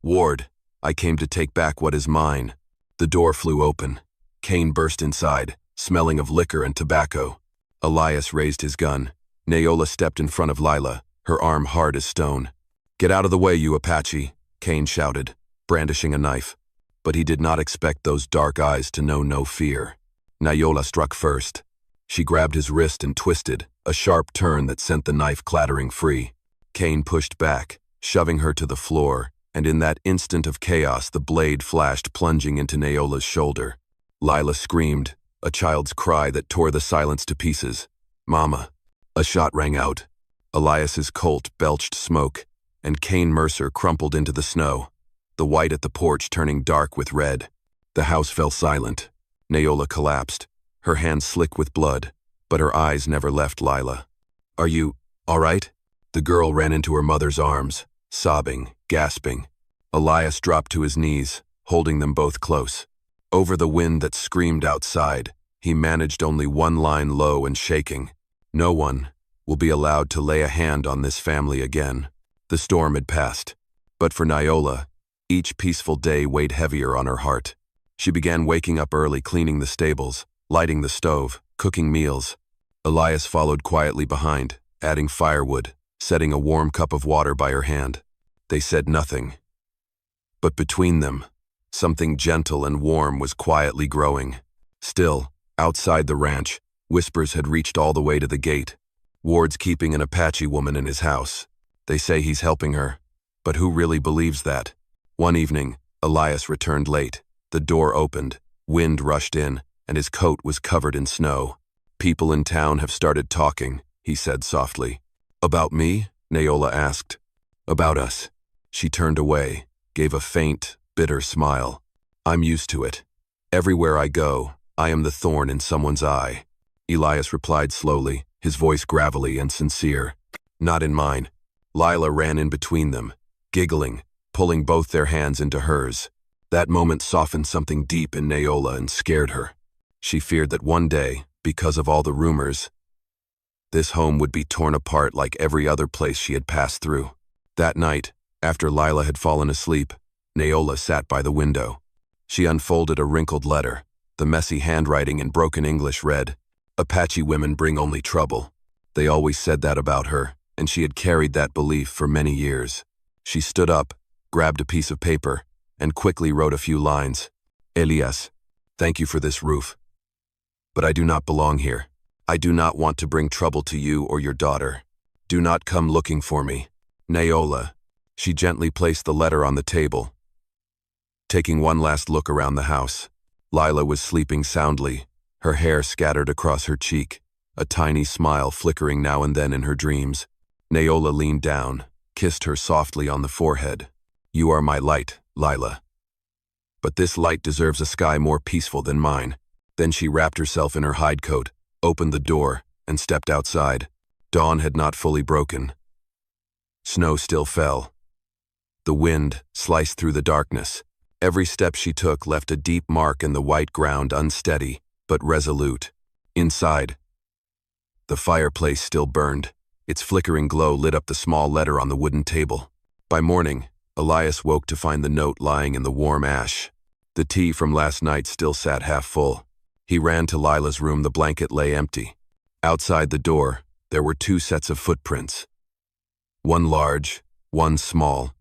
Ward, I came to take back what is mine. The door flew open. Cain burst inside, smelling of liquor and tobacco. Elias raised his gun. Naola stepped in front of Lila, her arm hard as stone. Get out of the way, you Apache, Cain shouted, brandishing a knife. But he did not expect those dark eyes to know no fear. Naola struck first. She grabbed his wrist and twisted, a sharp turn that sent the knife clattering free. Cain pushed back, shoving her to the floor, and in that instant of chaos the blade flashed plunging into Naola's shoulder. Lila screamed, a child's cry that tore the silence to pieces. Mama. A shot rang out. Elias's Colt belched smoke, and Cain Mercer crumpled into the snow, the white at the porch turning dark with red. The house fell silent. Naola collapsed, her hands slick with blood, but her eyes never left Lila. Are you all right? The girl ran into her mother's arms, sobbing, gasping. Elias dropped to his knees, holding them both close. Over the wind that screamed outside, he managed only one line low and shaking. No one will be allowed to lay a hand on this family again. The storm had passed, but for Naola, each peaceful day weighed heavier on her heart. She began waking up early, cleaning the stables, lighting the stove, cooking meals. Elias followed quietly behind, adding firewood, setting a warm cup of water by her hand. They said nothing. But between them, something gentle and warm was quietly growing. Still, outside the ranch, whispers had reached all the way to the gate. Ward's keeping an Apache woman in his house. They say he's helping her, but who really believes that? One evening, Elias returned late. The door opened, wind rushed in, and his coat was covered in snow. People in town have started talking, he said softly. About me? Naola asked. About us. She turned away, gave a faint, bitter smile. I'm used to it. Everywhere I go, I am the thorn in someone's eye. Elias replied slowly, his voice gravelly and sincere. Not in mine. Lila ran in between them, giggling, pulling both their hands into hers. That moment softened something deep in Naola and scared her. She feared that one day, because of all the rumors, this home would be torn apart like every other place she had passed through. That night, after Lila had fallen asleep, Naola sat by the window. She unfolded a wrinkled letter. The messy handwriting in broken English read, Apache women bring only trouble. They always said that about her, and she had carried that belief for many years. She stood up, grabbed a piece of paper, and quickly wrote a few lines. Elias, thank you for this roof. But I do not belong here. I do not want to bring trouble to you or your daughter. Do not come looking for me. Naola. She gently placed the letter on the table. Taking one last look around the house, Lila was sleeping soundly, her hair scattered across her cheek, a tiny smile flickering now and then in her dreams. Naola leaned down, kissed her softly on the forehead. You are my light, Lila. But this light deserves a sky more peaceful than mine. Then she wrapped herself in her hide coat, opened the door, and stepped outside. Dawn had not fully broken. Snow still fell. The wind sliced through the darkness. Every step she took left a deep mark in the white ground, unsteady, but resolute. Inside, the fireplace still burned. Its flickering glow lit up the small letter on the wooden table. By morning, Elias woke to find the note lying in the warm ash. The tea from last night still sat half full. He ran to Lila's room. The blanket lay empty. Outside the door, there were 2 sets of footprints. One large, one small,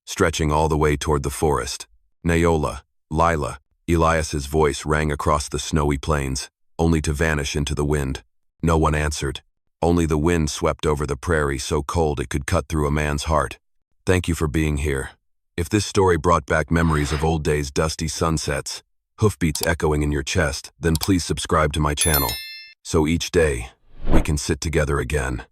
stretching all the way toward the forest. Naola, Lila, Elias's voice rang across the snowy plains, only to vanish into the wind. No one answered. Only the wind swept over the prairie so cold it could cut through a man's heart. Thank you for being here. If this story brought back memories of old days' dusty sunsets, hoofbeats echoing in your chest, then please subscribe to my channel, so each day we can sit together again.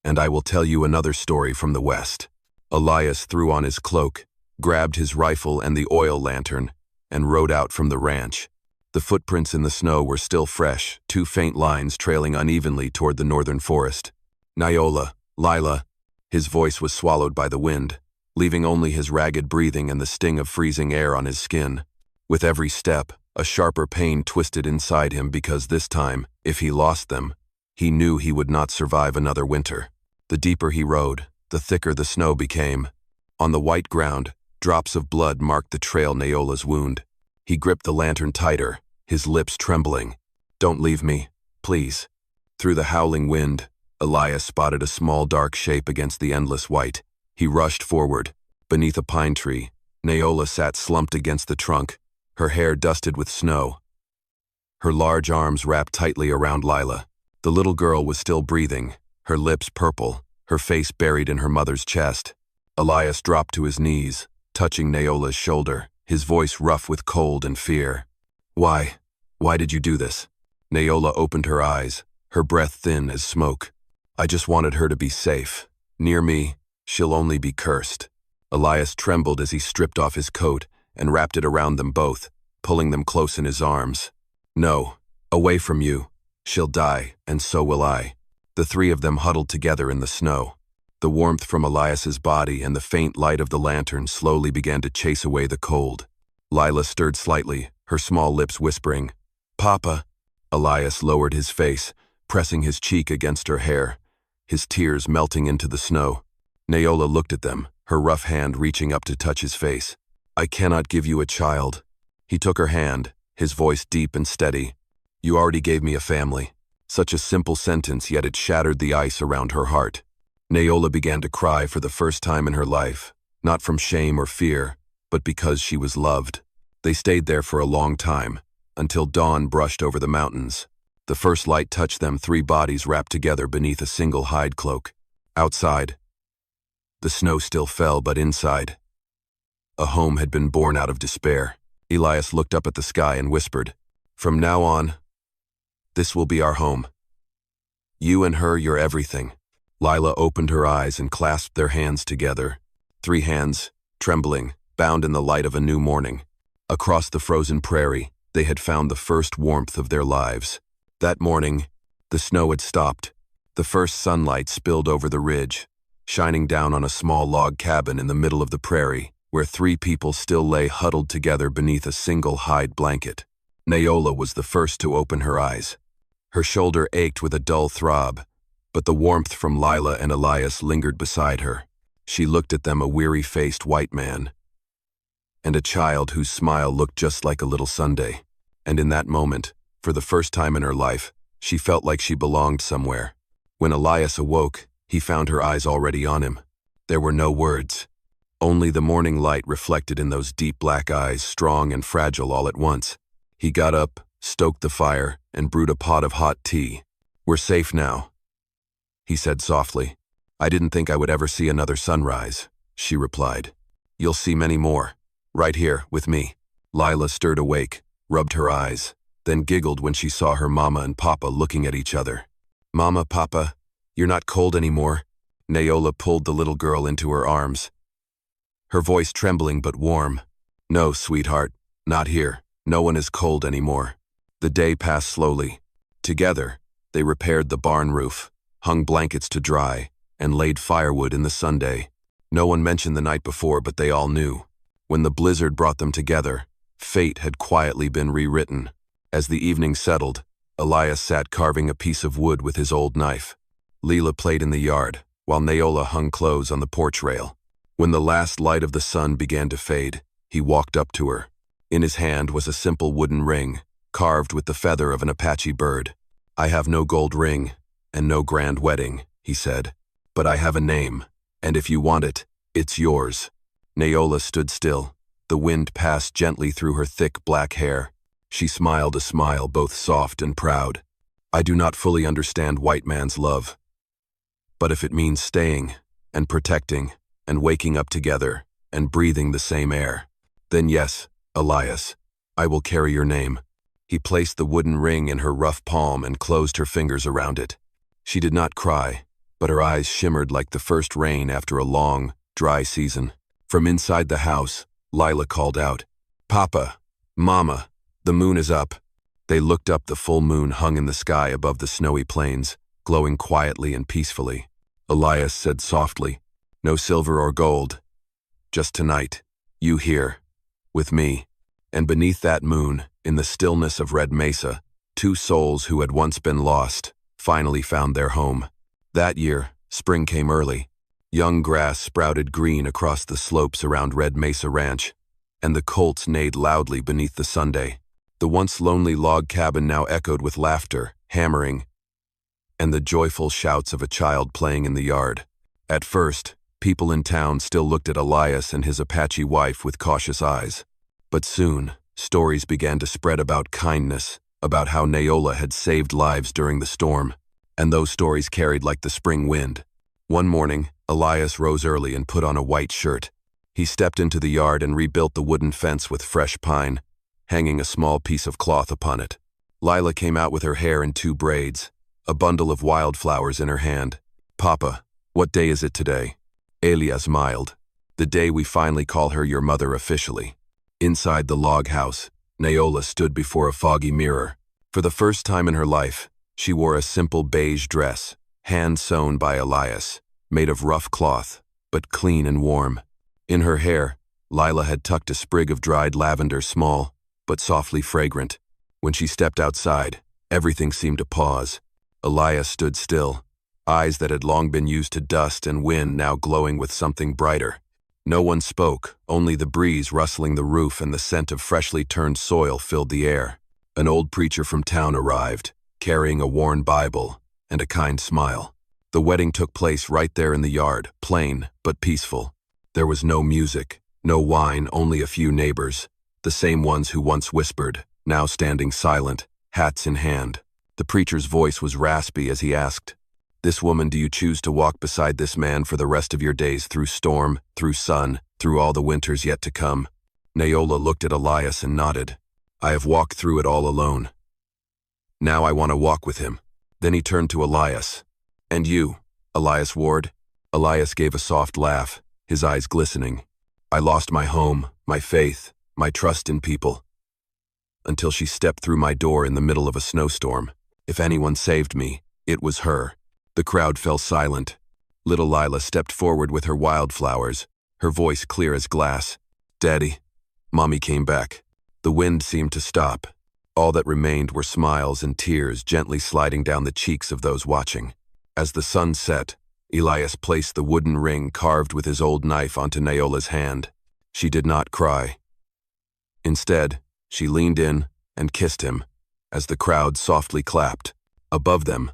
And I will tell you another story from the West. Elias threw on his cloak, grabbed his rifle and the oil lantern, and rode out from the ranch. The footprints in the snow were still fresh, two faint lines trailing unevenly toward the northern forest. Nayola, Lila. His voice was swallowed by the wind, leaving only his ragged breathing and the sting of freezing air on his skin. With every step, a sharper pain twisted inside him because this time, if he lost them, he knew he would not survive another winter. The deeper he rode, the thicker the snow became. On the white ground, drops of blood marked the trail Nayola's wound. He gripped the lantern tighter, his lips trembling. Don't leave me, please. Through the howling wind, Elias spotted a small dark shape against the endless white. He rushed forward. Beneath a pine tree, Nayola sat slumped against the trunk, her hair dusted with snow. Her large arms wrapped tightly around Lila. The little girl was still breathing, her lips purple, her face buried in her mother's chest. Elias dropped to his knees, touching Nayola's shoulder, his voice rough with cold and fear. Why did you do this? Nayola opened her eyes, her breath thin as smoke. I just wanted her to be safe. Near me, she'll only be cursed. Elias trembled as he stripped off his coat and wrapped it around them both, pulling them close in his arms. No, away from you. She'll die, and so will I. The three of them huddled together in the snow. The warmth from Elias's body and the faint light of the lantern slowly began to chase away the cold. Lila stirred slightly, her small lips whispering, Papa. Elias lowered his face, pressing his cheek against her hair, his tears melting into the snow. Nayola looked at them, her rough hand reaching up to touch his face. I cannot give you a child. He took her hand, his voice deep and steady. You already gave me a family. Such a simple sentence, yet it shattered the ice around her heart. Nayola began to cry for the first time in her life, not from shame or fear, but because she was loved. They stayed there for a long time, until dawn brushed over the mountains. The first light touched them, three bodies wrapped together beneath a single hide cloak. Outside, the snow still fell, but inside, a home had been born out of despair. Elias looked up at the sky and whispered, From now on, this will be our home. You and her, you're everything. Lila opened her eyes and clasped their hands together. Three hands, trembling, bound in the light of a new morning. Across the frozen prairie, they had found the first warmth of their lives. That morning, the snow had stopped. The first sunlight spilled over the ridge, shining down on a small log cabin in the middle of the prairie, where three people still lay huddled together beneath a single hide blanket. Nayola was the first to open her eyes. Her shoulder ached with a dull throb, but the warmth from Lila and Elias lingered beside her. She looked at them, a weary-faced white man, and a child whose smile looked just like a little sundae. And in that moment, for the first time in her life, she felt like she belonged somewhere. When Elias awoke, he found her eyes already on him. There were no words, only the morning light reflected in those deep black eyes, strong and fragile all at once. He got up, stoked the fire, and brewed a pot of hot tea. We're safe now, he said softly. I didn't think I would ever see another sunrise, she replied. You'll see many more, right here with me. Lila stirred awake, rubbed her eyes, then giggled when she saw her mama and papa looking at each other. Mama, Papa, you're not cold anymore. Nayola pulled the little girl into her arms, her voice trembling but warm. No, sweetheart, not here. No one is cold anymore. The day passed slowly. Together, they repaired the barn roof, hung blankets to dry, and laid firewood in the sunday. No one mentioned the night before, but they all knew. When the blizzard brought them together, fate had quietly been rewritten. As the evening settled, Elias sat carving a piece of wood with his old knife. Lila played in the yard, while Nayola hung clothes on the porch rail. When the last light of the sun began to fade, he walked up to her. In his hand was a simple wooden ring, carved with the feather of an Apache bird. I have no gold ring, and no grand wedding, he said, but I have a name, and if you want it, it's yours. Nayola stood still, The wind passed gently through her thick black hair. She smiled a smile both soft and proud. I do not fully understand white man's love. But if it means staying, and protecting, and waking up together, and breathing the same air, then yes, Elias, I will carry your name. He placed the wooden ring in her rough palm and closed her fingers around it. She did not cry, but her eyes shimmered like the first rain after a long, dry season. From inside the house, Lila called out, Papa, Mama, the moon is up. They looked up. The full moon hung in the sky above the snowy plains, glowing quietly and peacefully. Elias said softly, No silver or gold. Just tonight, you here, with me. And beneath that moon, in the stillness of Red Mesa, two souls who had once been lost finally found their home. That year, spring came early. Young grass sprouted green across the slopes around Red Mesa Ranch, and the colts neighed loudly beneath the sundae. The once lonely log cabin now echoed with laughter, hammering, and the joyful shouts of a child playing in the yard. At first, people in town still looked at Elias and his Apache wife with cautious eyes. But soon, stories began to spread about kindness, about how Neola had saved lives during the storm, and those stories carried like the spring wind. One morning, Elias rose early and put on a white shirt. He stepped into the yard and rebuilt the wooden fence with fresh pine, hanging a small piece of cloth upon it. Lila came out with her hair in 2 braids, a bundle of wildflowers in her hand. Papa, what day is it today? Elias smiled. The day we finally call her your mother officially. Inside the log house, Neola stood before a foggy mirror. For the first time in her life, she wore a simple beige dress, hand-sewn by Elias, made of rough cloth, but clean and warm. In her hair, Lila had tucked a sprig of dried lavender, small, but softly fragrant. When she stepped outside, everything seemed to pause. Elias stood still, eyes that had long been used to dust and wind now glowing with something brighter. No one spoke, only the breeze rustling the roof and the scent of freshly turned soil filled the air. An old preacher from town arrived, carrying a worn Bible and a kind smile. The wedding took place right there in the yard, plain but peaceful. There was no music, no wine, only a few neighbors, the same ones who once whispered, now standing silent, hats in hand. The preacher's voice was raspy as he asked, This woman, do you choose to walk beside this man for the rest of your days, through storm, through sun, through all the winters yet to come? Neola looked at Elias and nodded. I have walked through it all alone. Now I want to walk with him. Then he turned to Elias. And you, Elias Ward? Elias gave a soft laugh, his eyes glistening. I lost my home, my faith, my trust in people, until she stepped through my door in the middle of a snowstorm. If anyone saved me, it was her. The crowd fell silent. Little Lila stepped forward with her wildflowers, her voice clear as glass. Daddy. Mommy came back. The wind seemed to stop. All that remained were smiles and tears gently sliding down the cheeks of those watching. As the sun set, Elias placed the wooden ring carved with his old knife onto Neola's hand. She did not cry. Instead, she leaned in and kissed him, as the crowd softly clapped. Above them,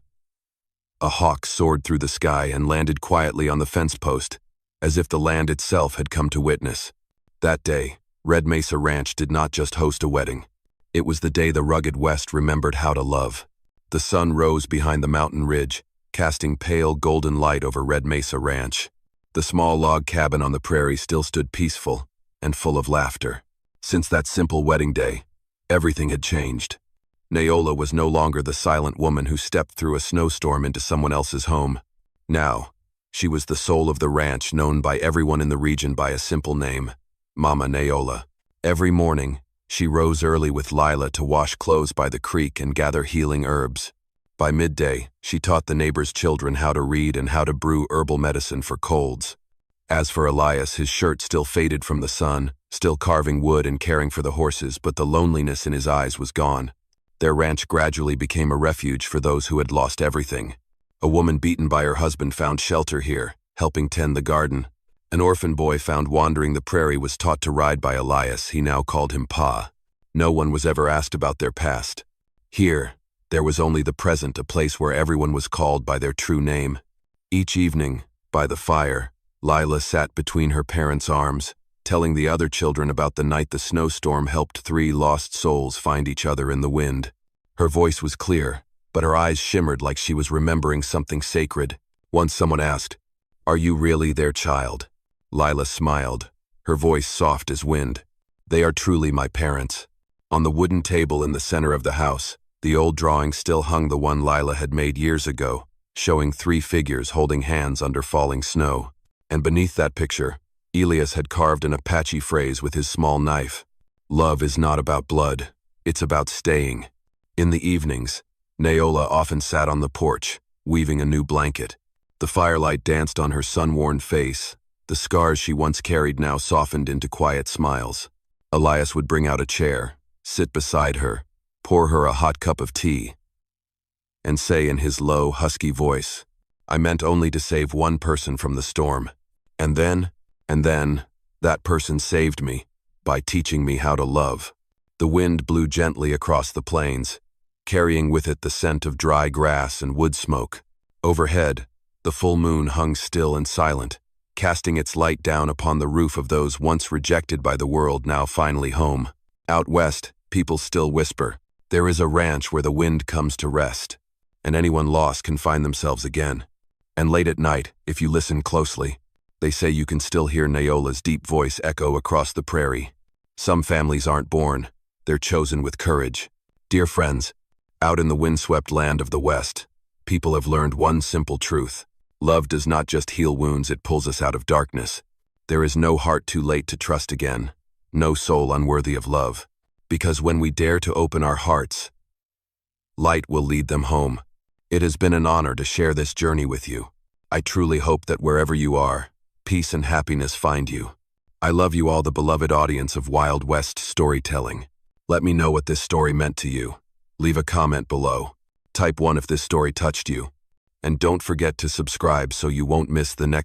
a hawk soared through the sky and landed quietly on the fence post, as if the land itself had come to witness. That day, Red Mesa Ranch did not just host a wedding. It was the day the rugged West remembered how to love. The sun rose behind the mountain ridge, casting pale golden light over Red Mesa Ranch. The small log cabin on the prairie still stood peaceful and full of laughter. Since that simple wedding day, everything had changed. Neola was no longer the silent woman who stepped through a snowstorm into someone else's home. Now, she was the soul of the ranch, known by everyone in the region by a simple name, Mama Neola. Every morning, she rose early with Lila to wash clothes by the creek and gather healing herbs. By midday, she taught the neighbors' children how to read and how to brew herbal medicine for colds. As for Elias, his shirt still faded from the sun, still carving wood and caring for the horses, but the loneliness in his eyes was gone. Their ranch gradually became a refuge for those who had lost everything. A woman beaten by her husband found shelter here, helping tend the garden. An orphan boy found wandering the prairie was taught to ride by Elias. He now called him Pa. No one was ever asked about their past. Here, there was only the present, a place where everyone was called by their true name. Each evening, by the fire, Lila sat between her parents' arms, telling the other children about the night the snowstorm helped 3 lost souls find each other in the wind. Her voice was clear, but her eyes shimmered like she was remembering something sacred. Once someone asked, "Are you really their child?" Lila smiled, her voice soft as wind. "They are truly my parents." On the wooden table in the center of the house, the old drawing still hung, the one Lila had made years ago, showing 3 figures holding hands under falling snow. And beneath that picture, Elias had carved an Apache phrase with his small knife. "Love is not about blood, it's about staying." In the evenings, Naola often sat on the porch, weaving a new blanket. The firelight danced on her sun-worn face. The scars she once carried now softened into quiet smiles. Elias would bring out a chair, sit beside her, pour her a hot cup of tea, and say in his low, husky voice, "I meant only to save one person from the storm. And then, that person saved me by teaching me how to love." The wind blew gently across the plains, carrying with it the scent of dry grass and wood smoke. Overhead, the full moon hung still and silent, casting its light down upon the roof of those once rejected by the world, now finally home. Out west, people still whisper, "There is a ranch where the wind comes to rest," and anyone lost can find themselves again. And late at night, if you listen closely, they say you can still hear Naola's deep voice echo across the prairie. Some families aren't born, they're chosen with courage. Dear friends, out in the windswept land of the West, people have learned one simple truth. Love does not just heal wounds, it pulls us out of darkness. There is no heart too late to trust again, no soul unworthy of love. Because when we dare to open our hearts, light will lead them home. It has been an honor to share this journey with you. I truly hope that wherever you are, peace and happiness find you. I love you all, the beloved audience of Wild West storytelling. Let me know what this story meant to you. Leave a comment below. Type 1 if this story touched you. And don't forget to subscribe so you won't miss the next